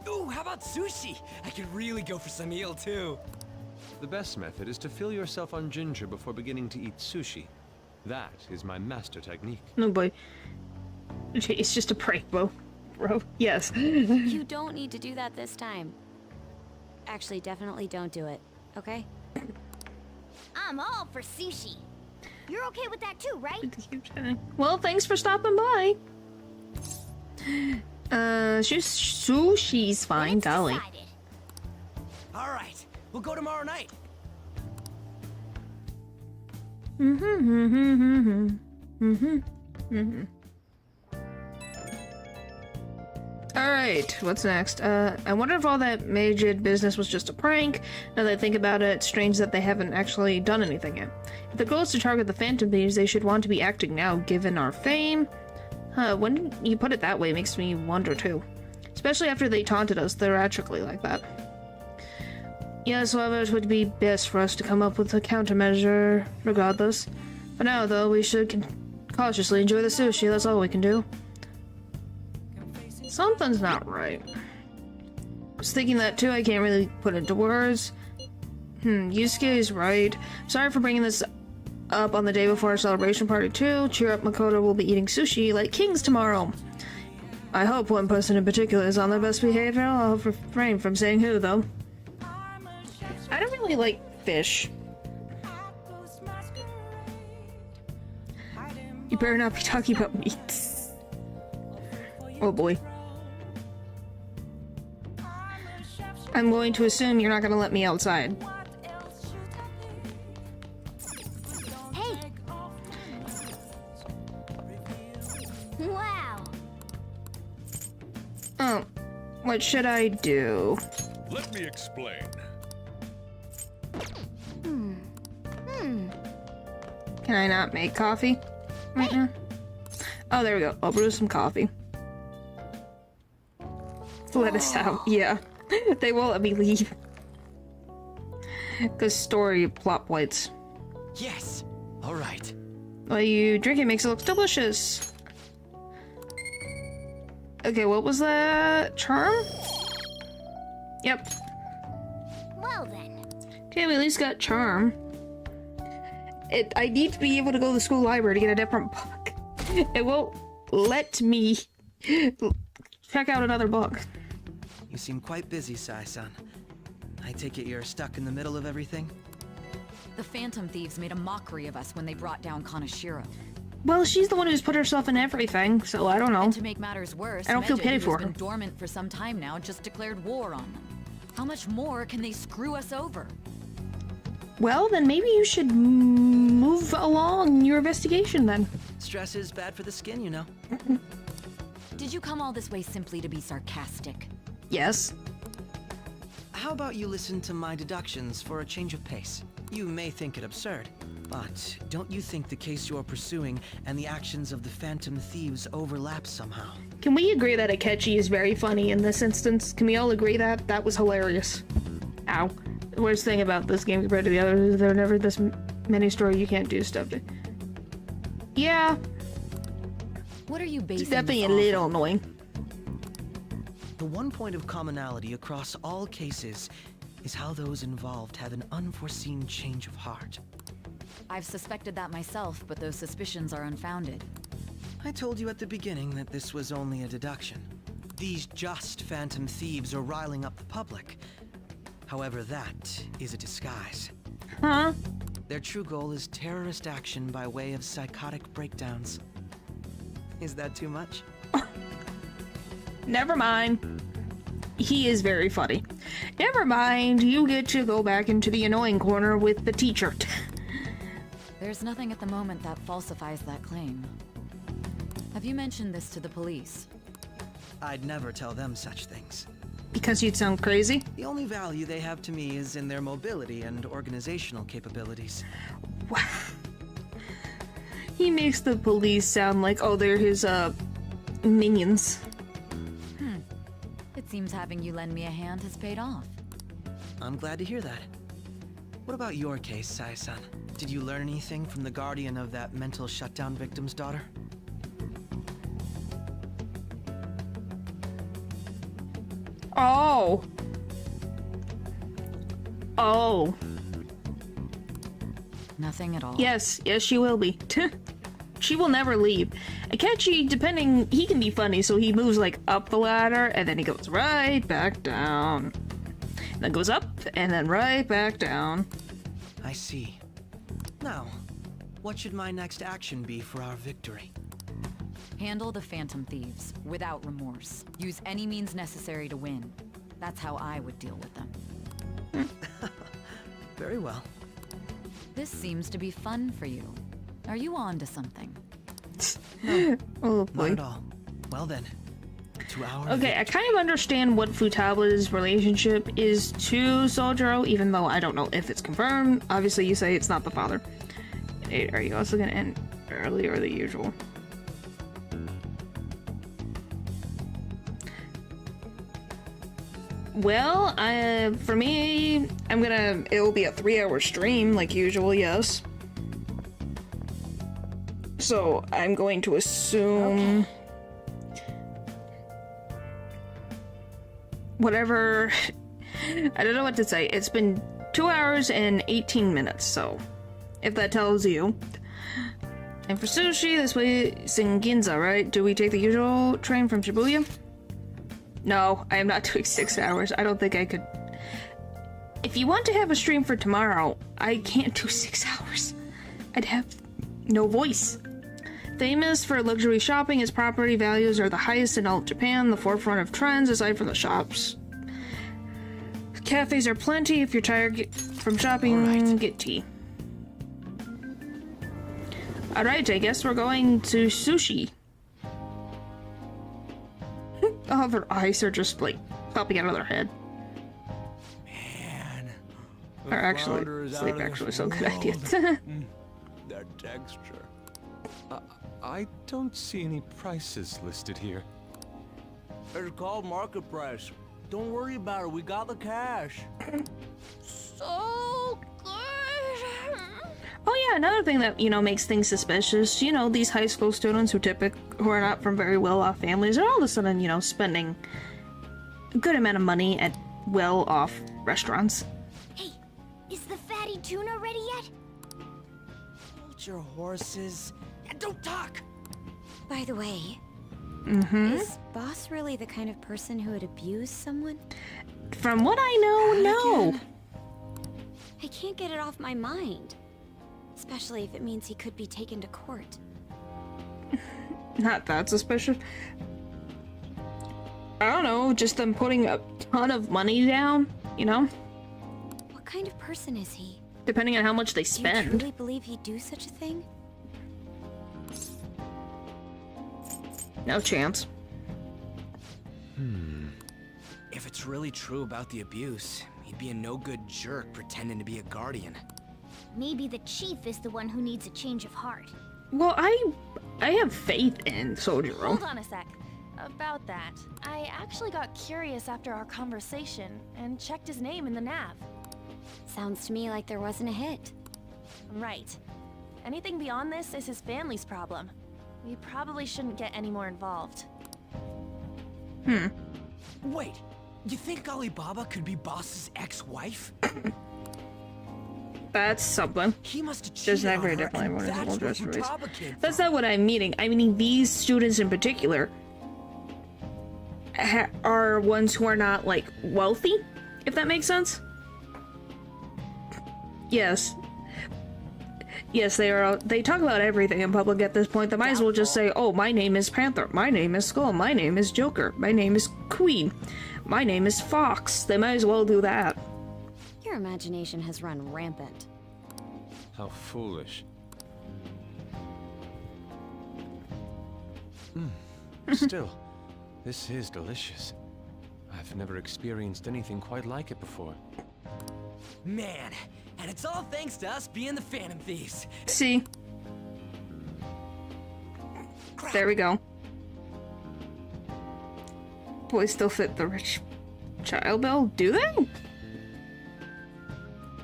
Ooh, how about sushi? I could really go for some eel too. The best method is to fill yourself on ginger before beginning to eat sushi. That is my master technique. No boy. It's just a prank, bro. Yes. You don't need to do that this time. Actually, definitely don't do it, okay? I'm all for sushi. You're okay with that too, right? Well, thanks for stopping by. Sushi's fine, golly. All right, we'll go tomorrow night. Alright, what's next? I wonder if all that Majid business was just a prank. Now that I think about it, it's strange that they haven't actually done anything yet. If the goal is to target the Phantom Thieves, they should want to be acting now, given our fame. When you put it that way, it makes me wonder too. Especially after they taunted us theatrically like that. Yes, however, it would be best for us to come up with a countermeasure, regardless. For now, though, we should cautiously enjoy the sushi, that's all we can do. Something's not right. I was thinking that too, I can't really put it into words. Yusuke is right. Sorry for bringing this up on the day before our celebration party too. Cheer up, Makoto will be eating sushi like kings tomorrow. I hope one person in particular is on their best behavior. I'll refrain from saying who, though. I don't really like fish. You better not be talking about meat. Oh boy. I'm going to assume you're not going to let me outside. Hey! Wow! Oh, what should I do? Let me explain. Can I not make coffee right now? Oh, there we go. I'll brew some coffee. Let us out. Yeah. They won't let me leave. Because story plot points. Yes. All right. Well, you drink it makes it look delicious. Okay, what was that? Charm? Yep. Well then. Okay, we at least got charm. I need to be able to go to the school library to get a different book. It won't let me check out another book. You seem quite busy, Sai-san. I take it you're stuck in the middle of everything? The Phantom Thieves made a mockery of us when they brought down Kanashiro. Well, she's the one who's put herself in everything, so I don't know. And to make matters worse, I don't feel pity for who's her. been dormant for some time now, just declared war on them. How much more can they screw us over? Well, then maybe you should move along your investigation then. Stress is bad for the skin, you know. Did you come all this way simply to be sarcastic? Yes. How about you listen to my deductions for a change of pace? You may think it absurd, but don't you think the case you're pursuing and the actions of the Phantom Thieves overlap somehow? Can we agree that Akechi is very funny in this instance? Can we all agree that? That was hilarious. Ow. The worst thing about this game compared to the others is there are never this many stories you can't do stuff to. Yeah. What are you basing It's definitely a this little off? annoying. The one point of commonality across all cases is how those involved have an unforeseen change of heart. I've suspected that myself, but those suspicions are unfounded. I told you at the beginning that this was only a deduction. These just Phantom Thieves are riling up the public. However, that is a disguise. Huh? Their true goal is terrorist action by way of psychotic breakdowns. Is that too much? Never mind. He is very funny. Never mind, you get to go back into the annoying corner with the teacher. There's nothing at the moment that falsifies that claim. Have you mentioned this to the police? I'd never tell them such things. Because you'd sound crazy? The only value they have to me is in their mobility and organizational capabilities. Wow. He makes the police sound like, oh, they're his, minions. It seems having you lend me a hand has paid off. I'm glad to hear that. What about your case, Sai-san? Did you learn anything from the guardian of that mental shutdown victim's daughter? Oh. Oh. Nothing at all. Yes, she will be. She will never leave. Akechi, depending, he can be funny, so he moves like up the ladder, and then he goes right back down. And then goes up, and then right back down. I see. Now, what should my next action be for our victory? Handle the Phantom Thieves without remorse. Use any means necessary to win. That's how I would deal with them. Very well. This seems to be fun for you. Are you on to something? Oh boy. Not at all. Well then, to our Okay, I kind of understand what Futaba's relationship is to Sojiro, even though I don't know if it's confirmed. Obviously, you say it's not the father. Are you also gonna end earlier than usual? Well, for me, it'll be a 3-hour stream like usual, yes. So, I'm going to assume... Whatever... I don't know what to say. It's been 2 hours and 18 minutes, so... If that tells you. And for sushi, this way it's in Ginza, right? Do we take the usual train from Shibuya? No, I am not doing 6 hours. I don't think I could... If you want to have a stream for tomorrow, I can't do 6 hours. I'd have no voice. Famous for luxury shopping, its property values are the highest in all of Japan, the forefront of trends aside from the shops. Cafes are plenty. If you're tired from shopping, get tea. Alright, I guess we're going to sushi. Oh, their eyes are just like popping out of their head. Man. Or actually, sleep actually, so good idea. That texture. I don't see any prices listed here. It's called market price. Don't worry about it. We got the cash. So good. Oh yeah, another thing that, makes things suspicious, these high school students who are not from very well-off families are all of a sudden, spending a good amount of money at well-off restaurants. Hey, is the fatty tuna ready yet? Hold your horses and don't talk. By the way, is Boss really the kind of person who would abuse someone? From what I know, no. I can't get it off my mind. Especially if it means he could be taken to court. Not that suspicious. I don't know, just them putting a ton of money down, What kind of person is he? Depending on how much they Do you spend. truly believe he'd do such a thing? No chance. If it's really true about the abuse, he'd be a no-good jerk pretending to be a guardian. Maybe the chief is the one who needs a change of heart. Well, I have faith in Sojiro. Hold on a sec. About that, I actually got curious after our conversation and checked his name in the nav. Sounds to me like there wasn't a hit. Right. Anything beyond this is his family's problem. We probably shouldn't get any more involved. Wait, you think Alibaba could be Boss's ex-wife? That's something. He must have There's cheated never on her, definitely and one that's of where those race. Futaba came That's from. not what I'm meaning. I mean, these students in particular are ones who are not, like, wealthy, if that makes sense. Yes. Yes, they talk about everything in public at this point. They might as well just say, oh, my name is Panther, my name is Skull, my name is Joker, my name is Queen, my name is Fox. They might as well do that. Your imagination has run rampant. How foolish. Still, this is delicious. I've never experienced anything quite like it before. Man, and it's all thanks to us being the Phantom Thieves. See? There we go. Boys still fit the rich child bill, do they?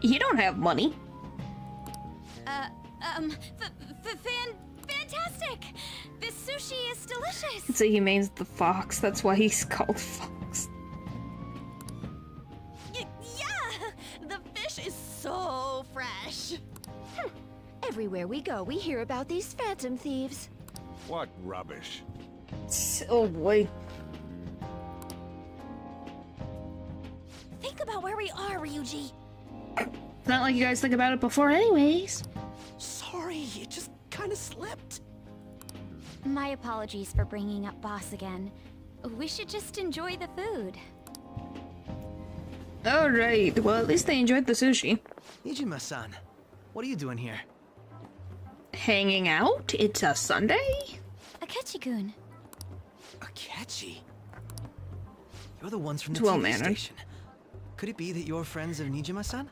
You don't have money. Fantastic! This sushi is delicious! So he means the fox, that's why he's called Fox. Yeah! The fish is so fresh. Everywhere we go, we hear about these Phantom Thieves. What rubbish. Oh boy. Think about where we are, Ryuji. It's not like you guys think about it before anyways. Sorry, it just kind of slipped. My apologies for bringing up Boss again. We should just enjoy the food. Alright, well at least they enjoyed the sushi. Nijima-san, what are you doing here? Hanging out? It's a Sunday? Akechi-kun. Akechi? You're the ones from the It's TV well-mannered. station. Could it be that you're friends of Nijima-san?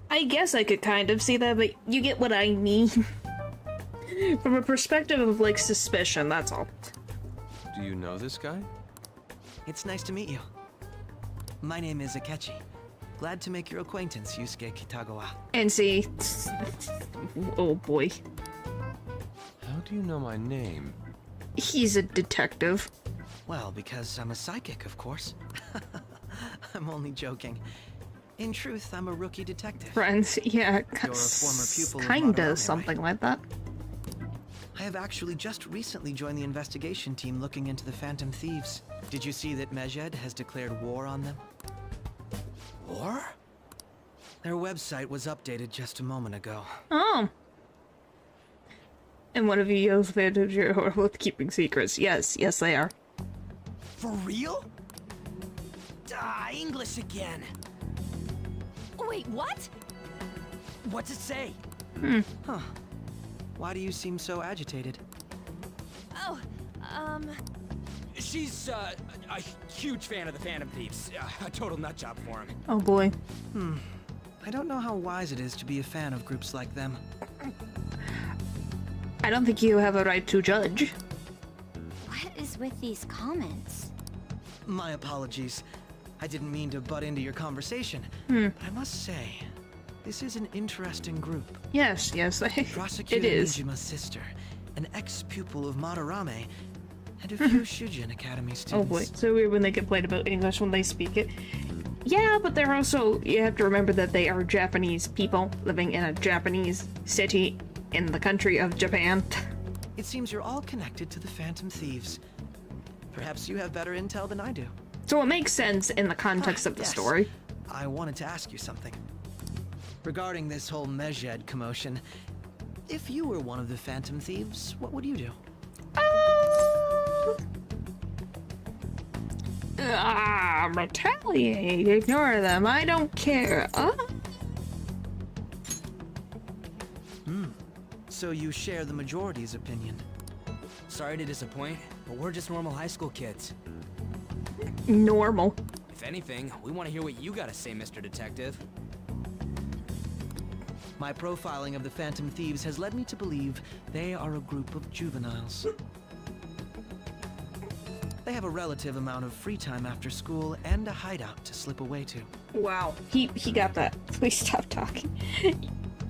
I guess I could kind of see that, but you get what I mean. From a perspective of, like, suspicion, that's all. Do you know this guy? It's nice to meet you. My name is Akechi. Glad to make your acquaintance, Yusuke Kitagawa. And see... Oh boy. How do you know my name? He's a detective. Well, because I'm a psychic, of course. I'm only joking. In truth, I'm a rookie detective. Friends, yeah, You're a former pupil of kinda Madarame, something right? like that. I have actually just recently joined the investigation team looking into the Phantom Thieves. Did you see that Mejed has declared war on them? War? Their website was updated just a moment ago. Oh. And one of you yells Phantoms are horrible with keeping secrets. Yes, yes they are. For real? English again. Wait, what? What's it say? Huh. Why do you seem so agitated? Oh, She's, a huge fan of the Phantom Thieves. A total nutjob for him. Oh boy. I don't know how wise it is to be a fan of groups like them. I don't think you have a right to judge. What is with these comments? My apologies. I didn't mean to butt into your conversation. Hmm. But I must say, this is an interesting group. Yes, yes, Prosecutor it is. Nijima's sister, an ex-pupil of Madarame, and a few Shujin Academy students. Oh boy, so weird when they complain about English when they speak it. Yeah, but they're also, you have to remember that they are Japanese people living in a Japanese city in the country of Japan. It seems you're all connected to the Phantom Thieves. Perhaps you have better intel than I do. So it makes sense in the context of the Yes. story. I wanted to ask you something. Regarding this whole Mejed commotion, if you were one of the Phantom Thieves, what would you do? Retaliate. Ignore them. I don't care. So you share the majority's opinion. Sorry to disappoint, but we're just normal high school kids. Normal. If anything, we want to hear what you gotta say, Mr. Detective. My profiling of the Phantom Thieves has led me to believe they are a group of juveniles. They have a relative amount of free time after school and a hideout to slip away to. Wow. He got that. Please stop talking.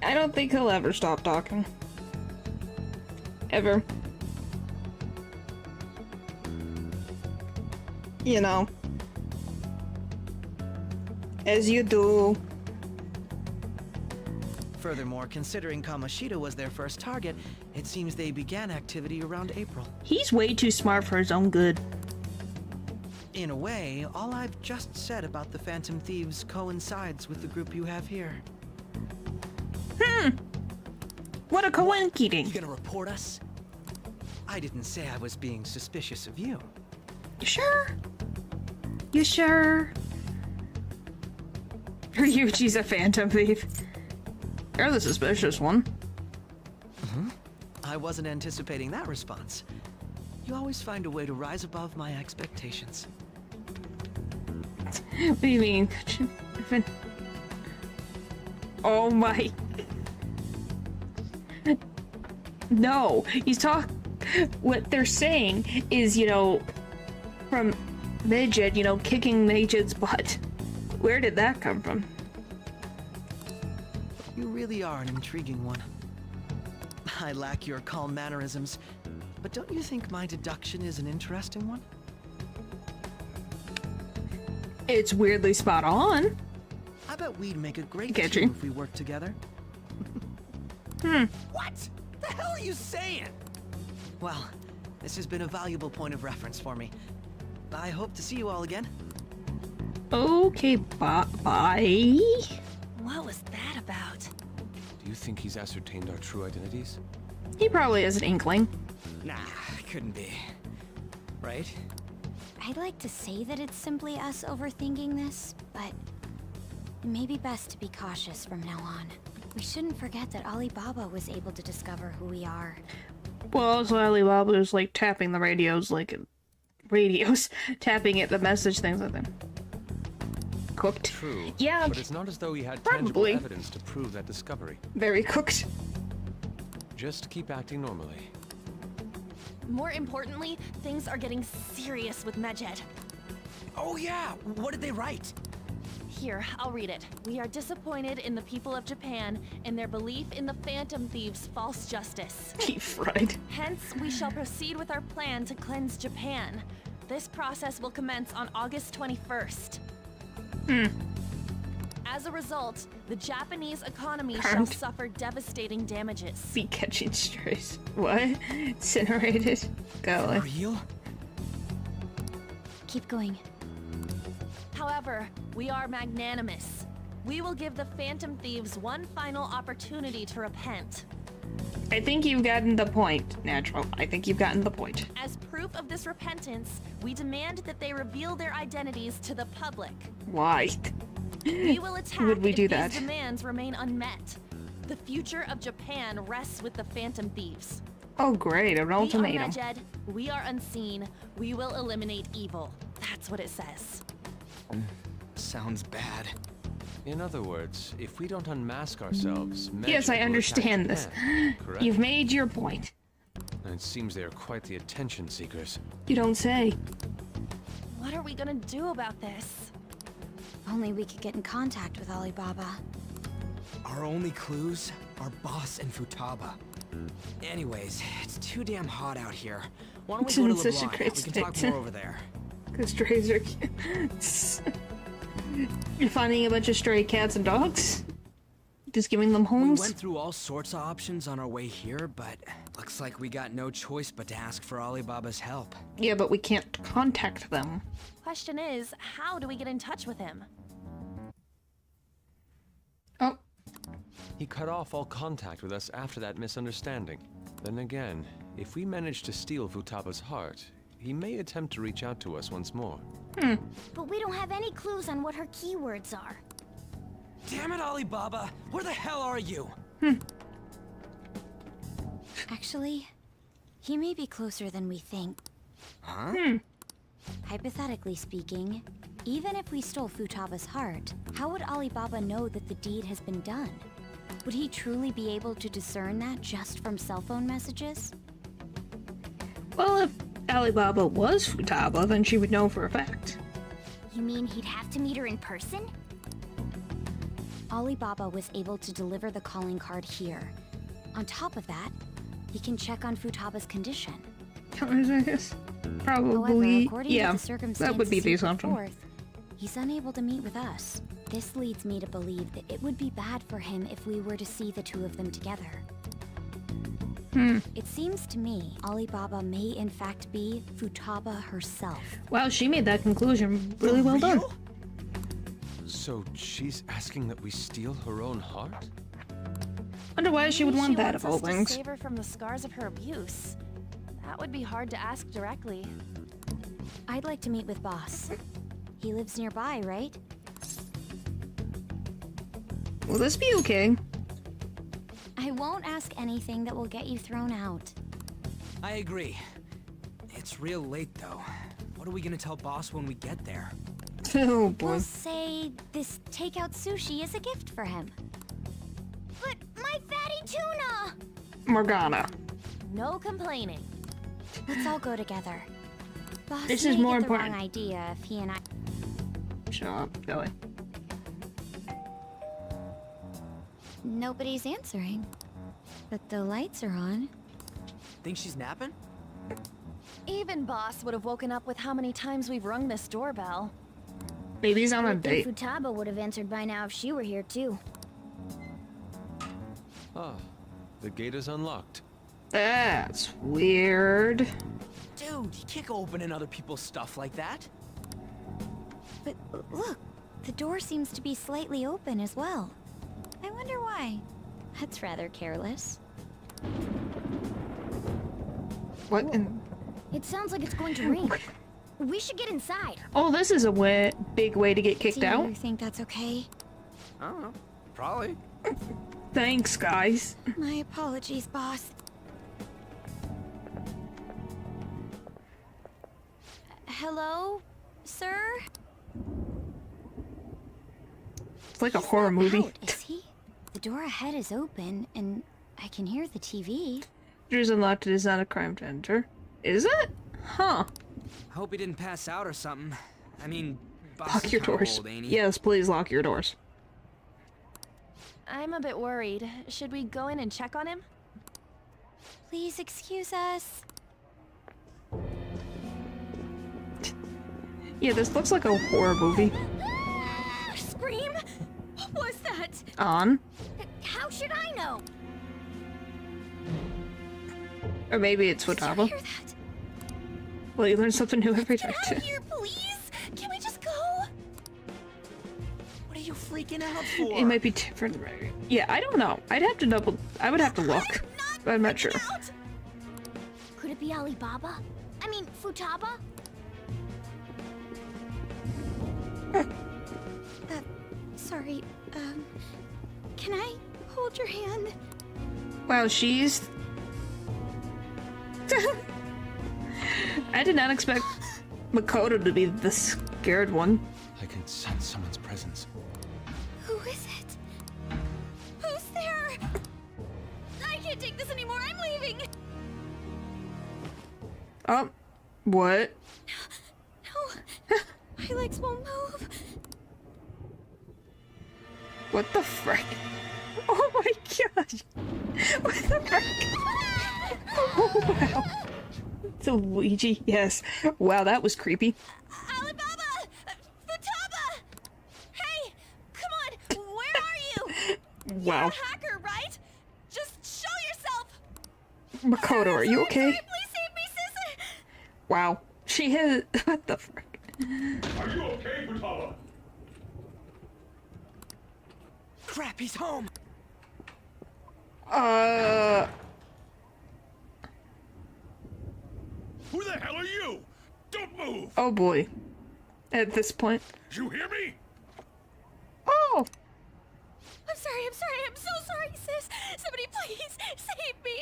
I don't think he'll ever stop talking. Ever. You know. As you do. Furthermore, considering Kamoshida was their first target, it seems they began activity around April. He's way too smart for his own good. In a way, all I've just said about the Phantom Thieves coincides with the group you have here. What a coincidence! You gonna report us? I didn't say I was being suspicious of you. You sure? You sure? Ryuji's a phantom thief. You're the suspicious one. I wasn't anticipating that response. You always find a way to rise above my expectations. What do you mean? Oh my. No, what they're saying is, you know, from Midget, you know, kicking Midget's butt. Where did that come from? You really are an intriguing one. I lack your calm mannerisms, but don't you think my deduction is an interesting one? It's weirdly spot on. I bet we'd make a great Get team you. if we worked together. What the hell are you saying? Well, this has been a valuable point of reference for me. I hope to see you all again. Okay, bye. What was that about? Do you think he's ascertained our true identities? He probably has an inkling. Nah, couldn't be. Right? I'd like to say that it's simply us overthinking this, but it may be best to be cautious from now on. We shouldn't forget that Alibaba was able to discover who we are. Well, also Alibaba was like tapping the radios, tapping at the message things like that. Cooked. True. Yeah, but it's not as though he had probably. tangible evidence to prove that discovery. Very cooked. Just keep acting normally. More importantly, things are getting serious with Medjed. Oh yeah, what did they write? Here, I'll read it. We are disappointed in the people of Japan and their belief in the Phantom Thieves' false justice. Right. Hence, we shall proceed with our plan to cleanse Japan. This process will commence on August 21st. As a result, the Japanese economy shall suffer devastating damages. Be catching strays. What? Incinerated? Golly. For real? Keep going. However, we are magnanimous. We will give the Phantom Thieves one final opportunity to repent. I think you've gotten the point, Natural. I think you've gotten the point. As proof of this repentance, we demand that they reveal their identities to the public. Why? We will attack Would we do if that? these demands remain unmet. The future of Japan rests with the Phantom Thieves. Oh great, an ultimatum. We are Medjed, we are unseen, we will eliminate evil. That's what it says. Sounds bad. In other words, if we don't unmask ourselves, Yes, I Medjed will understand attack this. Japan, correct? You've made your point. And it seems they are quite the attention seekers. You don't say. What are we gonna do about this? Only we could get in contact with Alibaba. Our only clues are Boss and Futaba. Anyways, it's too damn hot out here. Why don't we go to Such a LeBlanc? great We can talk statement. more over there. Because strays are cute. You're finding a bunch of stray cats and dogs? Just giving them We homes? went through all sorts of options on our way here, but looks like we got no choice but to ask for Alibaba's help. Yeah, but we can't contact them. Question is, how do we get in touch with him? Oh. He cut off all contact with us after that misunderstanding. Then again, if we manage to steal Futaba's heart, he may attempt to reach out to us once more. But we don't have any clues on what her keywords are. Damn it, Alibaba! Where the hell are you? Actually, he may be closer than we think. Huh? Hypothetically speaking, even if we stole Futaba's heart, how would Alibaba know that the deed has been done? Would he truly be able to discern that just from cell phone messages? Well, if Alibaba was Futaba, then she would know for a fact. You mean he'd have to meet her in person? Alibaba was able to deliver the calling card here. On top of that, he can check on Futaba's condition. Probably, However, according yeah, to the circumstances that would be the he put assumption. forth, he's unable to meet with us. This leads me to believe that it would be bad for him if we were to see the two of them together. It seems to me Alibaba may in fact be Futaba herself. Wow, she made that conclusion really well done. So she's asking that we steal her own heart? Wonder why she would Maybe want that wants of all us to things. save her from the scars of her abuse. That would be hard to ask directly. I'd like to meet with Boss. He lives nearby, right? Will this be okay? I won't ask anything that will get you thrown out. I agree. It's real late, though. What are we gonna tell Boss when we get there? Oh boy. We'll say this takeout sushi is a gift for him. But my fatty tuna! Morgana. No complaining. Let's all go together. Boss This may is more get the important. wrong idea if he and I... Shut up, Billy. Nobody's answering. But the lights are on. Think she's napping? Even Boss would have woken up with how many times we've rung this doorbell. Maybe he's on a I would think date. Futaba would have answered by now if she were here too. Ah, the gate is unlocked. That's weird. Dude, you can't go opening other people's stuff like that. But look, the door seems to be slightly open as well. I wonder why. That's rather careless. What in... It sounds like it's going to rain. We should get inside. Oh, this is a big way to get kicked Do out. you think that's okay? I don't know. Probably. Thanks, guys. My apologies, boss. Hello, sir? It's like a horror movie. Out, is he? The door ahead is open, and I can hear the TV. Door's unlocked. It is not a crime to enter. Is it? Huh. I hope he didn't pass out or something. I mean, Boss Lock is your kinda doors. old, ain't he? Yes, please lock your doors. I'm a bit worried. Should we go in and check on him? Please excuse us. Yeah, this looks like a horror movie. Scream? What was that? On. How should I know? Or maybe it's Futaba. Well, you learn something new every time. Get out of here, please! Can we just go? What are you freaking out for? It might be different. Yeah, I don't know. I would have to look. But I'm not sure. Could it be Alibaba? I mean, Futaba? Sorry, can I hold your hand? Wow, she's... I did not expect Makoto to be the scared one. I can sense someone's presence. Who is it? Who's there? I can't take this anymore. I'm leaving. Oh, what? No, my legs won't move. What the frick? Oh my gosh! What the frick? Oh wow! It's a Luigi, yes. Wow, that was creepy. Alibaba! Futaba! Hey, come on, where are you? Wow. You're a hacker, right? Just show yourself. Makoto, are you okay? Please save me, sis. Wow. She has... What the frick? Are you okay, Futaba? Crap, he's home. Who the hell are you? Don't move! Oh boy. At this point. You hear me? Oh! I'm sorry, I'm so sorry, sis. Somebody please save me.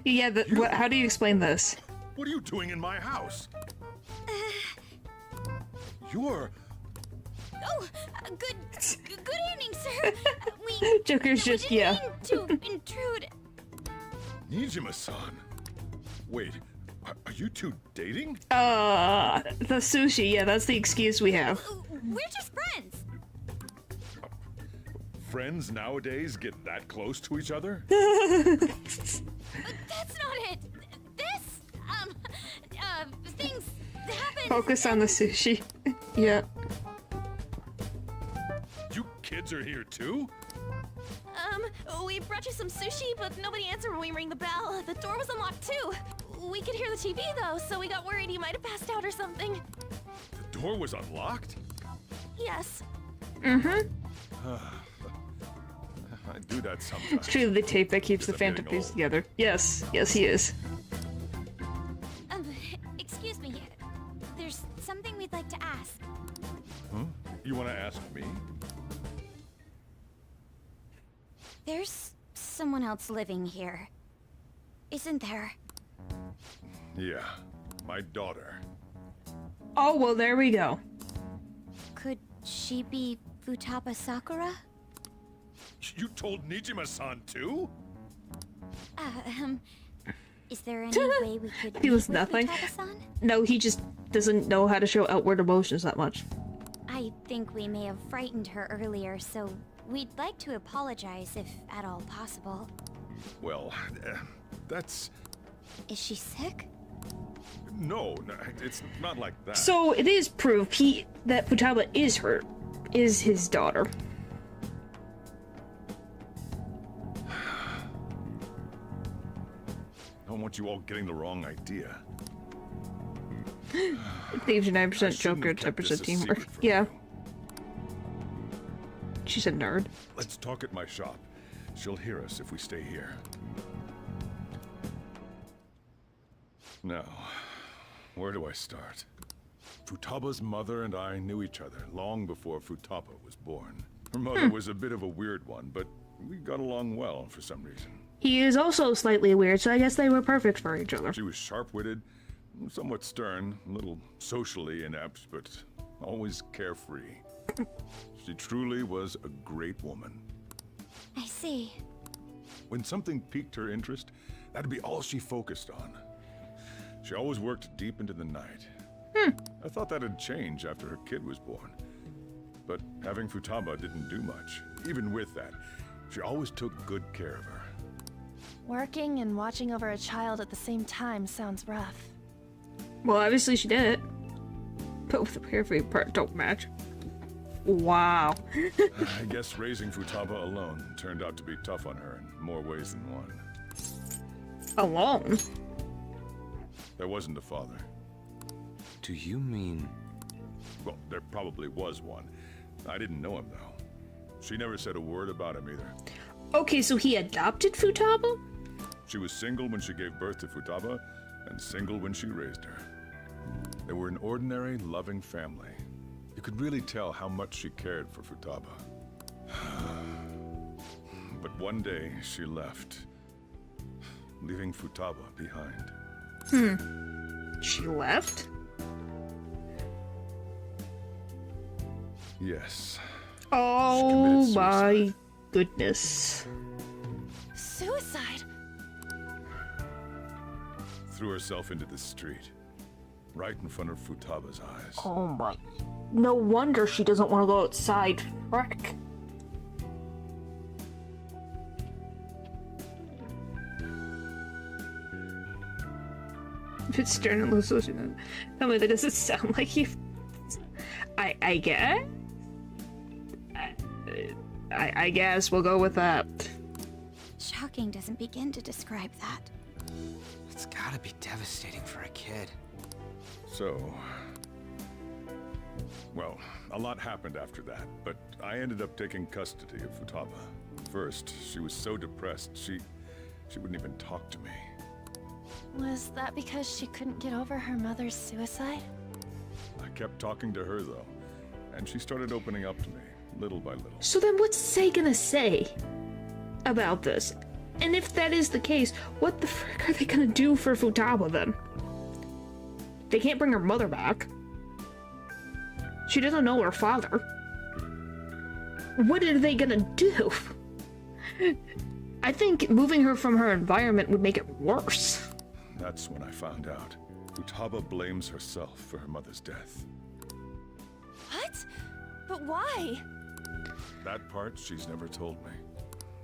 Yeah, how do you explain this? What are you doing in my house? You're... Oh, good evening, sir. We Joker's just, didn't yeah. mean to intrude. Nijima-san. Wait, are you two dating? The sushi, yeah, that's the excuse we have. We're just friends. Friends nowadays get that close to each other? That's not it. This, things happen. Focus on the sushi. Yeah. You kids are here too? We brought you some sushi, but nobody answered when we rang the bell. The door was unlocked too. We could hear the TV though, so we got worried you might have passed out or something. The door was unlocked? Yes. Mm-hmm. I do that sometimes. It's truly the tape that keeps the I'm Phantom getting Thieves old. together. Yes, yes, he is. Excuse me. There's something we'd like to ask. Huh? You want to ask me? There's someone else living here, isn't there? Yeah, my daughter. Oh, well, there we go. Could she be Futaba Sakura? You told Nijima-san too? Is there any way we could Feels meet with nothing. Futaba-san? No, he just doesn't know how to show outward emotions that much. I think we may have frightened her earlier, so we'd like to apologize if at all possible. Well, that's... Is she sick? No, it's not like that. So it is proof that Futaba is his daughter. I don't want you all getting the wrong idea. Thieves are 9% shouldn't Joker, have kept this 10% a teamwork. secret from Yeah. She's a nerd. Let's talk at my shop. She'll hear us if we stay here. Now, where do I start? Futaba's mother and I knew each other long before Futaba was born. Her mother was a bit of a weird one, but we got along well for some reason. He is also slightly weird, so I guess they were perfect for each other. She was sharp-witted, somewhat stern, a little socially inept, but always carefree. She truly was a great woman. I see. When something piqued her interest, that'd be all she focused on. She always worked deep into the night. I thought that'd change after her kid was born. But having Futaba didn't do much. Even with that, she always took good care of her. Working and watching over a child at the same time sounds rough. Well, obviously she did it. But with the carefree part don't match. Wow. I guess raising Futaba alone turned out to be tough on her in more ways than one. Alone? There wasn't a father. Do you mean... Well, there probably was one. I didn't know him, though. She never said a word about him either. Okay, so he adopted Futaba? She was single when she gave birth to Futaba, and single when she raised her. They were an ordinary, loving family. You could really tell how much she cared for Futaba. But one day, she left, leaving Futaba behind. She left? Yes. Oh She committed my goodness. Suicide? Threw herself into the street, right in front of Futaba's eyes. Oh my. No wonder she doesn't want to go outside. Frick. If it's stern and low social, tell me that doesn't sound like you. I guess? I guess we'll go with that. Shocking doesn't begin to describe that. It's gotta be devastating for a kid. So... Well, a lot happened after that, but I ended up taking custody of Futaba. First, she was so depressed, she wouldn't even talk to me. Was that because she couldn't get over her mother's suicide? I kept talking to her, though, and she started opening up to me, little by little. So then what's Sei gonna say about this? And if that is the case, what the frick are they gonna do for Futaba then? They can't bring her mother back. She doesn't know her father. What are they gonna do? I think moving her from her environment would make it worse. That's when I found out. Futaba blames herself for her mother's death. What? But why? That part she's never told me.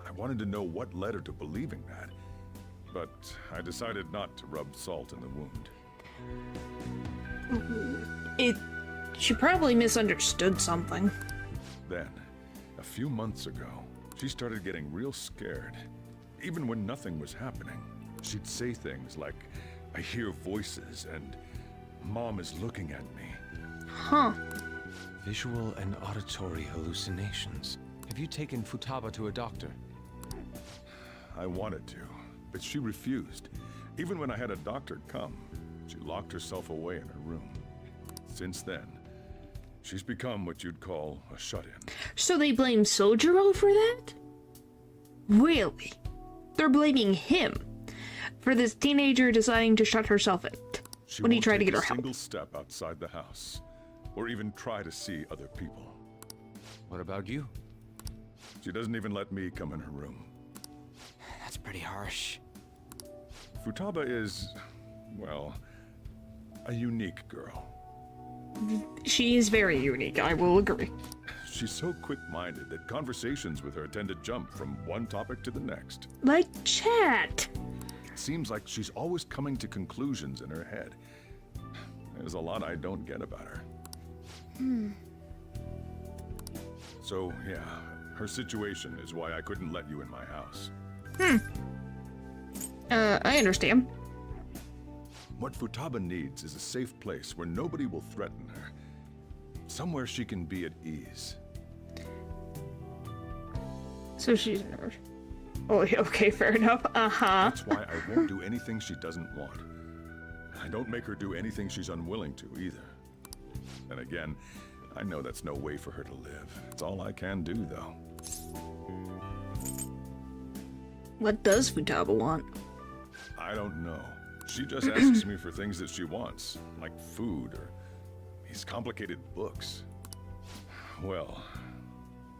I wanted to know what led her to believing that, but I decided not to rub salt in the wound. She probably misunderstood something. Then, a few months ago, she started getting real scared. Even when nothing was happening, she'd say things like, "I hear voices," and "Mom is looking at me." Huh. Visual and auditory hallucinations. Have you taken Futaba to a doctor? I wanted to, but she refused. Even when I had a doctor come, she locked herself away in her room. Since then, she's become what you'd call a shut-in. So they blame Sojiro for that? Really? They're blaming him for this teenager deciding to shut herself in when he tried to get her help. She won't take a single step outside the house, or even try to see other people. What about you? She doesn't even let me come in her room. That's pretty harsh. Futaba is, well, a unique girl. She is very unique, I will agree. She's so quick-minded that conversations with her tend to jump from one topic to the next. Like chat. It seems like she's always coming to conclusions in her head. There's a lot I don't get about her. So, yeah, her situation is why I couldn't let you in my house. I understand. What Futaba needs is a safe place where nobody will threaten her. Somewhere she can be at ease. So she's a nerd. Oh, okay, fair enough. That's why I won't do anything she doesn't want. I don't make her do anything she's unwilling to, either. And again, I know that's no way for her to live. It's all I can do, though. What does Futaba want? I don't know. She just asks me for things that she wants, like food or these complicated books. Well,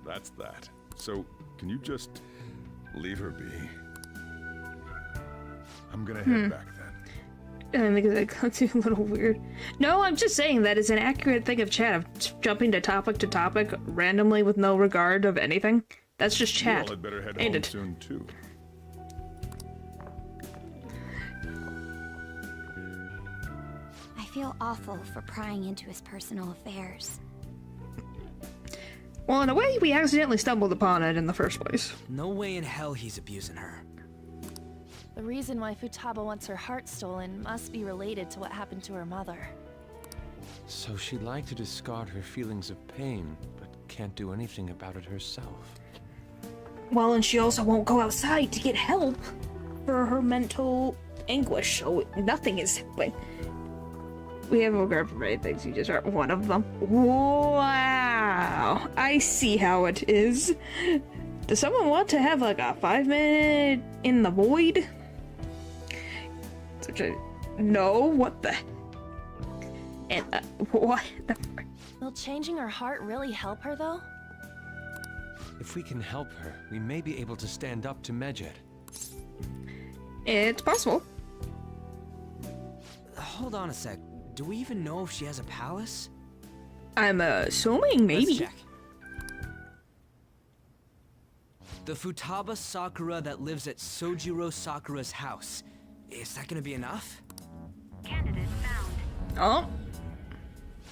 that's that. So, can you just leave her be? I'm gonna head back then. I think that got too a little weird. No, I'm just saying that is an accurate thing of chat, of jumping to topic randomly with no regard of anything. That's just chat. You all had better head Ain't home it? soon, too. I feel awful for prying into his personal affairs. Well, in a way, we accidentally stumbled upon it in the first place. No way in hell he's abusing her. The reason why Futaba wants her heart stolen must be related to what happened to her mother. So she'd like to discard her feelings of pain, but can't do anything about it herself. Well, and she also won't go outside to get help for her mental anguish, so nothing is helping. We have regard for many things, you just aren't one of them. Wow, I see how it is. Does someone want to have like a 5-minute in the void? No, what the? And what the? Will changing her heart really help her, though? If we can help her, we may be able to stand up to Medjed. It's possible. Hold on a sec. Do we even know if she has a palace? I'm assuming maybe. Let's check. The Futaba Sakura that lives at Sojiro Sakura's house. Is that gonna be enough? Candidate found. Oh.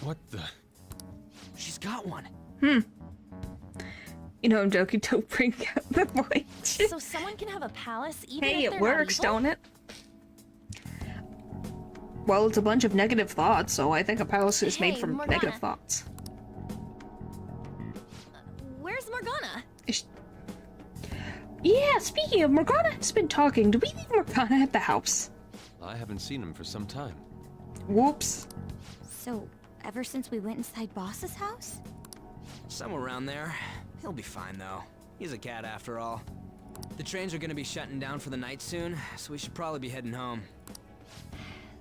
What the? She's got one. You know, I'm joking. Don't bring up the void. So someone can have a palace even Hey, if it they're works, not evil? don't it? Well, it's a bunch of negative thoughts, so I think a palace is made Hey, from Morgana. negative thoughts. Where's Morgana? Yeah, speaking of, Morgana has been talking. Do we leave Morgana at the house? I haven't seen him for some time. Whoops. So, ever since we went inside Boss's house? Somewhere around there. He'll be fine, though. He's a cat, after all. The trains are gonna be shutting down for the night soon, so we should probably be heading home.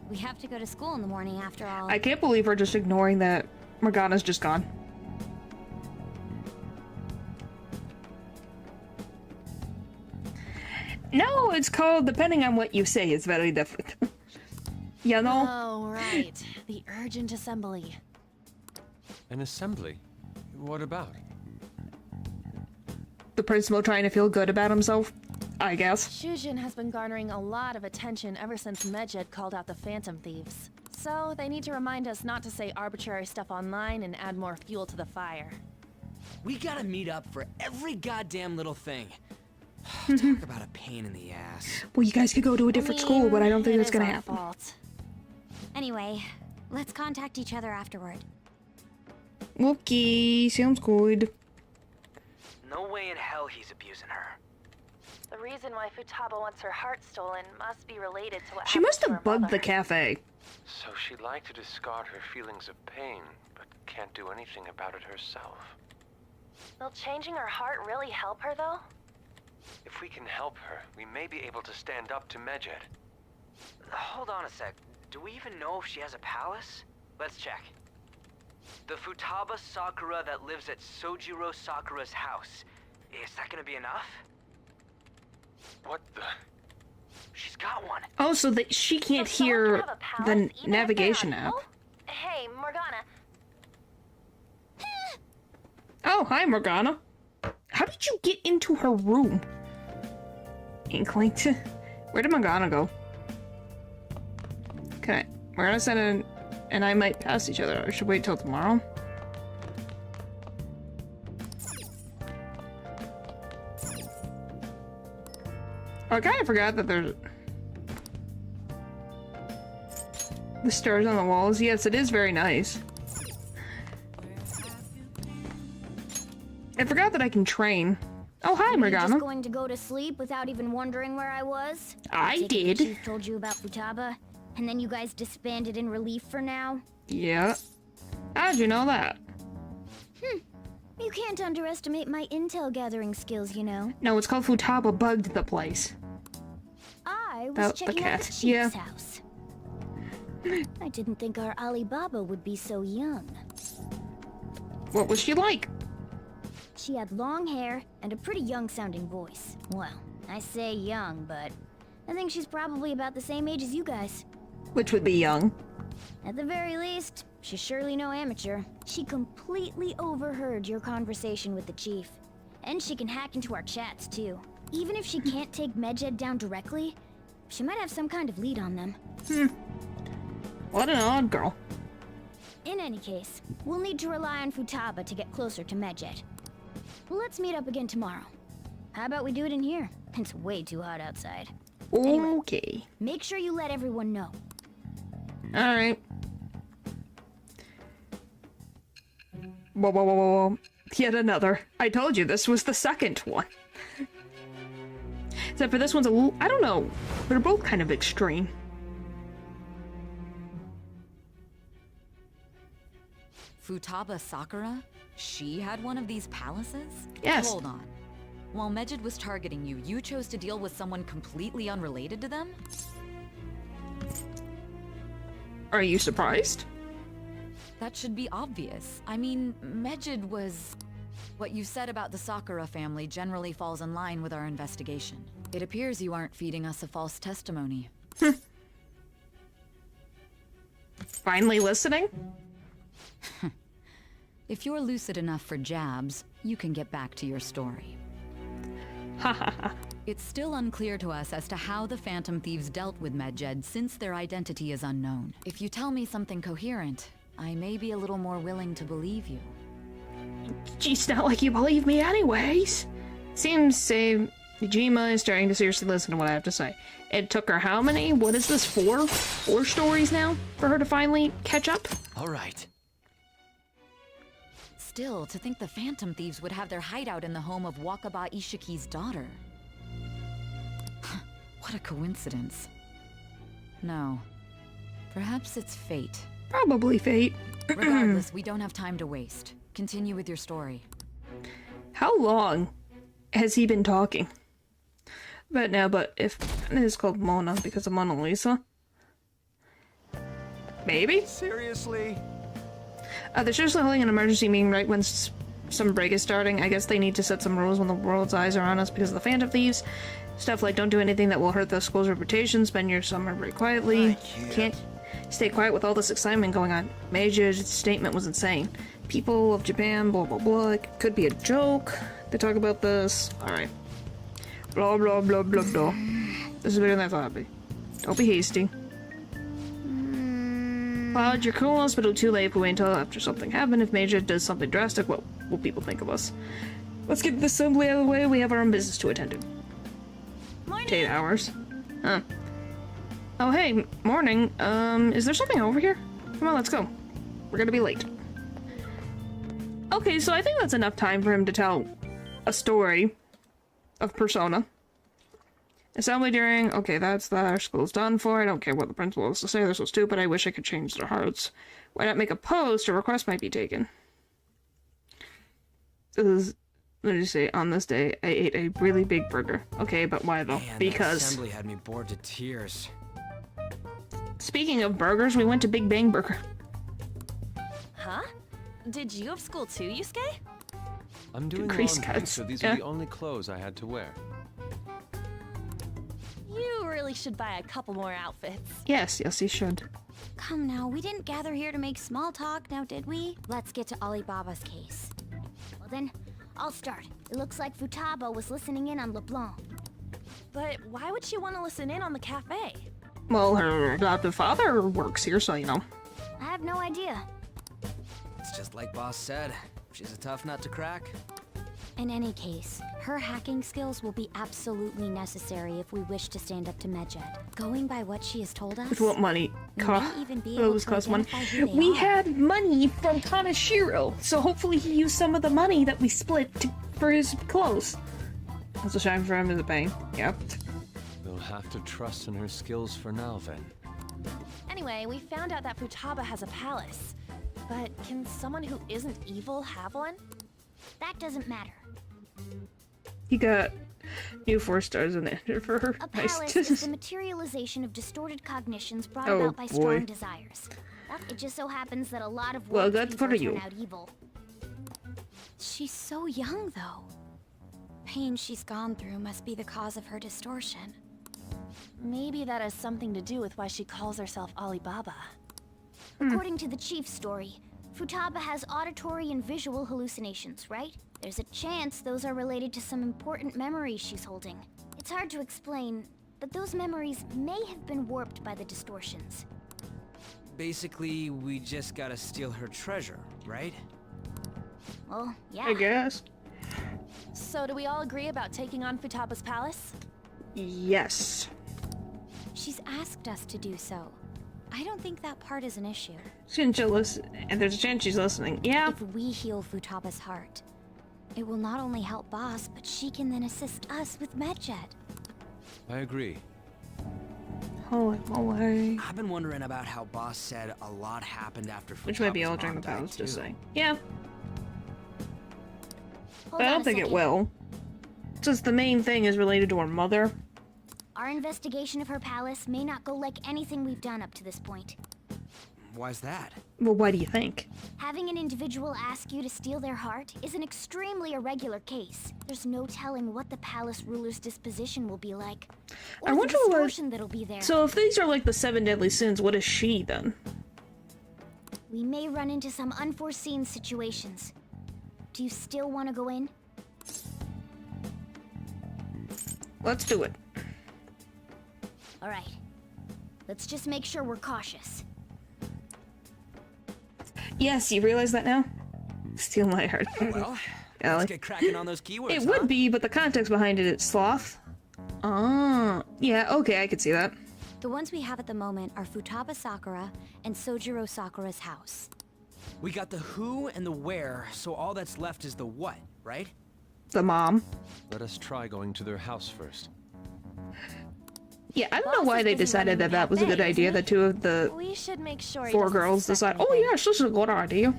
We have to go to school in the morning after all. I can't believe we're just ignoring that Morgana's just gone. No, it's called, depending on what you say, it's very different. You know? Oh, right. The urgent assembly. An assembly? What about? The principal trying to feel good about himself, I guess. Shujin has been garnering a lot of attention ever since Medjed called out the Phantom Thieves. So they need to remind us not to say arbitrary stuff online and add more fuel to the fire. We gotta meet up for every goddamn little thing. Talk about a pain in the ass. Well, you guys could go to a different school, but I don't think it that's is gonna our happen. fault. Anyway, let's contact each other afterward. Okay, sounds good. No way in hell he's abusing her. The reason why Futaba wants her heart stolen must be related to what She happened must to her have bugged mother. the cafe. So she'd like to discard her feelings of pain, but can't do anything about it herself. Will changing her heart really help her, though? If we can help her, we may be able to stand up to Medjed. Hold on a sec. Do we even know if she has a palace? Let's check. The Futaba Sakura that lives at Sojiro Sakura's house. Is that gonna be enough? What the? She's got one. Oh, so that she can't hear the navigation app. Hey, Morgana. Oh, hi, Morgana. How did you get into her room? Inkling. Where did Morgana go? Okay, Morgana sent in, and I might pass each other. I should wait till tomorrow. Oh, I kind of forgot that there's the stars on the walls. Yes, it is very nice. I forgot that I can train. Oh, hi, Were you Morgana. just going to go to sleep without even wondering where I was? I take it did. the Chief told you about Futaba, and then you guys disbanded in relief for now? Yeah. How'd you know that? You can't underestimate my intel gathering skills, you know. No, it's called Futaba bugged the place. I was About the checking out cat, the chief's yeah. house. I didn't think our Alibaba would be so young. What was she like? She had long hair and a pretty young-sounding voice. Well, I say young, but I think she's probably about the same age as you guys. Which would be young. At the very least, she's surely no amateur. She completely overheard your conversation with the chief. And she can hack into our chats, too. Even if she can't take Medjed down directly, she might have some kind of lead on them. What an odd girl. In any case, we'll need to rely on Futaba to get closer to Medjed. Let's meet up again tomorrow. How about we do it in here? It's way too hot outside. Okay. Make sure you let everyone know. Alright. Whoa, whoa, whoa, whoa, whoa. Yet another. I told you this was the second one. Except for this one's a little, I don't know. They're both kind of extreme. Futaba Sakura? She had one of these palaces? Yes. Hold on. While Medjed was targeting you, you chose to deal with someone completely unrelated to them? Are you surprised? That should be obvious. I mean, Medjed was... What you said about the Sakura family generally falls in line with our investigation. It appears you aren't feeding us a false testimony. Finally listening? If you're lucid enough for jabs, you can get back to your story. It's still unclear to us as to how the Phantom Thieves dealt with Medjed since their identity is unknown. If you tell me something coherent, I may be a little more willing to believe you. Geez, not like you believe me anyways. Seems Nijima is starting to seriously listen to what I have to say. It took her how many? What is this, 4? 4 stories now? For her to finally catch up? Alright. Still, to think the Phantom Thieves would have their hideout in the home of Wakaba Ishiki's daughter. What a coincidence. No. Perhaps it's fate. Probably fate. Regardless, we don't have time to waste. Continue with your story. How long has he been talking? But if it is called Mona because of Mona Lisa. Maybe? Seriously? They're seriously holding an emergency meeting right when some break is starting. I guess they need to set some rules when the world's eyes are on us because of the Phantom Thieves. Stuff like don't do anything that will hurt the school's reputation, spend your summer very quietly. Can't stay quiet with all this excitement going on. Major's statement was insane. People of Japan, blah blah blah. It could be a joke. They talk about this. Alright. Blah blah blah blah blah. This is better than I thought it'd be. Don't be hasty. Cloud, you're cool, but it'll be too late if we wait until after something happened. If Major does something drastic, what will people think of us? Let's get this assembly out of the way. We have our own business to attend to. Morning. 8 hours. Huh. Oh, hey, morning. Is there something over here? Come on, let's go. We're gonna be late. Okay, so I think that's enough time for him to tell a story of Persona. Assembly during... Okay, that's that. Our school's done for. I don't care what the principal has to say. They're so stupid. I wish I could change their hearts. Why not make a post? A request might be taken. This is... Let me just say, on this day, I ate a really big burger. Okay, but why though? Man, because... that assembly had me bored to tears. Speaking of burgers, we went to Big Bang Burger. Huh? Did you have school too, Yusuke? I'm doing crease laundry, cuts. so these Yeah. are the only clothes I had to wear. You really should buy a couple more outfits. Yes, yes, he should. Come now, we didn't gather here to make small talk, now did we? Let's get to Alibaba's case. Well then, I'll start. It looks like Futaba was listening in on LeBlanc. But why would she want to listen in on the cafe? Well, her adoptive father works here, so you know. I have no idea. It's just like Boss said. She's a tough nut to crack. In any case, her hacking skills will be absolutely necessary if we wish to stand up to Medjed. Going by what she has told us, With what money? we may even be able Those to cost money. identify who they We are. had money from Kanashiro, so hopefully he used some of the money that we split for his clothes. That's a shame for him, is a pain. Yep. We'll have to trust in her skills for now, then. Anyway, we found out that Futaba has a palace. But can someone who isn't evil have one? That doesn't matter. He got new 4 stars in there for her. A Nice. palace is the materialization of distorted cognitions brought Oh, about by boy. strong desires. It just so happens that a lot of Well, warped good people for you. turn out evil. She's so young, though. Pain she's gone through must be the cause of her distortion. Maybe that has something to do with why she calls herself Alibaba. According to the chief's story, Futaba has auditory and visual hallucinations, right? There's a chance those are related to some important memories she's holding. It's hard to explain, but those memories may have been warped by the distortions. Basically, we just gotta steal her treasure, right? Well, yeah. I guess. So do we all agree about taking on Futaba's palace? Yes. She's asked us to do so. I don't think that part is an issue. Since she'll listen, and there's a chance she's listening. Yeah. If we heal Futaba's heart, it will not only help Boss, but she can then assist us with Medjed. I agree. Holy moly. I've been wondering about how Boss said a lot happened after Which might be Futaba's altering mom the palace, died, just too. saying. Yeah. Hold But I on don't a think it second. will. Since the main thing is related to her mother. Our investigation of her palace may not go like anything we've done up to this point. Why's that? Well, why do you think? Having an individual ask you to steal their heart is an extremely irregular case. There's no telling what the palace ruler's disposition will be like. Or I wonder the what... distortion that'll be there. So if these are like the 7 deadly sins, what is she then? We may run into some unforeseen situations. Do you still want to go in? Let's do it. All right. Let's just make sure we're cautious. Yes, you realize that now? Steal my heart. Well, Ellie. let's get cracking on those keywords, It huh? would be, but the context behind it is sloth. Ah, yeah, okay, I could see that. The ones we have at the moment are Futaba Sakura and Sojiro Sakura's house. We got the who and the where, so all that's left is the what, right? The mom. Let us try going to their house first. Yeah, I don't know why they decided that that was a good idea. The two of the We should make sure he 4 doesn't girls suspect decide, oh anything. yes, this is a good idea.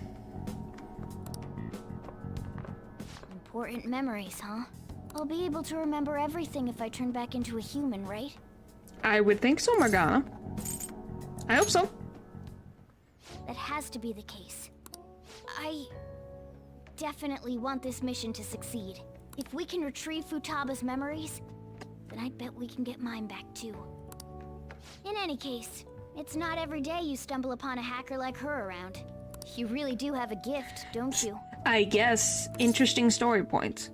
Important memories, huh? I'll be able to remember everything if I turn back into a human, right? I would think so, Morgana. I hope so. That has to be the case. I definitely want this mission to succeed. If we can retrieve Futaba's memories, then I bet we can get mine back too. In any case, it's not every day you stumble upon a hacker like her around. You really do have a gift, don't you? I guess. Interesting story points.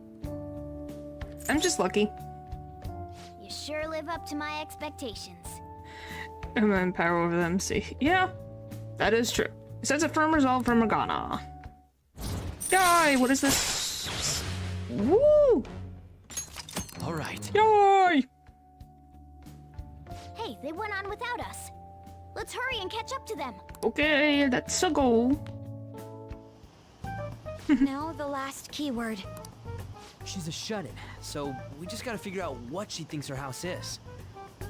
I'm just lucky. You sure live up to my expectations. I'm in power over them, see. Yeah, that is true. Sense a firm resolve from Morgana. Yay! What is this? Woo! All right. Yay! Hey, they went on without us. Let's hurry and catch up to them. Okay, that's a goal. Now the last keyword. She's a shut-in, so we just gotta figure out what she thinks her house is.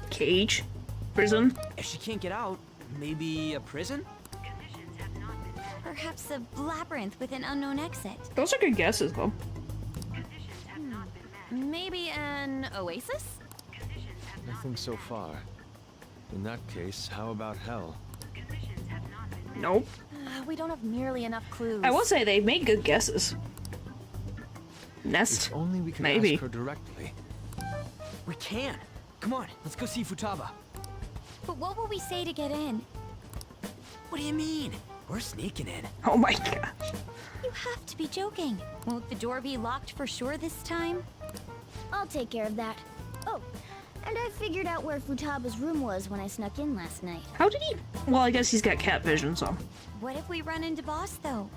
Cage? Prison? If she can't get out, maybe a prison? Perhaps a labyrinth with an unknown exit. Those are good guesses, though. Maybe an oasis? Nothing so far. In that case, how about hell? Nope. We don't have nearly enough clues. I will say they made good guesses. Nest? If only we could Maybe. ask her directly. We can. Come on, let's go see Futaba. But what will we say to get in? What do you mean? We're sneaking in. Oh my gosh. You have to be joking. Won't the door be locked for sure this time? I'll take care of that. Oh, and I figured out where Futaba's room was when I snuck in last night. How did he? Well, I guess he's got cat vision, so. What if we run into Boss, though?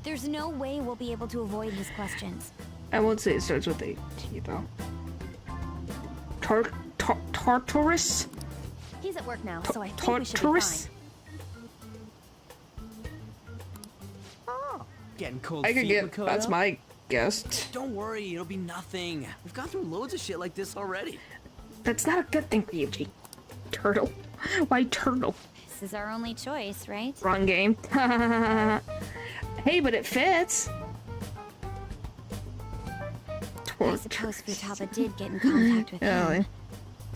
There's no way we'll be able to avoid his questions. I won't say it starts with a T, though. Tartarus? He's at work now, so I think we should be fine. Tartarus? Oh, getting cold I could feet, get. Makoto? That's my guess. Don't worry, it'll be nothing. We've gone through loads of shit like this already. That's not a good thing for you, G. Turtle. Why turtle? This is our only choice, right? Wrong game. Hey, but it fits. I suppose Futaba did get in contact with him.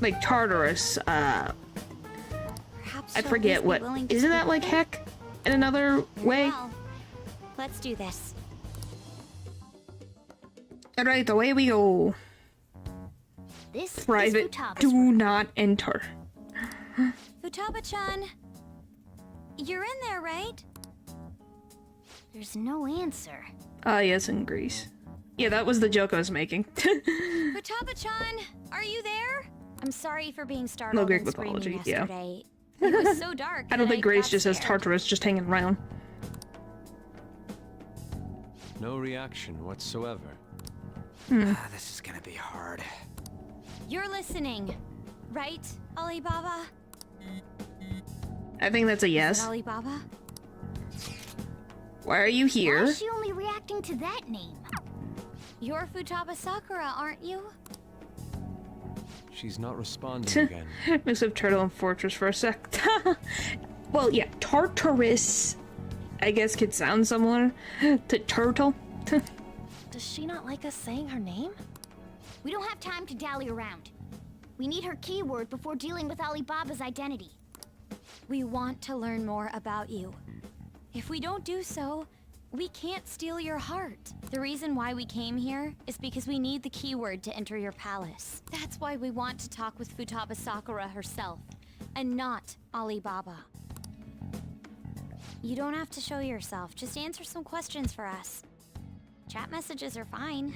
Like Tartarus, Perhaps I she'll forget at least be what. willing to Isn't speak that like with him? heck in another way? Well, let's do this. Alright, away we go. This is Private. Futaba's Do room. not enter. Futaba-chan, you're in there, right? There's no answer. Ah, yes, in Greece. Yeah, that was the joke I was making. Futaba-chan, are you there? I'm sorry for being startled No Greek and screaming mythology, yeah. yesterday. It was so dark. I don't that think Grace got just has scared. Tartarus just hanging around. No reaction whatsoever. This is gonna be hard. You're listening, right, Alibaba? I think that's a Is yes. it Alibaba? Why are you Why here? is she only reacting to that name? You're Futaba Sakura, aren't you? She's not responding again. Mix of turtle and fortress for a sec. Well, yeah, Tartarus, I guess, could sound similar to turtle. Does she not like us saying her name? We don't have time to dally around. We need her keyword before dealing with Alibaba's identity. We want to learn more about you. If we don't do so, we can't steal your heart. The reason why we came here is because we need the keyword to enter your palace. That's why we want to talk with Futaba Sakura herself, and not Alibaba. You don't have to show yourself, just answer some questions for us. Chat messages are fine.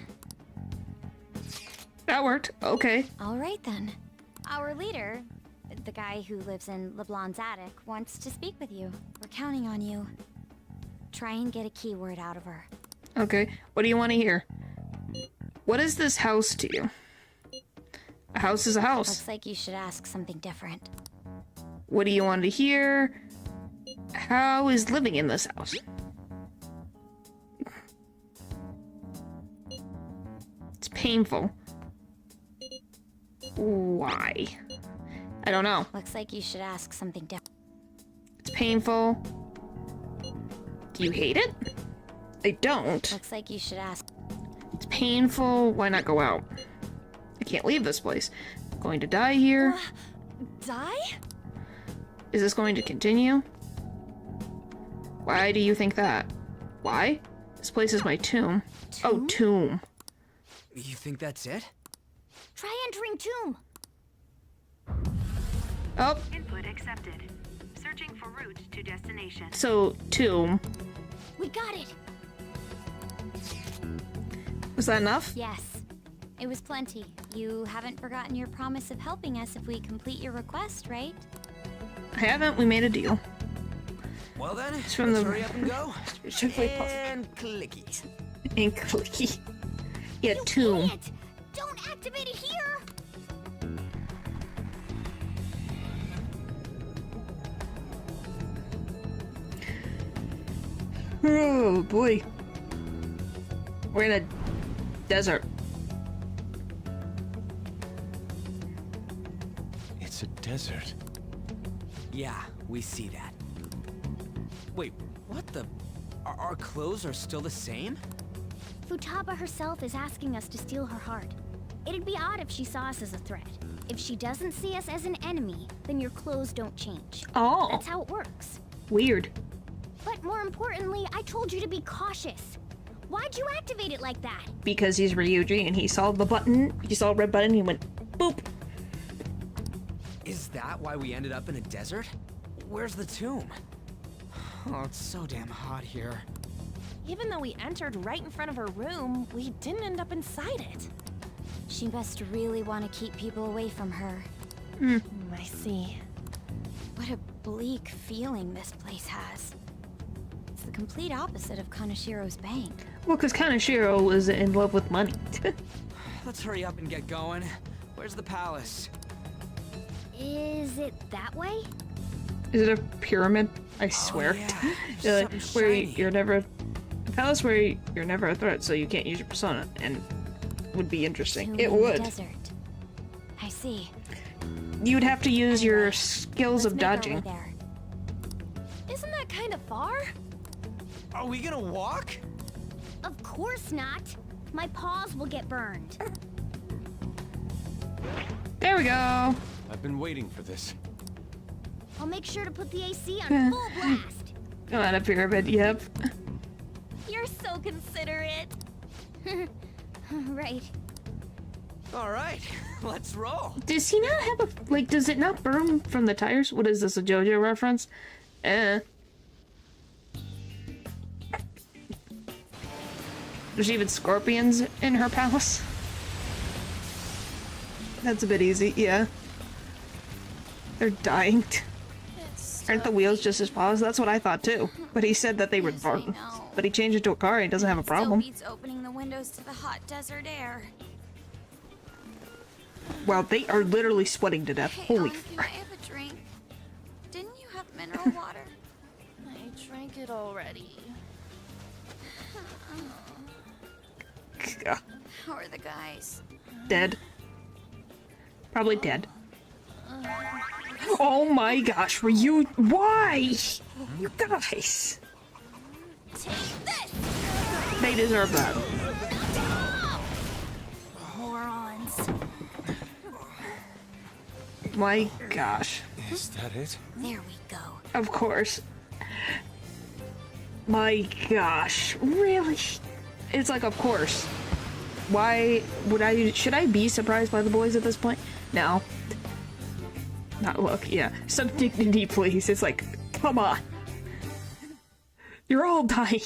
That worked. Okay. All right then. Our leader, the guy who lives in LeBlanc's attic, wants to speak with you. We're counting on you. Try and get a keyword out of her. Okay. What do you want to hear? What is this house to you? A house is a house. Looks like you should ask something different. What do you want to hear? How is living in this house? It's painful. Why? I don't know. Looks like you should ask something different. It's painful. Do you hate it? I don't. Looks like you should ask. It's painful. Why not go out? I can't leave this place. I'm going to die here. Die? Is this going to continue? Why do you think that? Why? This place is my tomb. Oh, tomb. You think that's it? Try entering tomb. Oh. Input accepted. Searching for route to destination. So, tomb. We got it. Was that enough? Yes. It was plenty. You haven't forgotten your promise of helping us if we complete your request, right? I haven't. We made a deal. Well then, It's from let's the- hurry up and go. Specifically And clicky. And clicky. Yeah, tomb. Idiot! Don't activate it here! Oh boy. We're in a desert. It's a desert. Yeah, we see that. Wait, what the? Our clothes are still the same? Futaba herself is asking us to steal her heart. It'd be odd if she saw us as a threat. If she doesn't see us as an enemy, then your clothes don't change. Oh. That's how it works. Weird. But more importantly, I told you to be cautious. Why'd you activate it like that? Because he's Ryuji and he saw the button, he saw a red button, he went boop. Is that why we ended up in a desert? Where's the tomb? Oh, it's so damn hot here. Even though we entered right in front of her room, we didn't end up inside it. She must really want to keep people away from her. I see. What a bleak feeling this place has. It's the complete opposite of Kanashiro's bank. Well, because Kanashiro was in love with money. Let's hurry up and get going. Where's the palace? Is it that way? Is it a pyramid? I swear. Yeah. Where you're never... A palace where you're never a threat, so you can't use your persona, and would be interesting. Tomb It in the would. desert. I see. You'd have to use your skills of Let's make our way dodging. there. Isn't that kind of far? Are we gonna walk? Of course not. My paws will get burned. There we go. I've been waiting for this. I'll make sure to put the AC on full blast. On a pyramid, yep. You're so considerate. Right. All right, let's roll. Does he not have a... Like, does it not burn from the tires? What is this, a JoJo reference? There's even scorpions in her palace. That's a bit easy, yeah. They're dying. Aren't the wheels just as paused? That's what I thought too. But he said that they were burnt. But he changed it to a car and he doesn't have a problem. Still beats opening the windows to the hot desert air. Well, they are literally sweating to death. Holy Can I have a drink? Didn't you have mineral water? I drank it already. How are the guys? Dead. Probably dead. Oh my gosh, were you... Why? You guys. They deserve that. Morons. My gosh. Is that it? There we go. Of course. My gosh. Really? It's like, of course. Why would I... Should I be surprised by the boys at this point? No. Not look, yeah. Some dignity, please. It's like, come on. You're all dying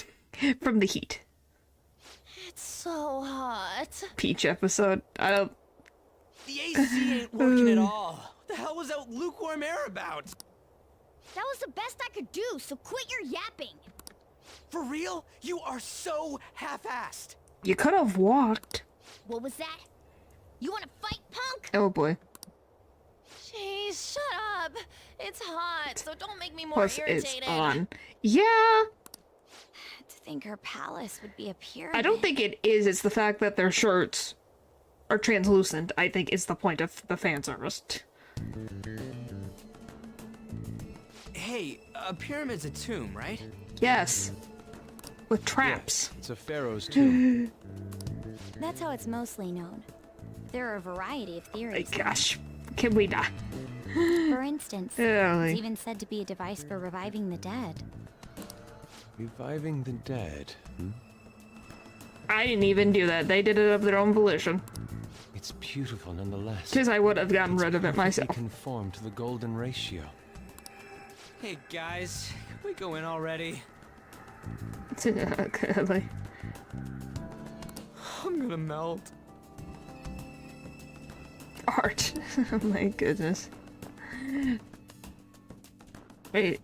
from the heat. It's so hot. Peach episode. I don't... The AC ain't working at all. What the hell was that lukewarm air about? That was the best I could do, so quit your yapping. For real? You are so half-assed. You could have walked. What was that? You want to fight, punk? Oh boy. Jeez, shut up. It's hot, so don't make me more Plus, irritated. it's on. Yeah. To think her palace would be a pyramid. I don't think it is. It's the fact that their shirts are translucent, I think, is the point of the fan service. Hey, a pyramid's a tomb, right? Yes. With traps. It's a pharaoh's tomb. That's how it's mostly known. There are a variety of theories. Gosh, can we not? For instance, Really? it's even said to be a device for reviving the dead. Reviving the dead. I didn't even do that. They did it of their own volition. It's beautiful nonetheless. Because I would have gotten rid of it myself. Conform to the golden ratio. Hey guys, can we go in already? Okay. I'm gonna melt. Art. Oh my goodness. Wait.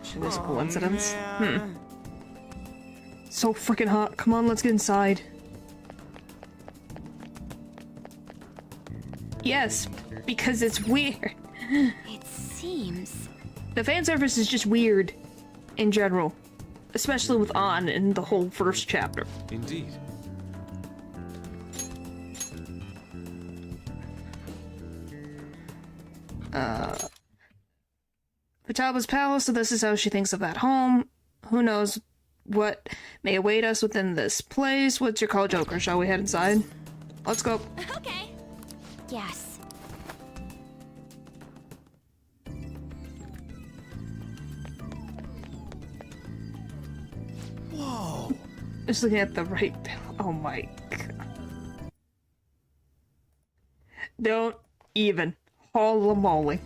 Should this coincidence? So freaking hot. Come on, let's get inside. Yes, because it's weird. It seems. The fan service is just weird in general. Especially with An in the whole first chapter. Indeed. Futaba's palace, so this is how she thinks of that home. Who knows what may await us within this place. What's your call, Joker? Shall we head inside? Let's go. Okay. Yes. Whoa. Just looking at the right... Oh my god. Don't even. Holy moly.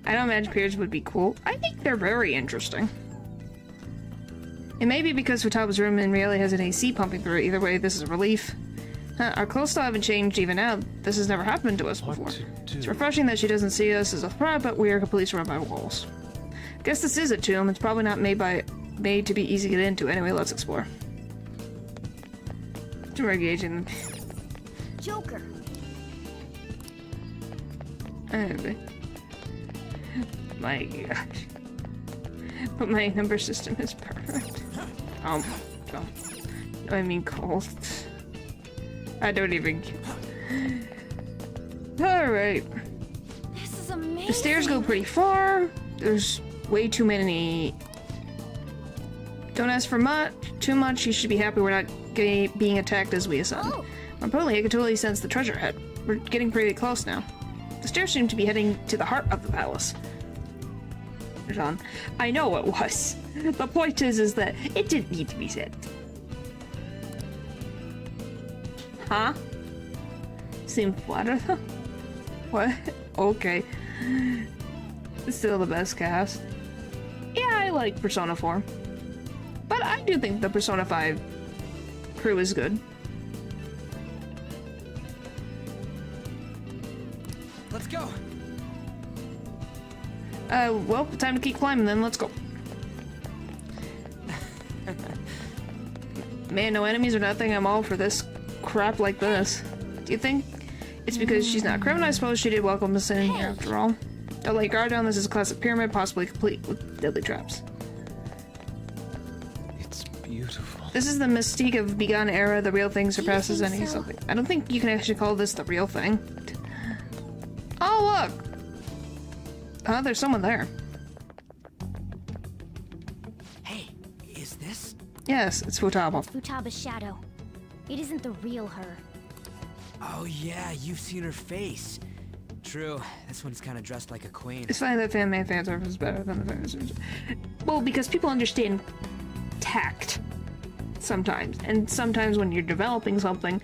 I know magic piers would be cool. I think they're very interesting. It may be because Futaba's room in reality has an AC pumping through it. Either way, this is a relief. Our clothes still haven't changed even now. This has never happened to us before. It's refreshing that she doesn't see us as a threat, but we are completely surrounded by walls. Guess this is a tomb. It's probably not made to be easy to get into. Anyway, let's explore. Too engaging. Joker. Anyway. My gosh. But my number system is perfect. God. I mean cold. I don't even... Alright. This is amazing. The stairs go pretty far. There's way too many... Don't ask for too much. You should be happy we're not being attacked as we ascend. Oh. Importantly, I can totally sense the treasure head. We're getting pretty close now. The stairs seem to be heading to the heart of the palace. John, I know it was. The point is that it didn't need to be said. Huh? Seemed flattered though? What? Okay. Still the best cast. Yeah, I like Persona 4. But I do think the Persona 5 crew is good. Let's go. Well, time to keep climbing then, let's go. Man, no enemies or nothing, I'm all for this crap like this. Do you think it's because she's not a criminal? I suppose she did welcome us in here after all. Don't lay guard down, this is a classic pyramid, possibly complete with deadly traps. It's beautiful. This is the mystique of bygone era, the real thing surpasses any something. I don't think you can actually call this the real thing. Oh, look! Oh, there's someone there. Hey, is this? Yes, it's Futaba. Futaba's shadow. It isn't the real her. Oh yeah, you've seen her face. True, this one's kind of dressed like a queen. It's funny that fan service is better than the fan service. Well, because people understand tact sometimes, and sometimes when you're developing something,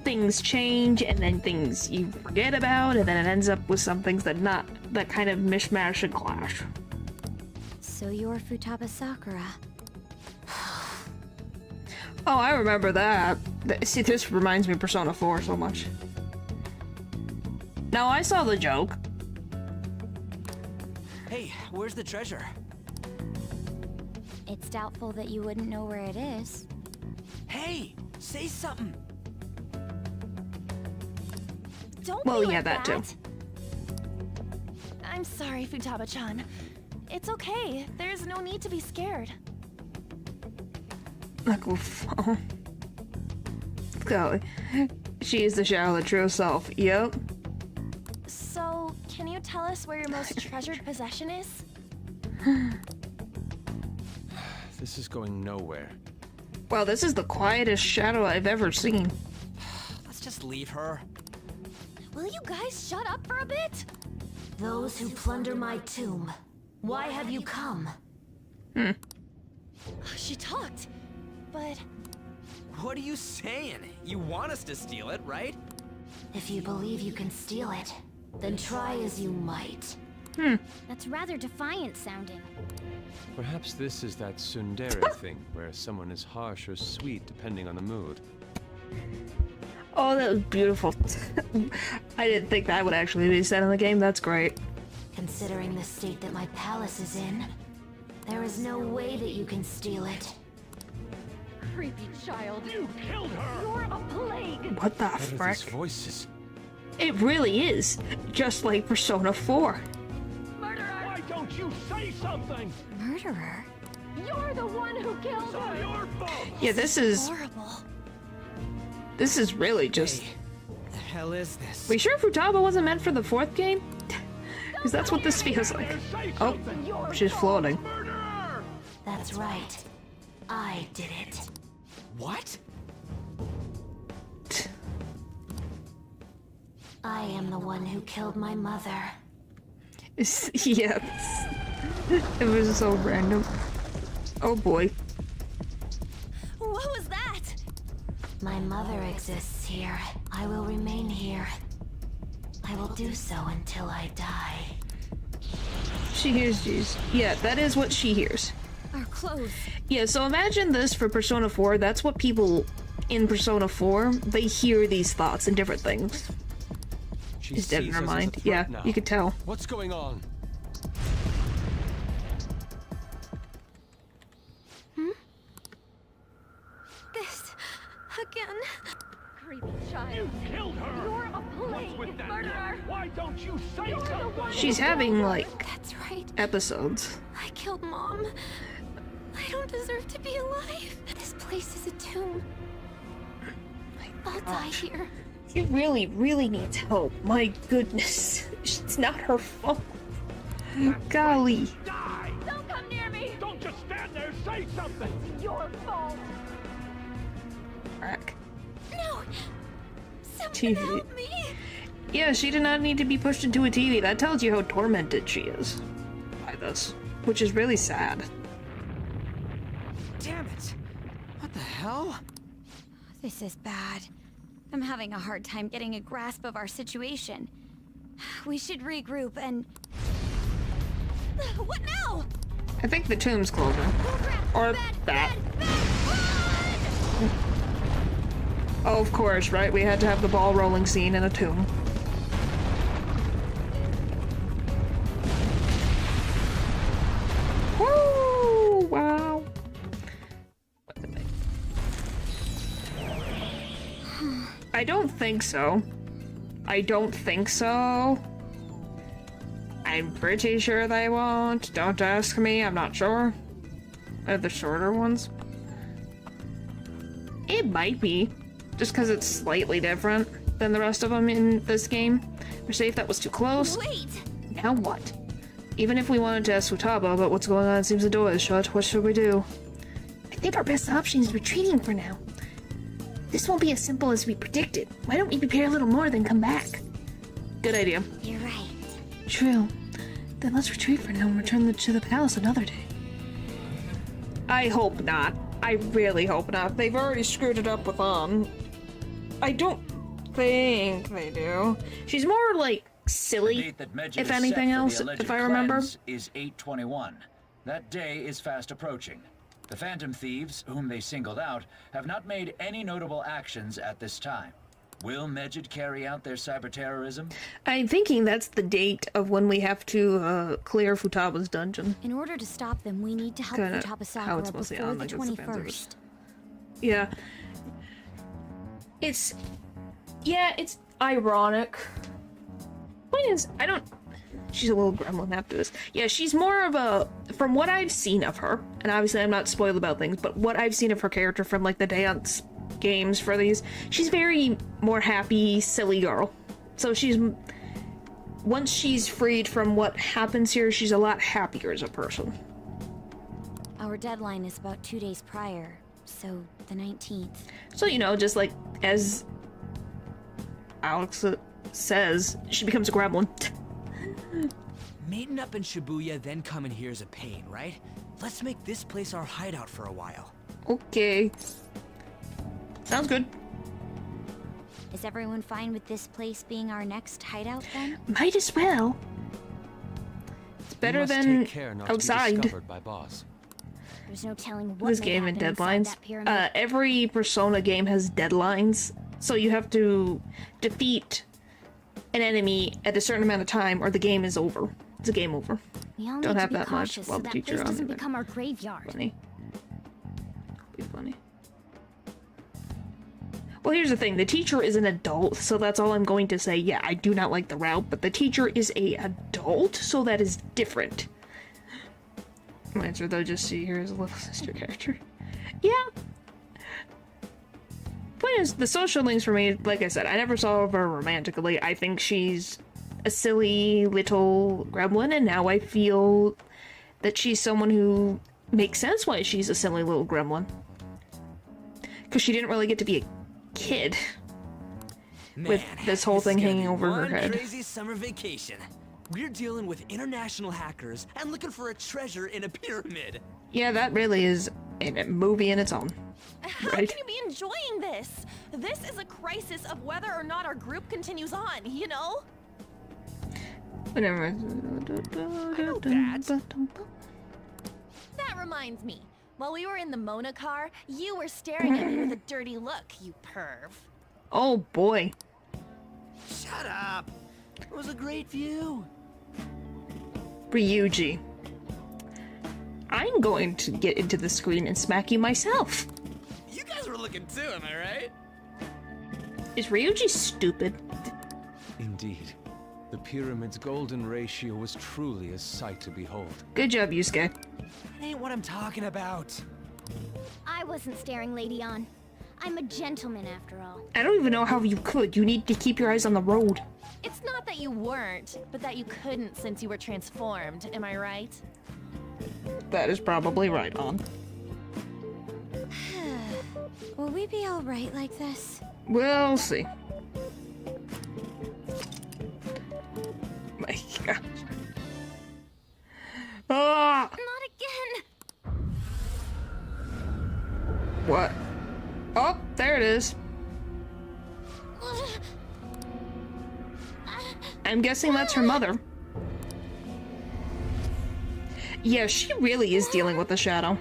things change, and then things you forget about, and then it ends up with some things that kind of mishmash and clash. So you're Futaba Sakura. Oh, I remember that. See, this reminds me of Persona 4 so much. Now, I saw the joke. Hey, where's the treasure? It's doubtful that you wouldn't know where it is. Hey, say something. Don't Well, be yeah, like that too. I'm sorry, Futaba-chan. It's okay. There's no need to be scared. Like, oh. Golly. She is the shadow of the true self. Yep. So, can you tell us where your most treasured possession is? This is going nowhere. Wow, this is the quietest shadow I've ever seen. Let's just leave her. Will you guys shut up for a bit? Those who plunder my tomb, why have you come? She talked, but... What are you saying? You want us to steal it, right? If you believe you can steal it, then try as you might. That's rather defiant sounding. Perhaps this is that tsundere thing, where someone is harsh or sweet depending on the mood. Oh, that was beautiful. I didn't think that would actually be said in the game. That's great. Considering the state that my palace is in, there is no way that you can steal it. Creepy child. You killed her! You're a plague! What the What are frick? these voices? It really is. Just like Persona 4. Murderer! Why don't you say something? Murderer? You're the one who killed It's all her! your fault! Yeah, this is... Horrible. This is really just... Hey, the hell is this? We sure Futaba wasn't meant for the 4th game? Because that's what this feels like. Oh, she's floating. That's right. I did it. What? I am the one who killed my mother. Yeah. It was so random. Oh boy. What was that? My mother exists here. I will remain here. I will do so until I die. She hears G's. Yeah, that is what she hears. Our clothes. Yeah, so imagine this for Persona 4. That's what people in Persona 4, they hear these thoughts and different things. She's dead in her mind. Yeah, now. you could tell. What's going on? This again. Creepy child. You killed her. You're a plague murderer. Why don't you say something? She's having, like, That's right. episodes. I killed Mom. I don't deserve to be alive. This place is a tomb. I'll die here. She really, really needs help. My goodness. It's not her fault. Golly. Don't come near me. Don't just stand there, say something. It's your fault. Crack. No. Someone TV. help me. Yeah, she did not need to be pushed into a TV. That tells you how tormented she is by this, which is really sad. Damn it! What the hell? This is bad. I'm having a hard time getting a grasp of our situation. We should regroup and... What now? I think the tomb's closing. Or that. Oh, of course, right? We had to have the ball rolling scene in a tomb. Woo! Wow. I don't think so. I don't think so. I'm pretty sure they won't. Don't ask me, I'm not sure. Are the shorter ones? It might be. Just because it's slightly different than the rest of them in this game. We're safe, that was too close. Wait! Now what? Even if we wanted to ask Futaba about what's going on, it seems the door is shut. What should we do? I think our best option is retreating for now. This won't be as simple as we predicted. Why don't we prepare a little more, then come back? Good idea. You're right. True. Then let's retreat for now and return to the palace another day. I hope not. I really hope not. They've already screwed it up with I don't think they do. She's more like silly, if anything else, if I remember. Is 8/21. That day is fast approaching. The Phantom Thieves, whom they singled out, have not made any notable actions at this time. Will Medjed carry out their cyber terrorism? I'm thinking that's the date of when we have to clear Futaba's dungeon. In order to stop them, we need to help Kinda Futaba how it's Sakura mostly before on, the like, it's the fan service. 21st. Yeah. It's ironic. Point is, she's a little gremlin after this. Yeah, she's more of a, from what I've seen of her, and obviously I'm not spoiled about things, but what I've seen of her character from like the dance games for these, she's very more happy, silly girl. So once she's freed from what happens here, she's a lot happier as a person. Our deadline is about 2 days prior, so the 19th. So, just like, as Alex says, she becomes a gremlin. Mating up in Shibuya, then coming here is a pain, right? Let's make this place our hideout for a while. Okay. Sounds good. Is everyone fine with this place being our next hideout then? Might as well. It's better than outside. By boss. There's no telling what This may game and happen inside deadlines. that pyramid. Every Persona game has deadlines, so you have to defeat an enemy at a certain amount of time, or the game is over. It's a game over. We all Don't need have to be that much cautious while so the that teacher place on doesn't it. become our graveyard. Funny. Be funny. Well, here's the thing. The teacher is an adult, so that's all I'm going to say. Yeah, I do not like the route, but the teacher is a adult, so that is different. My answer, though, just see her as a little sister character. Yeah. Point is, the social links for me, like I said, I never saw her romantically. I think she's a silly little gremlin, and now I feel that she's someone who makes sense why she's a silly little gremlin. Because she didn't really get to be a kid. With this whole thing hanging over her head. Crazy summer vacation. We're dealing with international hackers and looking for a treasure in a pyramid. Yeah, that really is a movie in its own. How Right? can you be enjoying this? This is a crisis of whether or not our group continues on, you know? Whatever. That reminds me. While we were in the Mona car, you were staring at me with a dirty look, you perv. Oh boy. Shut up. It was a great view. Ryuji. I'm going to get into the screen and smack you myself. You guys were looking too, am I right? Is Ryuji stupid? Indeed. The pyramid's golden ratio was truly a sight to behold. Good job, Yusuke. That ain't what I'm talking about. I wasn't staring Lady on. I'm a gentleman after all. I don't even know how you could. You need to keep your eyes on the road. It's not that you weren't, but that you couldn't since you were transformed, am I right? That is probably right on. Will we be alright like this? We'll see. My gosh. Ah! Not again! What? Oh, there it is. I'm guessing that's her mother. Yeah, she really is dealing with the shadow.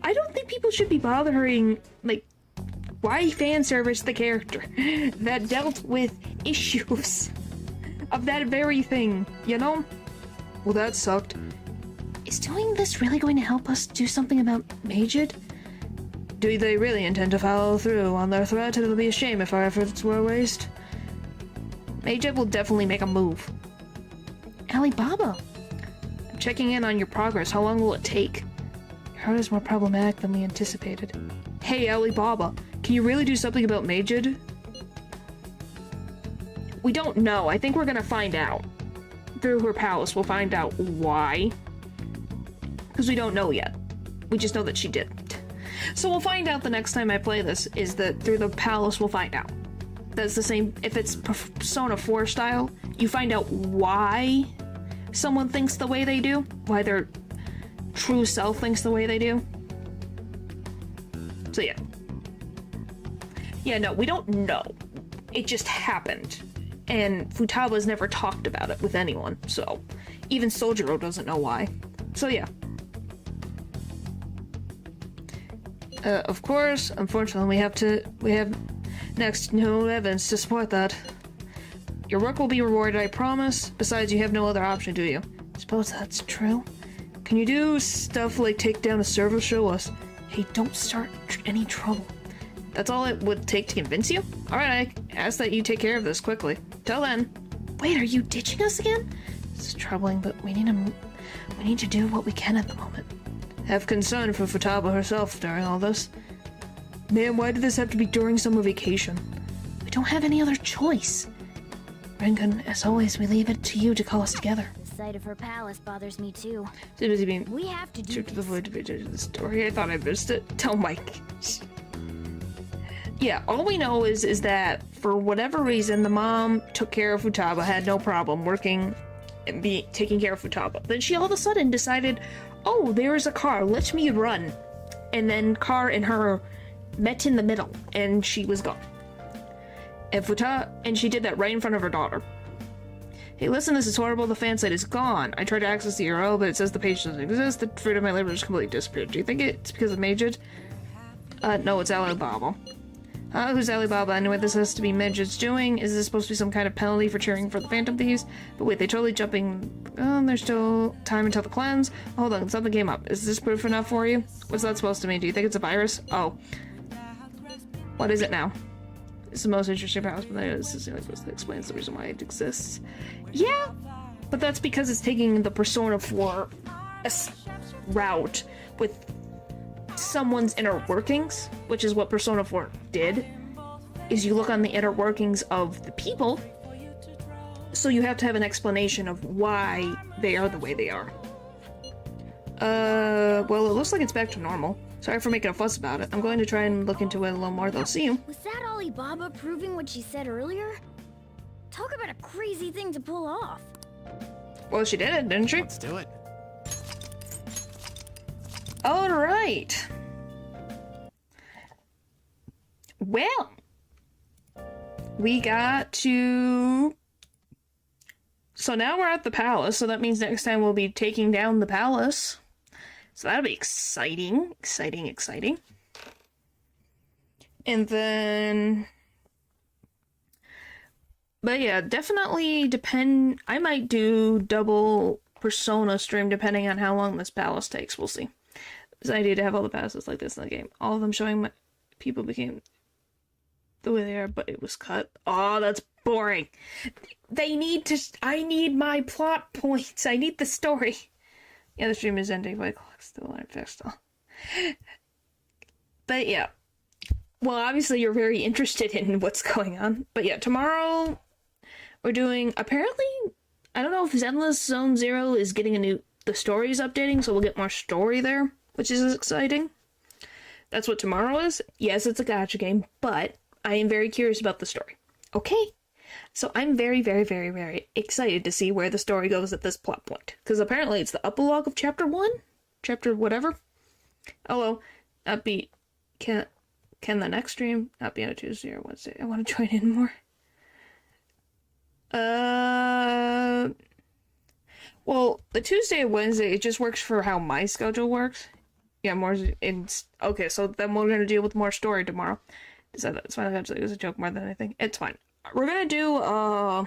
I don't think people should be bothering, like, why fan service the character that dealt with issues of that very thing, you know? Well, that sucked. Is doing this really going to help us do something about Majid? Do they really intend to follow through on their threat? It'll be a shame if our efforts were a waste. Majid will definitely make a move. Alibaba! I'm checking in on your progress. How long will it take? Your heart is more problematic than we anticipated. Hey, Alibaba, can you really do something about Majid? We don't know. I think we're gonna find out. Through her palace, we'll find out why. Because we don't know yet. We just know that she did. So we'll find out the next time I play this, is that through the palace we'll find out. That's the same, if it's Persona 4 style, you find out why someone thinks the way they do, why their true self thinks the way they do. So yeah. Yeah, no, we don't know. It just happened. And Futaba's never talked about it with anyone, so even Sojiro doesn't know why. So yeah. Of course, unfortunately, we have next no evidence to support that. Your work will be rewarded, I promise. Besides, you have no other option, do you? Suppose that's true. Can you do stuff like take down a server? Show us. Hey, don't start any trouble. That's all it would take to convince you? Alright, I ask that you take care of this quickly. Till then. Wait, are you ditching us again? This is troubling, but we need to do what we can at the moment. Have concern for Futaba herself during all this. Man, why did this have to be during summer vacation? We don't have any other choice. Rengun, as always, we leave it to you to call us together. The sight of her palace bothers me too. We have to do to the void to be the story. I thought I missed it. Tell Mike. Yeah, all we know is that for whatever reason, the mom took care of Futaba, had no problem working and taking care of Futaba. Then she all of a sudden decided, oh, there is a car, let me run. And then car and her met in the middle, and she was gone. And she did that right in front of her daughter. Hey, listen, this is horrible. The fan site is gone. I tried to access the URL, but it says the page doesn't exist. The fruit of my labor just completely disappeared. Do you think it's because of Majid? No, it's Alibaba. Who's Alibaba? Anyway, this has to be Majid's doing. Is this supposed to be some kind of penalty for cheering for the Phantom Thieves? But wait, they're totally jumping. There's still time until the cleanse. Hold on, something came up. Is this proof enough for you? What's that supposed to mean? Do you think it's a virus? Oh. What is it now? It's the most interesting palace, but this is the only person that explains the reason why it exists. Yeah, but that's because it's taking the Persona 4 route with someone's inner workings, which is what Persona 4 did. is you look on the inner workings of the people, so you have to have an explanation of why they are the way they are. Well, it looks like it's back to normal. Sorry for making a fuss about it. I'm going to try and look into it a little more, though. See you. Was that Alibaba proving what she said earlier? Talk about a crazy thing to pull off. Well, she did it, didn't she? Let's do it. Alright. Well, we got to... So now we're at the palace, so that means next time we'll be taking down the palace. So that'll be exciting. Exciting, exciting. And then... But yeah, definitely depend... I might do double Persona stream depending on how long this palace takes. We'll see. This idea to have all the palaces like this in the game. All of them showing my... People became the way they are, but it was cut. Oh, that's boring. They need to... I need my plot points. I need the story. Yeah, the stream is ending by clock. Still aren't fixed. But yeah. Well, obviously you're very interested in what's going on. But yeah, tomorrow we're doing... Apparently, I don't know if Zenless Zone Zero is getting a new... The story is updating, so we'll get more story there, which is exciting. That's what tomorrow is. Yes, it's a gacha game, but I am very curious about the story. Okay? So I'm very, very, very, very excited to see where the story goes at this plot point. Because apparently it's the epilogue of chapter 1? Chapter whatever? Oh well, not be... Can the next stream not be on a Tuesday or Wednesday? I want to join in more. Well, the Tuesday and Wednesday, it just works for how my schedule works. Yeah, more in... Okay, so then we're going to deal with more story tomorrow. So that's fine, actually, it was a joke more than anything. It's fine. We're going to do,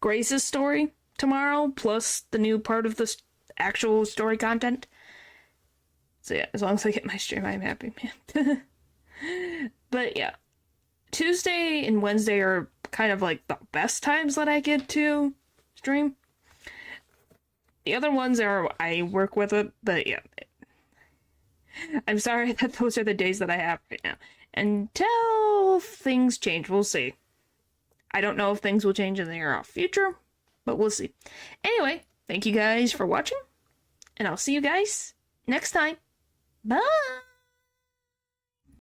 Grace's story tomorrow, plus the new part of the actual story content. So yeah, as long as I get my stream, I'm happy, man. But yeah, Tuesday and Wednesday are kind of like the best times that I get to stream. The other ones are, I work with it, but yeah. I'm sorry that those are the days that I have right now. Until things change, we'll see. I don't know if things will change in the near future, but we'll see. Anyway, thank you guys for watching, and I'll see you guys next time. Bye!